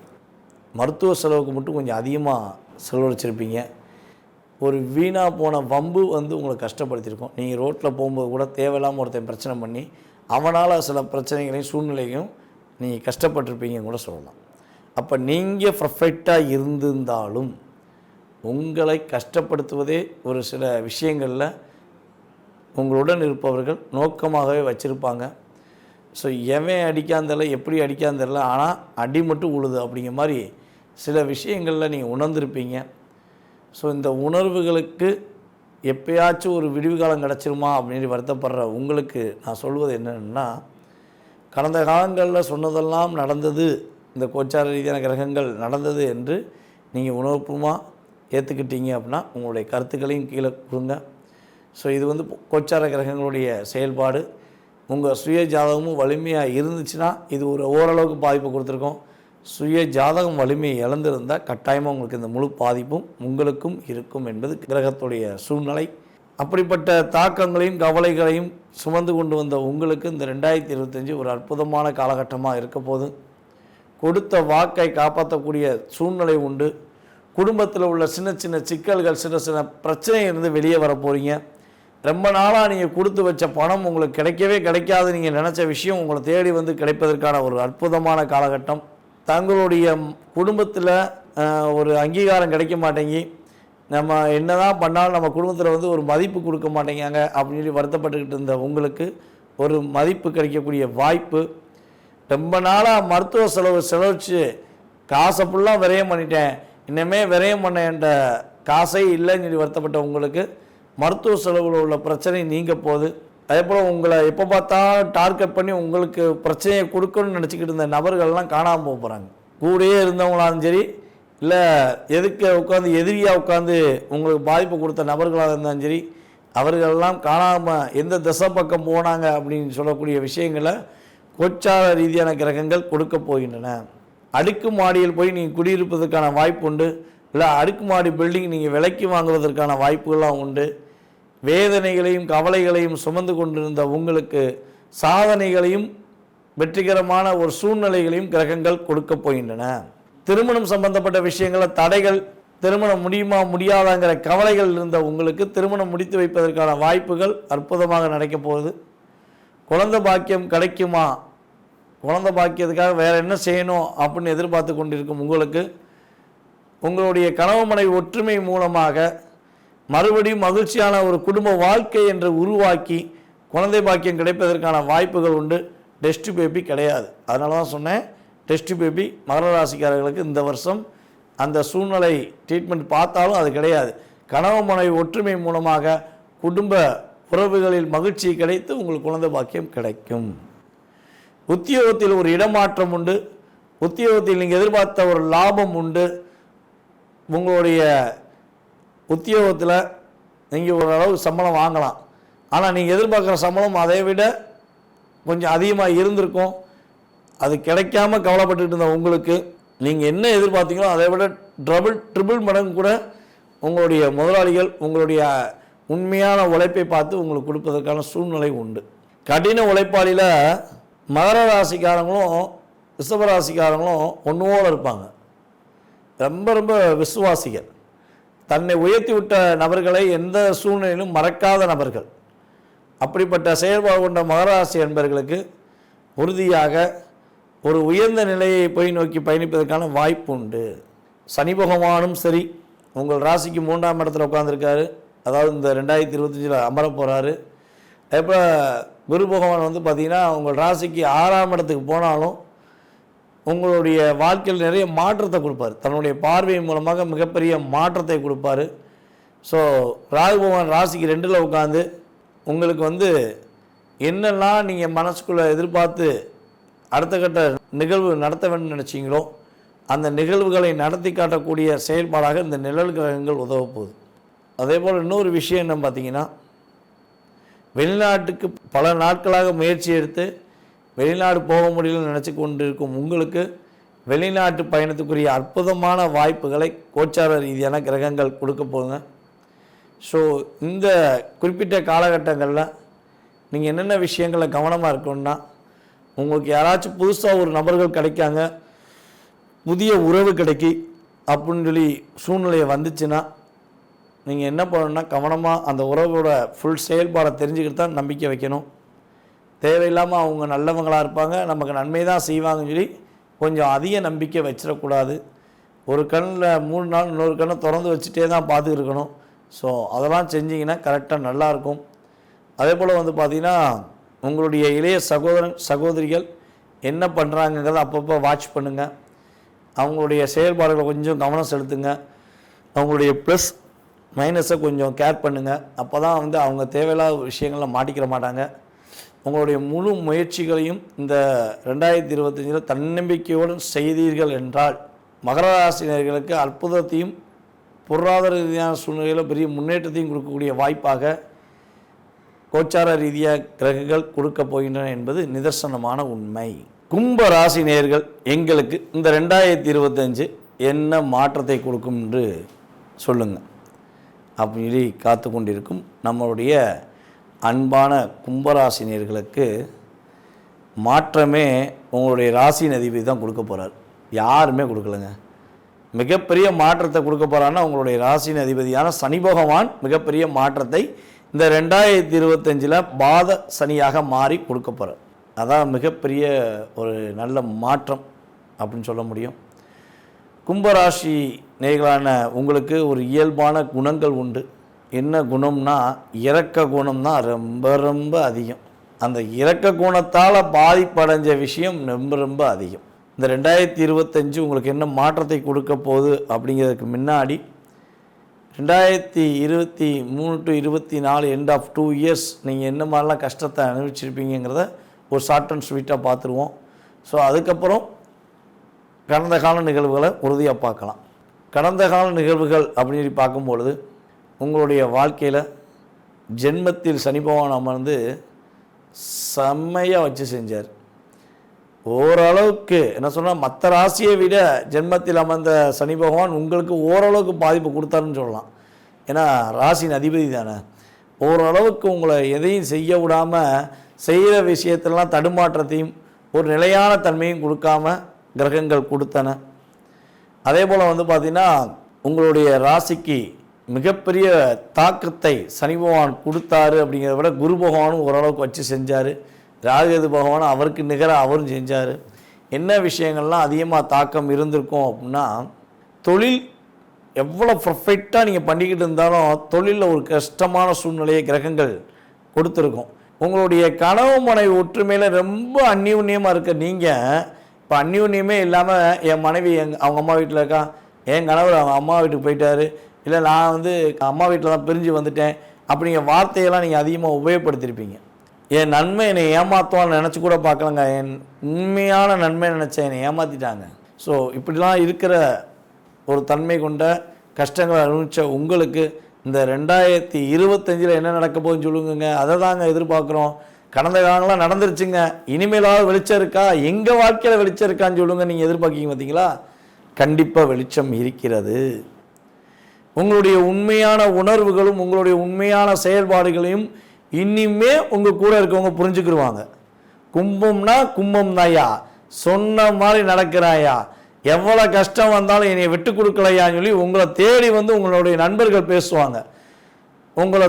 மருத்துவ செலவுக்கு மட்டும் கொஞ்சம் அதிகமாக செலவழிச்சிருப்பீங்க. ஒரு வீணாக போன வம்பு வந்து உங்களை கஷ்டப்படுத்தியிருக்கோம். நீங்கள் ரோட்டில் போகும்போது கூட தேவையில்லாமல் ஒருத்தன் பிரச்சனை பண்ணி அவனால் சில பிரச்சனைகளையும் சூழ்நிலையும் நீங்கள் கஷ்டப்பட்டிருப்பீங்கன்னு கூட சொல்லலாம். அப்போ நீங்கள் பர்ஃபெக்டாக இருந்திருந்தாலும் உங்களை கஷ்டப்படுத்துவதே ஒரு சில விஷயங்களில் உங்களுடன் இருப்பவர்கள் நோக்கமாகவே வச்சுருப்பாங்க. ஸோ எவன் அடிக்காந்தல எப்படி அடிக்காந்தல, ஆனால் அடி மட்டும் உழுது அப்படிங்கிற மாதிரி சில விஷயங்களில் நீங்கள் உணர்ந்திருப்பீங்க. ஸோ இந்த உணர்வுகளுக்கு எப்பயாச்சும் ஒரு விடிவு காலம் கிடச்சிருமா அப்படின்னு வருத்தப்படுற உங்களுக்கு நான் சொல்வது என்னென்னா, கடந்த காலங்களில் சொன்னதெல்லாம் நடந்தது, இந்த கோச்சார ரீதியான கிரகங்கள் நடந்தது என்று நீங்கள் உணர்வுபூர்வமாக ஏற்றுக்கிட்டீங்க அப்படின்னா உங்களுடைய கருத்துக்களையும் கீழே கொடுங்க. ஸோ இது வந்து கோச்சார கிரகங்களுடைய செயல்பாடு. உங்கள் சுய ஜாதகமும் வலிமையாக இருந்துச்சுன்னா இது ஒரு ஓரளவுக்கு பாதிப்பு கொடுத்துருக்கோம். சுய ஜாதகம் வலிமையை இழந்திருந்தால் கட்டாயமாக உங்களுக்கு இந்த முழு பாதிப்பும் உங்களுக்கும் இருக்கும் என்பது கிரகத்துடைய சூழ்நிலை. அப்படிப்பட்ட தாக்கங்களையும் கவலைகளையும் சுமந்து கொண்டு வந்த உங்களுக்கு இந்த 2025 ஒரு அற்புதமான காலகட்டமாக இருக்க போது. கொடுத்த வாக்கை காப்பாற்றக்கூடிய சூழ்நிலை உண்டு. குடும்பத்தில் உள்ள சின்ன சின்ன சிக்கல்கள், சின்ன சின்ன பிரச்சனையிலிருந்து வெளியே வர போகிறீங்க. ரொம்ப நாளாக நீங்கள் கொடுத்து வச்ச பணம் உங்களுக்கு கிடைக்கவே கிடைக்காது, நீங்கள் நினச்ச விஷயம் உங்களை தேடி வந்து கிடைப்பதற்கான ஒரு அற்புதமான காலகட்டம். தங்களுடைய குடும்பத்தில் ஒரு அங்கீகாரம் கிடைக்க மாட்டேங்கி, நம்ம என்ன தான் பண்ணாலும் நம்ம குடும்பத்தில் வந்து ஒரு மதிப்பு கொடுக்க மாட்டேங்காங்க அப்படின்னு சொல்லி வருத்தப்பட்டுக்கிட்டு இருந்த உங்களுக்கு ஒரு மதிப்பு கிடைக்கக்கூடிய வாய்ப்பு. ரொம்ப நாளாக மருத்துவ செலவிச்சு காசை ஃபுல்லாக விரயம் பண்ணிட்டேன், இன்னமே விரயம் பண்ண என்ற காசை இல்லைன்னு சொல்லி வருத்தப்பட்ட உங்களுக்கு மருத்துவ செலவில் உள்ள பிரச்சனை நீங்க போகுது. அதே போல் உங்களை எப்போ பார்த்தாலும் டார்கெட் பண்ணி உங்களுக்கு பிரச்சனையை கொடுக்கணும்னு நினச்சிக்கிட்டு இருந்த நபர்கள்லாம் காணாமல் போக போகிறாங்க. கூடயே இருந்தவங்களாலும் சரி, இல்லை எதுக்கு உட்காந்து எதிரியாக உட்காந்து உங்களுக்கு பாதிப்பு கொடுத்த நபர்களாக இருந்தாலும் சரி, அவர்களெல்லாம் காணாமல் எந்த திசை பக்கம் போனாங்க அப்படின்னு சொல்லக்கூடிய விஷயங்களை கோச்சார ரீதியான கிரகங்கள் கொடுக்க போகின்றன. அடுக்கு மாடியில் போய் நீங்கள் குடியிருப்பதற்கான வாய்ப்பு உண்டு, இல்லை அடுக்குமாடி பில்டிங் நீங்கள் விலைக்கு வாங்குவதற்கான வாய்ப்புகள்லாம் உண்டு. வேதனைகளையும் கவலைகளையும் சுமந்து கொண்டிருந்த உங்களுக்கு சாதனைகளையும் வெற்றிகரமான ஒரு சூழ்நிலைகளையும் கிரகங்கள் கொடுக்க போகின்றன. திருமணம் சம்பந்தப்பட்ட விஷயங்களில் தடைகள், திருமணம் முடியுமா முடியாதாங்கிற கவலைகள் இருந்த உங்களுக்கு திருமணம் முடித்து வைப்பதற்கான வாய்ப்புகள் அற்புதமாக நடக்க போகுது. குழந்தை பாக்கியம் கிடைக்குமா, குழந்தை பாக்கியத்துக்காக வேறு என்ன செய்யணும் அப்படின்னு எதிர்பார்த்து கொண்டிருக்கும் உங்களுக்கு உங்களுடைய கணவன் மனைவி ஒற்றுமை மூலமாக மறுபடியும் மகிழ்ச்சியான ஒரு குடும்ப வாழ்க்கை என்று உருவாக்கி குழந்தை பாக்கியம் கிடைப்பதற்கான வாய்ப்புகள் உண்டு. டெஸ்ட் பேபி கிடையாது, அதனால தான் சொன்னேன். டெஸ்ட் பேபி மகர ராசிக்காரர்களுக்கு இந்த வருஷம் அந்த சூழ்நிலை ட்ரீட்மெண்ட் பார்த்தாலும் அது கிடையாது. கணவன் மனைவி ஒற்றுமை மூலமாக குடும்ப உறவுகளில் மகிழ்ச்சி கிடைத்து உங்களுக்கு குழந்தை பாக்கியம் கிடைக்கும். உத்தியோகத்தில் ஒரு இடமாற்றம் உண்டு, உத்தியோகத்தில் நீங்கள் எதிர்பார்த்த ஒரு லாபம் உண்டு. உங்களுடைய உத்தியோகத்தில் நீங்கள் ஓரளவு சம்பளம் வாங்கலாம், ஆனால் நீங்கள் எதிர்பார்க்குற சம்பளம் அதை விட கொஞ்சம் அதிகமாக இருந்திருக்கும். அது கிடைக்காம கவலைப்பட்டுட்டு இருந்த உங்களுக்கு நீங்கள் என்ன எதிர்பார்த்தீங்களோ அதை விட ட்ரிபிள் மடங்கு கூட உங்களுடைய முதலாளிகள் உங்களுடைய உண்மையான உழைப்பை பார்த்து உங்களுக்கு கொடுப்பதற்கான சூழ்நிலை உண்டு. கடின உழைப்பாளியில் மகர ராசிக்காரங்களும் ரிஷப ராசிக்காரங்களும் ஒன்றோடு இருப்பாங்க. ரொம்ப ரொம்ப விசுவாசிகள், தன்னை உயர்த்தி விட்ட நபர்களை எந்த சூழ்நிலையிலும் மறக்காத நபர்கள். அப்படிப்பட்ட செயல்பாடு கொண்ட மகராசி என்பவர்களுக்கு உறுதியாக ஒரு உயர்ந்த நிலையை போய் நோக்கி பயணிப்பதற்கான வாய்ப்பு உண்டு. சனி பகவானும் சரி உங்கள் ராசிக்கு 3ஆம் இடத்துல உட்காந்துருக்காரு, அதாவது இந்த 2025 அமர போகிறாரு. அதேபோல் குரு பகவான் வந்து பார்த்திங்கன்னா உங்கள் ராசிக்கு 6ஆம் இடத்துக்கு போனாலும் உங்களுடைய வாழ்க்கையில் நிறைய மாற்றத்தை கொடுப்பார், தன்னுடைய பார்வை மூலமாக மிகப்பெரிய மாற்றத்தை கொடுப்பார். ஸோ ராகு பகவான் ராசிக்கு 2ல் உட்காந்து உங்களுக்கு வந்து என்னெல்லாம் நீங்கள் மனசுக்குள்ளே எதிர்பார்த்து அடுத்த கட்ட நிகழ்வு நடத்த வேண்டும் நினச்சிங்களோ அந்த நிகழ்வுகளை நடத்தி காட்டக்கூடிய செயல்பாடாக இந்த நிழல் கிரகங்கள் உதவ போகுது. அதே போல் இன்னொரு விஷயம் என்ன பார்த்தீங்கன்னா, வெளிநாட்டுக்கு பல நாட்களாக முயற்சி எடுத்து வெளிநாடு போக முடியலன்னு நினச்சி கொண்டிருக்கும் உங்களுக்கு வெளிநாட்டு பயணத்துக்குரிய அற்புதமான வாய்ப்புகளை கோச்சார ரீதியான கிரகங்கள் கொடுக்க போகுங்க. ஸோ இந்த குறிப்பிட்ட காலகட்டங்களில் நீங்கள் என்னென்ன விஷயங்களில் கவனமாக இருக்கணும்னா, உங்களுக்கு யாராச்சும் புதுசாக ஒரு நபர்கள் கிடைக்காங்க, புதிய உறவு கிடைக்கி அப்படின்னு சொல்லி சூழ்நிலையை வந்துச்சுன்னா நீங்கள் என்ன பண்ணணும்னா கவனமாக அந்த உறவோட ஃபுல் செயல்பாடை தெரிஞ்சுக்கிட்டு தான் நம்பிக்கை வைக்கணும். தேவையில்லாமல் அவங்க நல்லவங்களாக இருப்பாங்க, நமக்கு நன்மை தான் செய்வாங்கன்னு சொல்லி கொஞ்சம் அதிக நம்பிக்கை வச்சிடக்கூடாது. ஒரு கண்ணில் 3 நாள் இன்னொரு கண்ணை திறந்து வச்சுட்டே தான் பார்த்துருக்கணும். ஸோ அதெல்லாம் செஞ்சிங்கன்னா கரெக்டாக நல்லாயிருக்கும். அதே போல் வந்து பார்த்திங்கன்னா உங்களுடைய இளைய சகோதரிகள் என்ன பண்ணுறாங்கங்கிறத அப்பப்போ வாட்ச் பண்ணுங்கள். அவங்களுடைய செயல்பாடுகளை கொஞ்சம் கவனம் செலுத்துங்க. அவங்களுடைய ப்ளஸ் மைனஸை கொஞ்சம் கேர் பண்ணுங்கள். அப்போ தான் வந்து அவங்க தேவையில்லாத விஷயங்களில் மாட்டிக்கிற மாட்டாங்க. உங்களுடைய முழு முயற்சிகளையும் இந்த 2025 தன்னம்பிக்கையோடு செய்தீர்கள் என்றால் மகர ராசினர்களுக்கு அற்புதத்தையும் பொருளாதார ரீதியான சூழ்நிலையில் பெரிய முன்னேற்றத்தையும் கொடுக்கக்கூடிய வாய்ப்பாக கோச்சார ரீதியாக கிரகங்கள் கொடுக்க போகின்றன என்பது நிதர்சனமான உண்மை. கும்ப ராசி நேயர்கள் எங்களுக்கு இந்த 2025 என்ன மாற்றத்தை கொடுக்கும் என்று சொல்லுங்கள் அப்படின்னு சொல்லி காத்து கொண்டிருக்கும் நம்மளுடைய அன்பான கும்பராசினியர்களுக்கு மாற்றமே உங்களுடைய ராசியின் அதிபதி தான் கொடுக்க போகிறார், யாருமே கொடுக்கலங்க. மிகப்பெரிய மாற்றத்தை கொடுக்க போகிறான்னா உங்களுடைய ராசியின் அதிபதியான சனி பகவான் மிகப்பெரிய மாற்றத்தை இந்த 2025 பாத சனியாக மாறி கொடுக்க போகிறார். அதான் மிகப்பெரிய ஒரு நல்ல மாற்றம் அப்படின்னு சொல்ல முடியும். கும்பராசி நேயர்களான உங்களுக்கு ஒரு இயல்பான குணங்கள் உண்டு. என்ன குணம்னா இரக்க குணம் தான் ரொம்ப ரொம்ப அதிகம். அந்த இரக்க குணத்தால் பாதிப்படைஞ்ச விஷயம் ரொம்ப ரொம்ப அதிகம். இந்த 2025 உங்களுக்கு என்ன மாற்றத்தை கொடுக்க போகுது அப்படிங்கிறதுக்கு முன்னாடி 2023 to 24 எண்ட் ஆஃப் 2 இயர்ஸ் நீங்கள் என்ன மாதிரிலாம் கஷ்டத்தை அனுபவிச்சிருப்பீங்கிறத ஒரு ஷார்ட் அண்ட் ஸ்வீட்டாக பார்த்துருவோம். ஸோ அதுக்கப்புறம் கடந்த கால நிகழ்வுகளை உறுதியாக பார்க்கலாம். கடந்த கால நிகழ்வுகள் அப்படின்னு பார்க்கும்பொழுது உங்களுடைய வாழ்க்கையில் ஜென்மத்தில் சனி பகவான் அமர்ந்து செம்மையாக வச்சு செஞ்சார். ஓரளவுக்கு என்ன சொன்னால் மற்ற ராசியை விட ஜென்மத்தில் அமர்ந்த சனி பகவான் உங்களுக்கு ஓரளவுக்கு பாதிப்பு கொடுத்தாருன்னு சொல்லலாம். ஏன்னா ராசியின் அதிபதி தானே. ஓரளவுக்கு உங்களை எதையும் செய்ய விடாமல் செய்கிற விஷயத்திலலாம் தடுமாற்றத்தையும் ஒரு நிலையான தன்மையும் கொடுக்காம கிரகங்கள் கொடுத்தன. அதே போல் வந்து பார்த்திங்கன்னா உங்களுடைய ராசிக்கு மிகப்பெரிய தாக்கத்தை சனி பகவான் கொடுத்தாரு அப்படிங்கிறத விட குரு பகவானும் ஓரளவுக்கு வச்சு செஞ்சார். ராகுகேது பகவானும் அவருக்கு நிகராக அவரும் செஞ்சார். என்ன விஷயங்கள்லாம் அதிகமாக தாக்கம் இருந்திருக்கும் அப்படின்னா, தொழில் எவ்வளோ பர்ஃபெக்டாக நீங்கள் பண்ணிக்கிட்டு இருந்தாலும் தொழிலில் ஒரு கஷ்டமான சூழ்நிலையை கிரகங்கள் கொடுத்துருக்கும். உங்களுடைய கனவு மனைவி ஒற்றுமையில் ரொம்ப அந்யோன்யமாக இருக்க நீங்கள் இப்போ அந்யோன்யமே இல்லாமல் என் மனைவி அவங்க அம்மா வீட்டில் இருக்கா, என் கணவர் அவங்க அம்மா வீட்டுக்கு போயிட்டாரு, இல்லை நான் வந்து அம்மா வீட்டில் தான் பிரிஞ்சு வந்துட்டேன் அப்படிங்கிற வார்த்தையெல்லாம் நீங்கள் அதிகமாக உபயோகப்படுத்தியிருப்பீங்க. என் நன்மை என்னை ஏமாற்றுவான்னு நினச்சி கூட பார்க்கலங்க. என் உண்மையான நன்மை நினச்சேன், என்னை ஏமாற்றிட்டாங்க. ஸோ இப்படிலாம் இருக்கிற ஒரு தன்மை கொண்ட கஷ்டங்களை அனுபவித்த உங்களுக்கு இந்த 2025 என்ன நடக்க போகுதுன்னு சொல்லுங்க. அதை தாங்க எதிர்பார்க்குறோம். கடந்த காலங்களாம் நடந்துருச்சுங்க, இனிமேலாவது வெளிச்சம் இருக்கா, எங்கள் வாழ்க்கையில் வெளிச்சம் இருக்கான்னு சொல்லுங்க. நீங்கள் எதிர்பார்க்கிங்க பார்த்தீங்களா? கண்டிப்பாக வெளிச்சம் இருக்கிறது. உங்களுடைய உண்மையான உணர்வுகளும் உங்களுடைய உண்மையான செயல்பாடுகளையும் இனிமே உங்கள் கூட இருக்கவங்க புரிஞ்சுக்கிடுவாங்க. கும்பம்னா கும்பம் தாயா, சொன்ன மாதிரி நடக்கிறாயா, எவ்வளோ கஷ்டம் வந்தாலும் என்னை விட்டு கொடுக்கலையான்னு சொல்லி உங்களை தேடி வந்து உங்களுடைய நண்பர்கள் பேசுவாங்க. உங்களை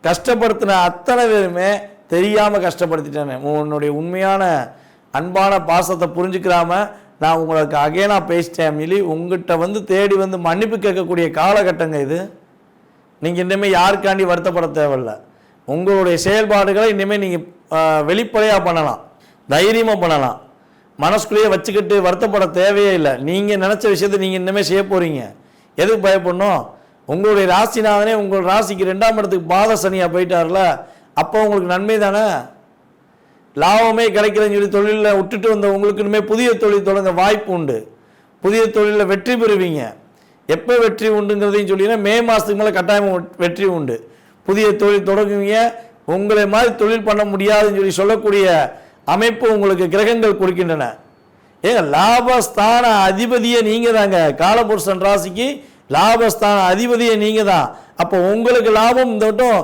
கஷ்டப்படுத்தின அத்தனை பேருமே தெரியாமல் கஷ்டப்படுத்திட்டேன்னு உன்னுடைய உண்மையான அன்பான பாசத்தை புரிஞ்சுக்கிறாம நான் உங்களுக்கு அகைனாக பேசிட்டேன் சொல்லி உங்கள்கிட்ட வந்து தேடி வந்து மன்னிப்பு கேட்கக்கூடிய காலகட்டங்க இது. நீங்கள் இனிமேல் யாருக்காண்டி வருத்தப்பட தேவையில்லை. உங்களுடைய செயல்பாடுகளை இனிமேல் நீங்கள் வெளிப்படையாக பண்ணலாம், தைரியமாக பண்ணலாம். மனசுக்குள்ளேயே வச்சுக்கிட்டு வருத்தப்பட தேவையே இல்லை. நீங்கள் நினச்ச விஷயத்தை நீங்கள் இனிமேல் செய்ய போகிறீங்க. எதுக்கு பயப்படணும்? உங்களுடைய ராசிநாதனே உங்கள் ராசிக்கு 2ஆம் இடத்துக்கு பாத சனியாக போயிட்டார்ல, அப்போ உங்களுக்கு நன்மை தானே. லாபமே கிடைக்கிறதுன்னு சொல்லி தொழிலில் விட்டுட்டு வந்த உங்களுக்கு இனிமேல் புதிய தொழில் தொடங்க வாய்ப்பு உண்டு. புதிய தொழிலில் வெற்றி பெறுவீங்க. எப்போ வெற்றி உண்டுங்கிறதையும் சொல்லிங்கன்னா மே மாதத்துக்கு மேலே கட்டாயம் வெற்றி உண்டு. புதிய தொழில் தொடங்குவீங்க. உங்களை மாதிரி தொழில் பண்ண முடியாதுன்னு சொல்லி சொல்லக்கூடிய அமைப்பு உங்களுக்கு கிரகங்கள் கொடுக்கின்றன. ஏங்க லாபஸ்தான அதிபதியை நீங்கள் தாங்க. காலபுருஷன் ராசிக்கு லாபஸ்தான அதிபதியை நீங்கள் தான். அப்போ உங்களுக்கு லாபம் இந்த வட்டம்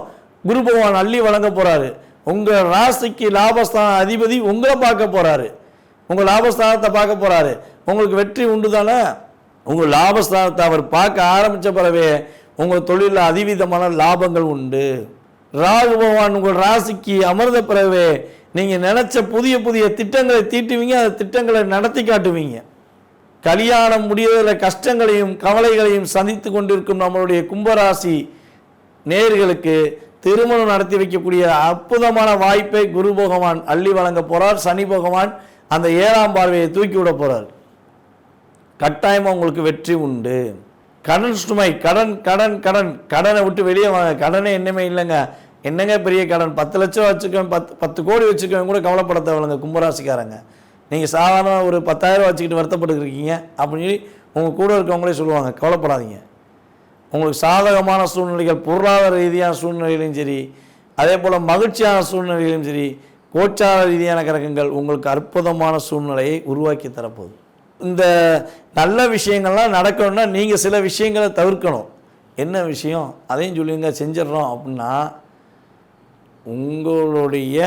குரு பகவான் அள்ளி வழங்க போகிறாரு. உங்கள் ராசிக்கு லாபஸ்தான அதிபதி உங்களை பார்க்க போகிறாரு, உங்கள் லாபஸ்தானத்தை பார்க்க போகிறாரு. உங்களுக்கு வெற்றி உண்டு தானே. உங்கள் லாபஸ்தானத்தை அவர் பார்க்க ஆரம்பித்த பிறவே உங்கள் தொழிலில் அதிவிதமான லாபங்கள் உண்டு. ராகு பகவான் உங்கள் ராசிக்கு அமர்ந்த பிறவே நீங்கள் நினச்ச புதிய புதிய திட்டங்களை தீட்டுவீங்க, அந்த திட்டங்களை நடத்தி காட்டுவீங்க. கல்யாணம் முடிவதில் கஷ்டங்களையும் கவலைகளையும் சந்தித்து கொண்டிருக்கும் நம்மளுடைய கும்பராசி நேயர்களுக்கு திருமணம் நடத்தி வைக்கக்கூடிய அற்புதமான வாய்ப்பை குரு பகவான் அள்ளி வழங்க போகிறார். சனி பகவான் அந்த 7ஆம் பார்வையை தூக்கி விட போகிறார். கட்டாயமாக உங்களுக்கு வெற்றி உண்டு. கடன் சுமை, கடன் கடன் கடன் கடனை விட்டு வெளியே வாங்க. கடனே என்னமே இல்லைங்க. என்னங்க பெரிய கடன், 10 லட்சம் வச்சுக்கோங்க, 10 கோடி வச்சுக்கோங்க கூட கவலைப்பட தேவையில்லைங்க கும்பராசிக்காரங்க. நீங்கள் சாதாரண ஒரு 10,000 வச்சுக்கிட்டு வருத்தப்பட்டுருக்கீங்க அப்படின்னு சொல்லி உங்கள் கூட இருக்கவங்களே சொல்லுவாங்க. கவலைப்படாதீங்க. உங்களுக்கு சாதகமான சூழ்நிலைகள், பொருளாதார ரீதியான சூழ்நிலையிலும் சரி, அதே போல் மகிழ்ச்சியான சூழ்நிலையிலும் சரி, கோச்சார ரீதியான கிரகங்கள் உங்களுக்கு அற்புதமான சூழ்நிலையை உருவாக்கி தரப்போகுது. இந்த நல்ல விஷயங்கள்லாம் நடக்கணும்னா நீங்கள் சில விஷயங்களை தவிர்க்கணும். என்ன விஷயம் அதையும் சொல்லுங்க, செஞ்சிடறோம் அப்படின்னா உங்களுடைய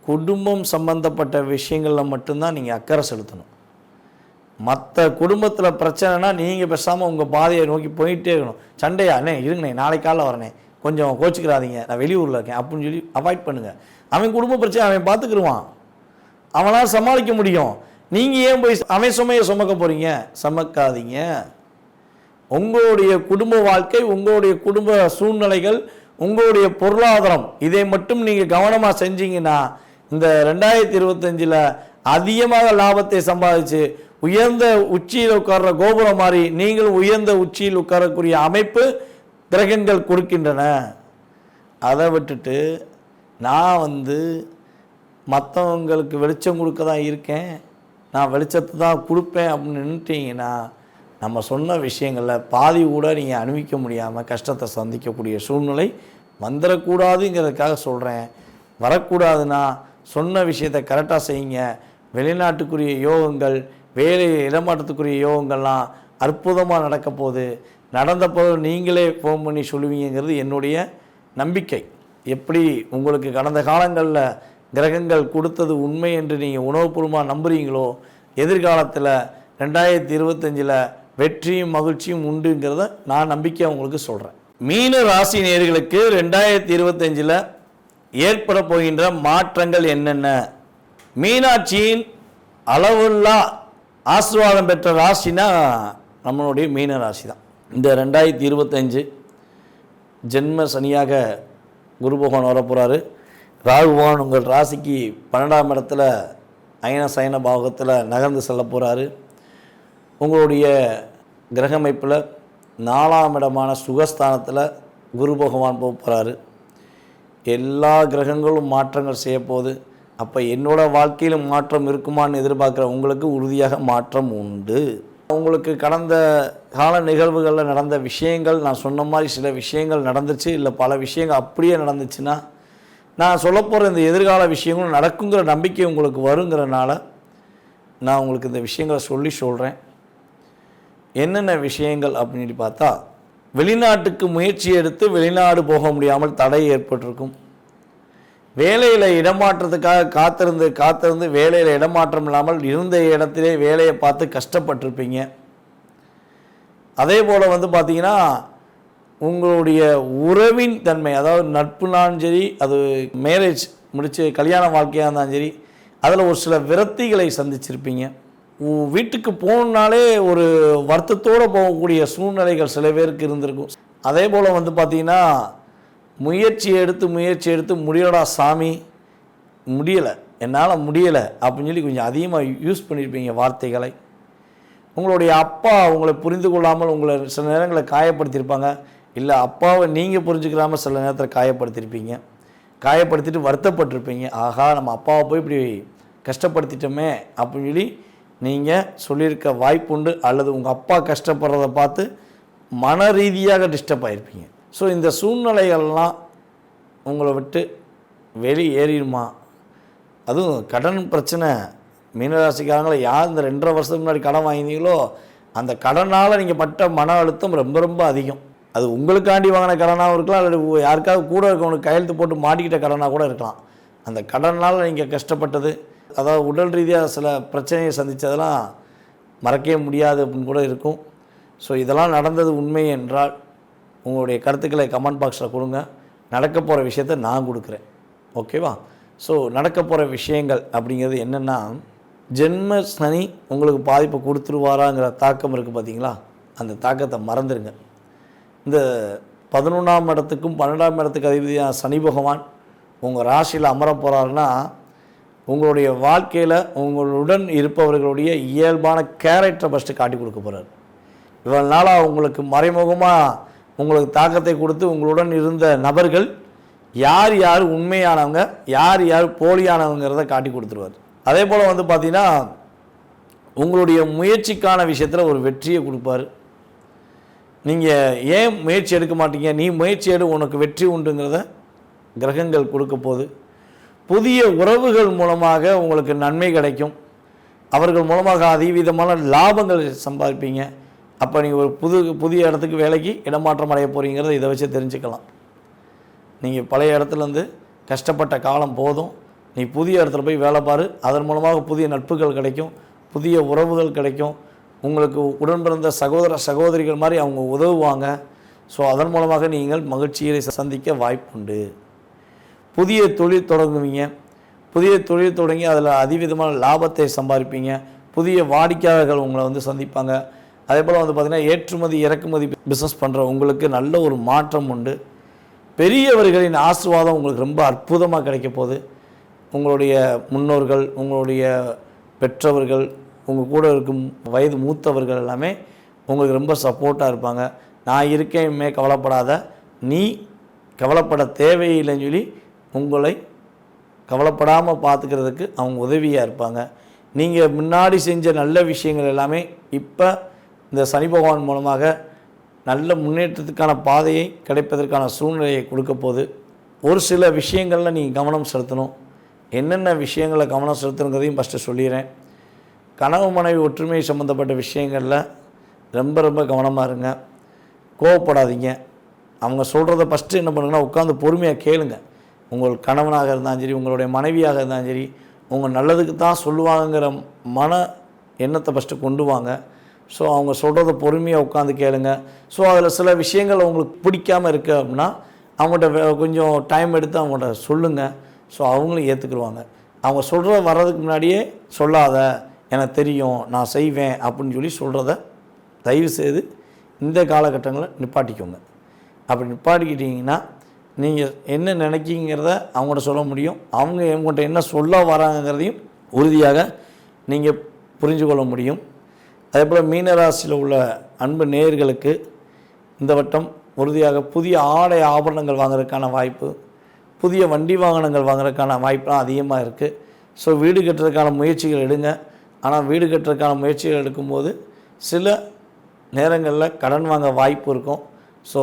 குடும்பம் சம்பந்தப்பட்ட விஷயங்களில் மட்டும்தான் நீங்கள் அக்கறை செலுத்தணும். மற்ற குடும்பத்தில் பிரச்சனைனா நீங்கள் பேசாமல் உங்கள் பாதையை நோக்கி போயிட்டே இருக்கணும். சண்டையா அண்ணே இருங்கண்ணே, நாளைக்கு காலைல வரனே, கொஞ்சம் கோச்சிக்கிறாதீங்க, நான் வெளியூரில் இருக்கேன் அப்படின்னு சொல்லி அவாய்ட் பண்ணுங்கள். அவன் குடும்ப பிரச்சனை அவன் பார்த்துக்கிடுவான், அவனால் சமாளிக்க முடியும். நீங்கள் ஏன் போய் அவன் சுமையை சுமக்க போகிறீங்க? சுமக்காதீங்க. உங்களுடைய குடும்ப வாழ்க்கை, உங்களுடைய குடும்ப சூழ்நிலைகள், உங்களுடைய பொருளாதாரம், இதை மட்டும் நீங்கள் கவனமாக செஞ்சீங்கன்னா இந்த 2025 அதிகமாக லாபத்தை சம்பாதிச்சு உயர்ந்த உச்சியில் உட்கார்ற கோபுரம் மாதிரி நீங்கள் உயர்ந்த உச்சியில் உட்காரக்கூடிய அமைப்பு கிரகங்கள் கொடுக்கின்றன. அதை விட்டுட்டு நான் மற்றவங்களுக்கு வெளிச்சம் கொடுக்க தான் இருக்கேன், நான் வெளிச்சத்தை தான் கொடுப்பேன் அப்படின்னு நின்றுட்டீங்கன்னா நம்ம சொன்ன விஷயங்களில் பாதி கூட நீங்கள் அனுபவிக்க முடியாமல் கஷ்டத்தை சந்திக்கக்கூடிய சூழ்நிலை வந்துடக்கூடாதுங்கிறதுக்காக சொல்கிறேன். வரக்கூடாதுன்னா சொன்ன விஷயத்தை கரெக்டாக செய்யுங்க. வெளிநாட்டுக்குரிய யோகங்கள், வேலை இடமாற்றத்துக்குரிய யோகங்கள்லாம் அற்புதமாக நடக்க போகுது. நடந்த போது நீங்களே ஃபோன் பண்ணி சொல்லுவீங்கிறது என்னுடைய நம்பிக்கை. எப்படி உங்களுக்கு கடந்த காலங்களில் கிரகங்கள் கொடுத்தது உண்மை என்று நீங்கள் உணவுபூர்வமாக நம்புகிறீங்களோ, எதிர்காலத்தில் 2025 வெற்றியும் மகிழ்ச்சியும் உண்டுங்கிறத நான் நம்பிக்கையாக உங்களுக்கு சொல்கிறேன். மீன ராசி நேயர்களுக்கு 2025 ஏற்பட போகின்ற மாற்றங்கள் என்னென்ன? மீனாட்சியின் அளவுல்லா ஆசீர்வாதம் பெற்ற ராசினா நம்மளுடைய மீன ராசி தான். இந்த 2025 ஜென்ம சனியாக குரு பகவான் வரப்போகிறாரு. ராகு பகவான் உங்கள் ராசிக்கு 12ஆம் இடத்துல அயன சயன பாவகத்தில் நகர்ந்து செல்ல போகிறாரு. உங்களுடைய கிரக அமைப்பில் 4ஆம் இடமான சுகஸ்தானத்தில் குரு பகவான் போக போகிறாரு. எல்லா கிரகங்களும் மாற்றங்கள் செய்ய போகுது. அப்போ என்னோடய வாழ்க்கையிலும் மாற்றம் இருக்குமான்னு எதிர்பார்க்குற உங்களுக்கு உறுதியாக மாற்றம் உண்டு. உங்களுக்கு கடந்த கால நிகழ்வுகளில் நடந்த விஷயங்கள், நான் சொன்ன மாதிரி சில விஷயங்கள் நடந்துச்சு, இல்லை பல விஷயங்கள் அப்படியே நடந்துச்சுன்னா நான் சொல்ல போகிற இந்த எதிர்கால விஷயங்களும் நடக்குங்கிற நம்பிக்கை உங்களுக்கு வருங்கிறனால நான் உங்களுக்கு இந்த விஷயங்களை சொல்கிறேன். என்னென்ன விஷயங்கள் அப்படின்னு பார்த்தா, வெளிநாட்டுக்கு முயற்சி எடுத்து வெளிநாடு போக முடியாமல் தடை ஏற்பட்டிருக்கும். வேலையில் இடமாற்றத்துக்காக காத்திருந்து வேலையில் இடமாற்றம் இல்லாமல் இருந்த இடத்திலே வேலையை பார்த்து கஷ்டப்பட்டிருப்பீங்க. அதே போல் பார்த்திங்கன்னா உங்களுடைய உறவின் தன்மை, அதாவது நட்புனாலும் சரி, அது மேரேஜ் முடித்து கல்யாண வாழ்க்கையாக இருந்தாலும் சரி, அதில் ஒரு சில விரக்திகளை சந்திச்சிருப்பீங்க. வீட்டுக்கு போகணுன்னாலே ஒரு வருத்தத்தோடு போகக்கூடிய சூழ்நிலைகள் சில பேருக்கு இருந்திருக்கும். அதே போல் பார்த்திங்கன்னா முயற்சி எடுத்து முடியலடா சாமி, முடியலை, என்னால் முடியலை அப்படின்னு சொல்லி கொஞ்சம் அதிகமாக யூஸ் பண்ணியிருப்பீங்க வார்த்தைகளை. உங்களுடைய அப்பா உங்களை புரிந்து கொள்ளாமல் உங்களை சில நேரங்களில் காயப்படுத்தியிருப்பாங்க. இல்லை, அப்பாவை நீங்கள் புரிஞ்சுக்கிறாமல் சில நேரத்தில் காயப்படுத்தியிருப்பீங்க. காயப்படுத்திட்டு வருத்தப்பட்டிருப்பீங்க. ஆகா, நம்ம அப்பாவை போய் இப்படி கஷ்டப்படுத்திட்டோமே அப்படின்னு சொல்லி நீங்கள் சொல்லியிருக்க வாய்ப்புண்டு. அல்லது உங்கள் அப்பா கஷ்டப்படுறத பார்த்து மன ரீதியாக டிஸ்டர்ப் ஆகிருப்பீங்க. ஸோ இந்த சூழ்நிலைகள்லாம் உங்களை விட்டு வெளியேறிடுமா? அதுவும் கடன் பிரச்சனை. மீனராசிக்காரங்களை யார் இந்த 2.5 வருஷத்துக்கு முன்னாடி கடன் வாங்கினீங்களோ அந்த கடனால் நீங்கள் பட்ட மன அழுத்தம் ரொம்ப ரொம்ப அதிகம். அது உங்களுக்காண்டி வாங்கின கடனாகவும் இருக்கலாம், அல்லது யாருக்காவது கூட இருக்கவனுக்கு கையெழுத்து போட்டு மாட்டிக்கிட்ட கடனாக கூட இருக்கலாம். அந்த கடனால் நீங்கள் கஷ்டப்பட்டது, அதாவது உடல் ரீதியாக சில பிரச்சனையை சந்தித்ததெல்லாம் மறக்கவே முடியாது அப்படின்னு கூட இருக்கும். ஸோ இதெல்லாம் நடந்தது உண்மை என்றால் உங்களுடைய கருத்துக்களை கமெண்ட் பாக்ஸில் கொடுங்க. நடக்க போகிற விஷயத்தை நான் கொடுக்குறேன், ஓகேவா? ஸோ நடக்க போகிற விஷயங்கள் அப்படிங்கிறது என்னென்னா, ஜென்ம சனி உங்களுக்கு பாதிப்பை கொடுத்துருவாராங்கிற தாக்கம் இருக்குது பார்த்தீங்களா? அந்த தாக்கத்தை மறந்துடுங்க. இந்த 11ஆம் இடத்துக்கும் 12ஆம் இடத்துக்கு அதிபதியான சனி பகவான் உங்கள் ராசியில் அமர போகிறாருன்னா உங்களுடைய வாழ்க்கையில் உங்களுடன் இருப்பவர்களுடைய இயல்பான கேரக்டரை ஃபஸ்ட்டு காட்டி கொடுக்க போகிறார். இவ்வளோ நாளாக உங்களுக்கு மறைமுகமாக உங்களுக்கு தாக்கத்தை கொடுத்து உங்களுடன் இருந்த நபர்கள் யார் யார் உண்மையானவங்க, யார் யார் போலியானவங்கிறத காட்டி கொடுத்துருவார். அதே போல் பார்த்திங்கன்னா உங்களுடைய முயற்சிக்கான விஷயத்தில் ஒரு வெற்றியை கொடுப்பார். நீங்கள் ஏன் முயற்சி எடுக்க மாட்டீங்க, நீ முயற்சி எடு, உனக்கு வெற்றி உண்டுங்கிறத கிரகங்கள் கொடுக்க போகுது. புதிய உறவுகள் மூலமாக உங்களுக்கு நன்மை கிடைக்கும். அவர்கள் மூலமாக அதிவிதமான லாபங்கள் சம்பாதிப்பீங்க. அப்போ நீங்கள் ஒரு புதிய இடத்துக்கு வேலைக்கு இடமாற்றம் அடைய போகிறீங்கிறத இதை வச்சு தெரிஞ்சுக்கலாம். நீங்கள் பழைய இடத்துலேருந்து கஷ்டப்பட்ட காலம் போதும், நீ புதிய இடத்துல போய் வேலை பாரு. அதன் மூலமாக புதிய நட்புகள் கிடைக்கும், புதிய உறவுகள் கிடைக்கும். உங்களுக்கு உடன் பிறந்த சகோதர சகோதரிகள் மாதிரி அவங்க உதவுவாங்க. ஸோ அதன் மூலமாக நீங்கள் மகிழ்ச்சியை சந்திக்க வாய்ப்புண்டு. புதிய தொழில் தொடங்குவீங்க. புதிய தொழில் தொடங்கி அதில் அதிவிதமான லாபத்தை சம்பாதிப்பீங்க. புதிய வாடிக்கையாளர்கள் உங்களை வந்து சந்திப்பாங்க. அதே போல் வந்து பார்த்திங்கன்னா ஏற்றுமதி இறக்குமதி பிஸ்னஸ் பண்ணுற உங்களுக்கு நல்ல ஒரு மாற்றம் உண்டு. பெரியவர்களின் ஆசீர்வாதம் உங்களுக்கு ரொம்ப அற்புதமாக கிடைக்க போகுது. உங்களுடைய முன்னோர்கள், உங்களுடைய பெற்றவர்கள், உங்கள் கூட இருக்கும் வயது மூத்தவர்கள் எல்லாமே உங்களுக்கு ரொம்ப சப்போர்ட்டாக இருப்பாங்க. நான் இருக்கேன்மே கவலைப்படாத, நீ கவலைப்பட தேவையில்லைன்னு சொல்லி உங்களை கவலைப்படாமல் பார்த்துக்கிறதுக்கு அவங்க உதவியாக இருப்பாங்க. நீங்கள் முன்னாடி செஞ்ச நல்ல விஷயங்கள் எல்லாமே இப்போ இந்த சனி பகவான் மூலமாக நல்ல முன்னேற்றத்துக்கான பாதையை கிடைப்பதற்கான சூழ்நிலையை கொடுக்க போகுது. ஒரு சில விஷயங்களில் நீங்கள் கவனம் செலுத்தணும். என்னென்ன விஷயங்களில் கவனம் செலுத்தணுங்கிறதையும் ஃபஸ்ட்டு சொல்லிடுறேன். கனவு மனைவி ஒற்றுமை சம்மந்தப்பட்ட விஷயங்களில் ரொம்ப ரொம்ப கவனமாக இருங்க. கோவப்படாதீங்க. அவங்க சொல்கிறத ஃபஸ்ட்டு என்ன பண்ணுங்கன்னா உட்காந்து பொறுமையாக கேளுங்க. உங்கள் கணவனாக இருந்தாலும் சரி, உங்களுடைய மனைவியாக இருந்தாலும் சரி, உங்கள் நல்லதுக்கு தான் சொல்லுவாங்கங்கிற மன எண்ணத்தை ஃபஸ்ட்டு கொண்டு வாங்க. ஸோ அவங்க சொல்கிறத பொறுமையாக உட்காந்து கேளுங்க. ஸோ அதில் சில விஷயங்கள் உங்களுக்கு பிடிக்காமல் இருக்குது அப்படின்னா அவங்கள்ட்ட கொஞ்சம் டைம் எடுத்து அவங்கள்ட்ட சொல்லுங்கள். ஸோ அவங்களும் ஏற்றுக்குருவாங்க. அவங்க சொல்கிறத வர்றதுக்கு முன்னாடியே சொல்லாத, எனக்கு தெரியும், நான் செய்வேன் அப்படின்னு சொல்லி சொல்கிறத தயவுசெய்து இந்த காலகட்டங்களில் நிப்பாட்டிக்கோங்க. அப்படி நிப்பாட்டிக்கிட்டிங்கன்னா நீங்கள் என்ன நினைக்கிங்கிறத அவங்கள்ட்ட சொல்ல முடியும். அவங்க உங்கள்கிட்ட என்ன சொல்ல வராங்கிறதையும் உறுதியாக நீங்கள் புரிஞ்சு கொள்ள முடியும். அதே போல் மீனராசியில் உள்ள அன்பு நேயர்களுக்கு இந்த வட்டம் உறுதியாக புதிய ஆடை ஆபரணங்கள் வாங்குறதுக்கான வாய்ப்பு, புதிய வண்டி வாகனங்கள் வாங்குறதுக்கான வாய்ப்புலாம் அதிகமாக இருக்குது. ஸோ வீடு கட்டுறதுக்கான முயற்சிகள் எடுங்க. ஆனால் வீடு கட்டுறதுக்கான முயற்சிகள் எடுக்கும்போது சில நேரங்களில் கடன் வாங்க வாய்ப்பு இருக்கும். ஸோ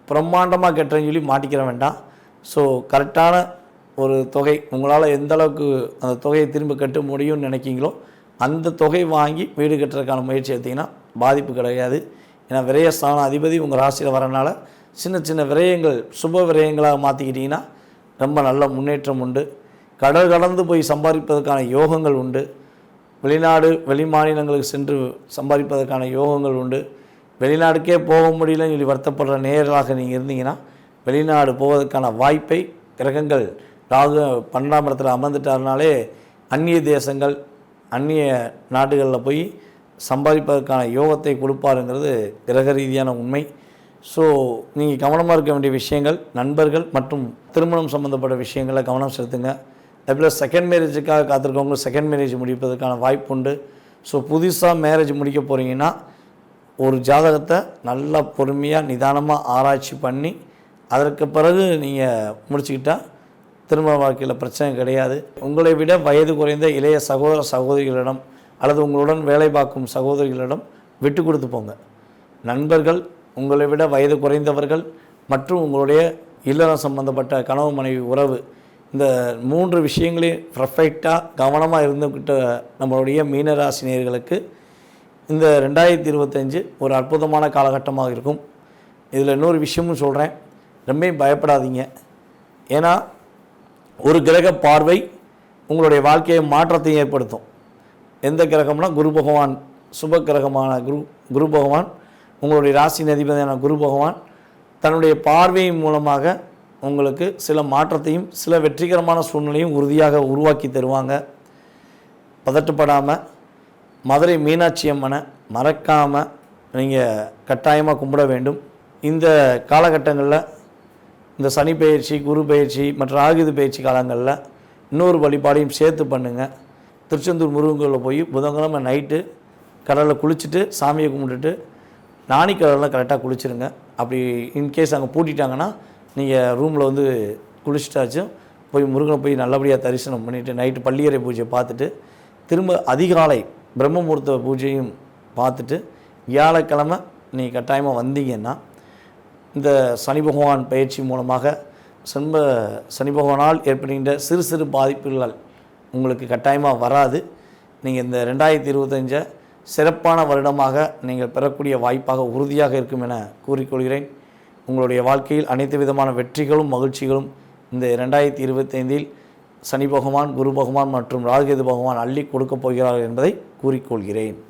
பிரம்மாண்டமாக கட்டுறேன்னு சொல்லி மாட்டிக்கிற வேண்டாம். ஸோ கரெக்டான ஒரு தொகை, உங்களால் எந்த அளவுக்கு அந்த தொகையை திரும்ப கட்ட முடியும்னு நினைக்கிங்களோ அந்த தொகை வாங்கி வீடு கட்டுறதுக்கான முயற்சி எடுத்திங்கன்னா பாதிப்பு கிடையாது. ஏன்னா விரயஸ்தான அதிபதி உங்கள் ராசியில் வரனால சின்ன சின்ன விரயங்கள் சுப விரயங்களாக மாற்றிக்கிட்டிங்கன்னா ரொம்ப நல்ல முன்னேற்றம் உண்டு. கடல் கடந்து போய் சம்பாதிப்பதற்கான யோகங்கள் உண்டு. வெளிநாடு வெளி மாநிலங்களுக்கு சென்று சம்பாதிப்பதற்கான யோகங்கள் உண்டு. வெளிநாடுக்கே போக முடியலன்னு சொல்லி வருத்தப்படுற நேயர்களாக நீங்கள் இருந்தீங்கன்னா வெளிநாடு போவதற்கான வாய்ப்பை கிரகங்கள் ராகு 12ஆம் இடத்துல அமர்ந்துட்டாருனாலே அந்நிய தேசங்கள் அந்நிய நாடுகளில் போய் சம்பாதிப்பதற்கான யோகத்தை கொடுப்பாருங்கிறது கிரக ரீதியான உண்மை. ஸோ நீங்கள் கவனமாக இருக்க வேண்டிய விஷயங்கள் நண்பர்கள் மற்றும் திருமணம் சம்மந்தப்பட்ட விஷயங்களில் கவனம் செலுத்துங்க. அதேபோல் செகண்ட் மேரேஜுக்காக காத்திருக்கவங்க செகண்ட் மேரேஜ் முடிப்பதற்கான வாய்ப்பு உண்டு. ஸோ புதுசாக மேரேஜ் முடிக்க போகிறீங்கன்னா ஒரு ஜாதகத்தை நல்லா பொறுமையாக நிதானமாக ஆராய்ச்சி பண்ணி அதற்கு பிறகு நீங்கள் முடிச்சுக்கிட்டால் திருமண வாழ்க்கையில் பிரச்சனை கிடையாது. உங்களை விட வயது குறைந்த இளைய சகோதர சகோதரிகளிடம் அல்லது உங்களுடன் வேலை பார்க்கும் சகோதரிகளிடம் விட்டு கொடுத்து போங்க. நண்பர்கள், உங்களை விட வயது குறைந்தவர்கள் மற்றும் உங்களுடைய இல்லறம் சம்பந்தப்பட்ட கணவன் மனைவி உறவு, இந்த 3 விஷயங்களையும் பர்ஃபெக்டாக கவனமாக இருந்துக்கிட்ட நம்மளுடைய மீனராசினியர்களுக்கு இந்த 2025 ஒரு அற்புதமான காலகட்டமாக இருக்கும். இதில் இன்னொரு விஷயமும் சொல்கிறேன், ரொம்ப பயப்படாதீங்க. ஏன்னா ஒரு கிரக பார்வை உங்களுடைய வாழ்க்கையை மாற்றத்தை ஏற்படுத்தும். எந்த கிரகம்னா குரு பகவான், சுப கிரகமான குரு பகவான், உங்களுடைய ராசி அதிபதியான குரு பகவான் தன்னுடைய பார்வையின் மூலமாக உங்களுக்கு சில மாற்றத்தையும் சில வெற்றிகரமான சூழ்நிலையும் உறுதியாக உருவாக்கி தருவாங்க. பதட்டப்படாமல் மதுரை மீனாட்சி அம்மனை மறக்காமல் நீங்கள் கட்டாயமாக கும்பிட வேண்டும். இந்த காலகட்டங்களில் இந்த சனி பயிற்சி, குரு பயிற்சி மற்றும் ராகு பயிற்சி காலங்களில் இன்னொரு வழிபாடையும் சேர்த்து பண்ணுங்கள். திருச்செந்தூர் முருகன் கோயிலில் போய் புதன்கிழமை நைட்டு கடலில் குளிச்சுட்டு சாமியை கும்பிட்டுட்டு நாணிக்கடலில் கரெக்டாக குளிச்சுருங்க. அப்படி இன்கேஸ் அங்கே பூட்டிட்டாங்கன்னா நீங்கள் ரூமில் வந்து குளிச்சுட்டாச்சும் போய் முருகனை போய் நல்லபடியாக தரிசனம் பண்ணிவிட்டு நைட்டு பள்ளியறை பூஜையை பார்த்துட்டு திரும்ப அதிகாலை பிரம்ம முகூர்த்த பூஜையும் பார்த்துட்டு வியாழக்கிழமை நீங்கள் கட்டாயமாக வந்தீங்கன்னா இந்த சனி பகவான் பயிற்சி மூலமாக சனி பகவானால் ஏற்படுகின்ற சிறு சிறு பாதிப்புகள் உங்களுக்கு கட்டாயமாக வராது. நீங்கள் இந்த 2025 சிறப்பான வருடமாக நீங்கள் பெறக்கூடிய வாய்ப்பாக உறுதியாக இருக்கும் என கூறிக்கொள்கிறேன். உங்களுடைய வாழ்க்கையில் அனைத்து விதமான வெற்றிகளும் மகிழ்ச்சிகளும் இந்த 2025 சனி பகவான், குரு பகவான் மற்றும் ராகு பகவான் அள்ளி கொடுக்கப் போகிறார்கள் என்பதை கூறிக்கொள்கிறேன்.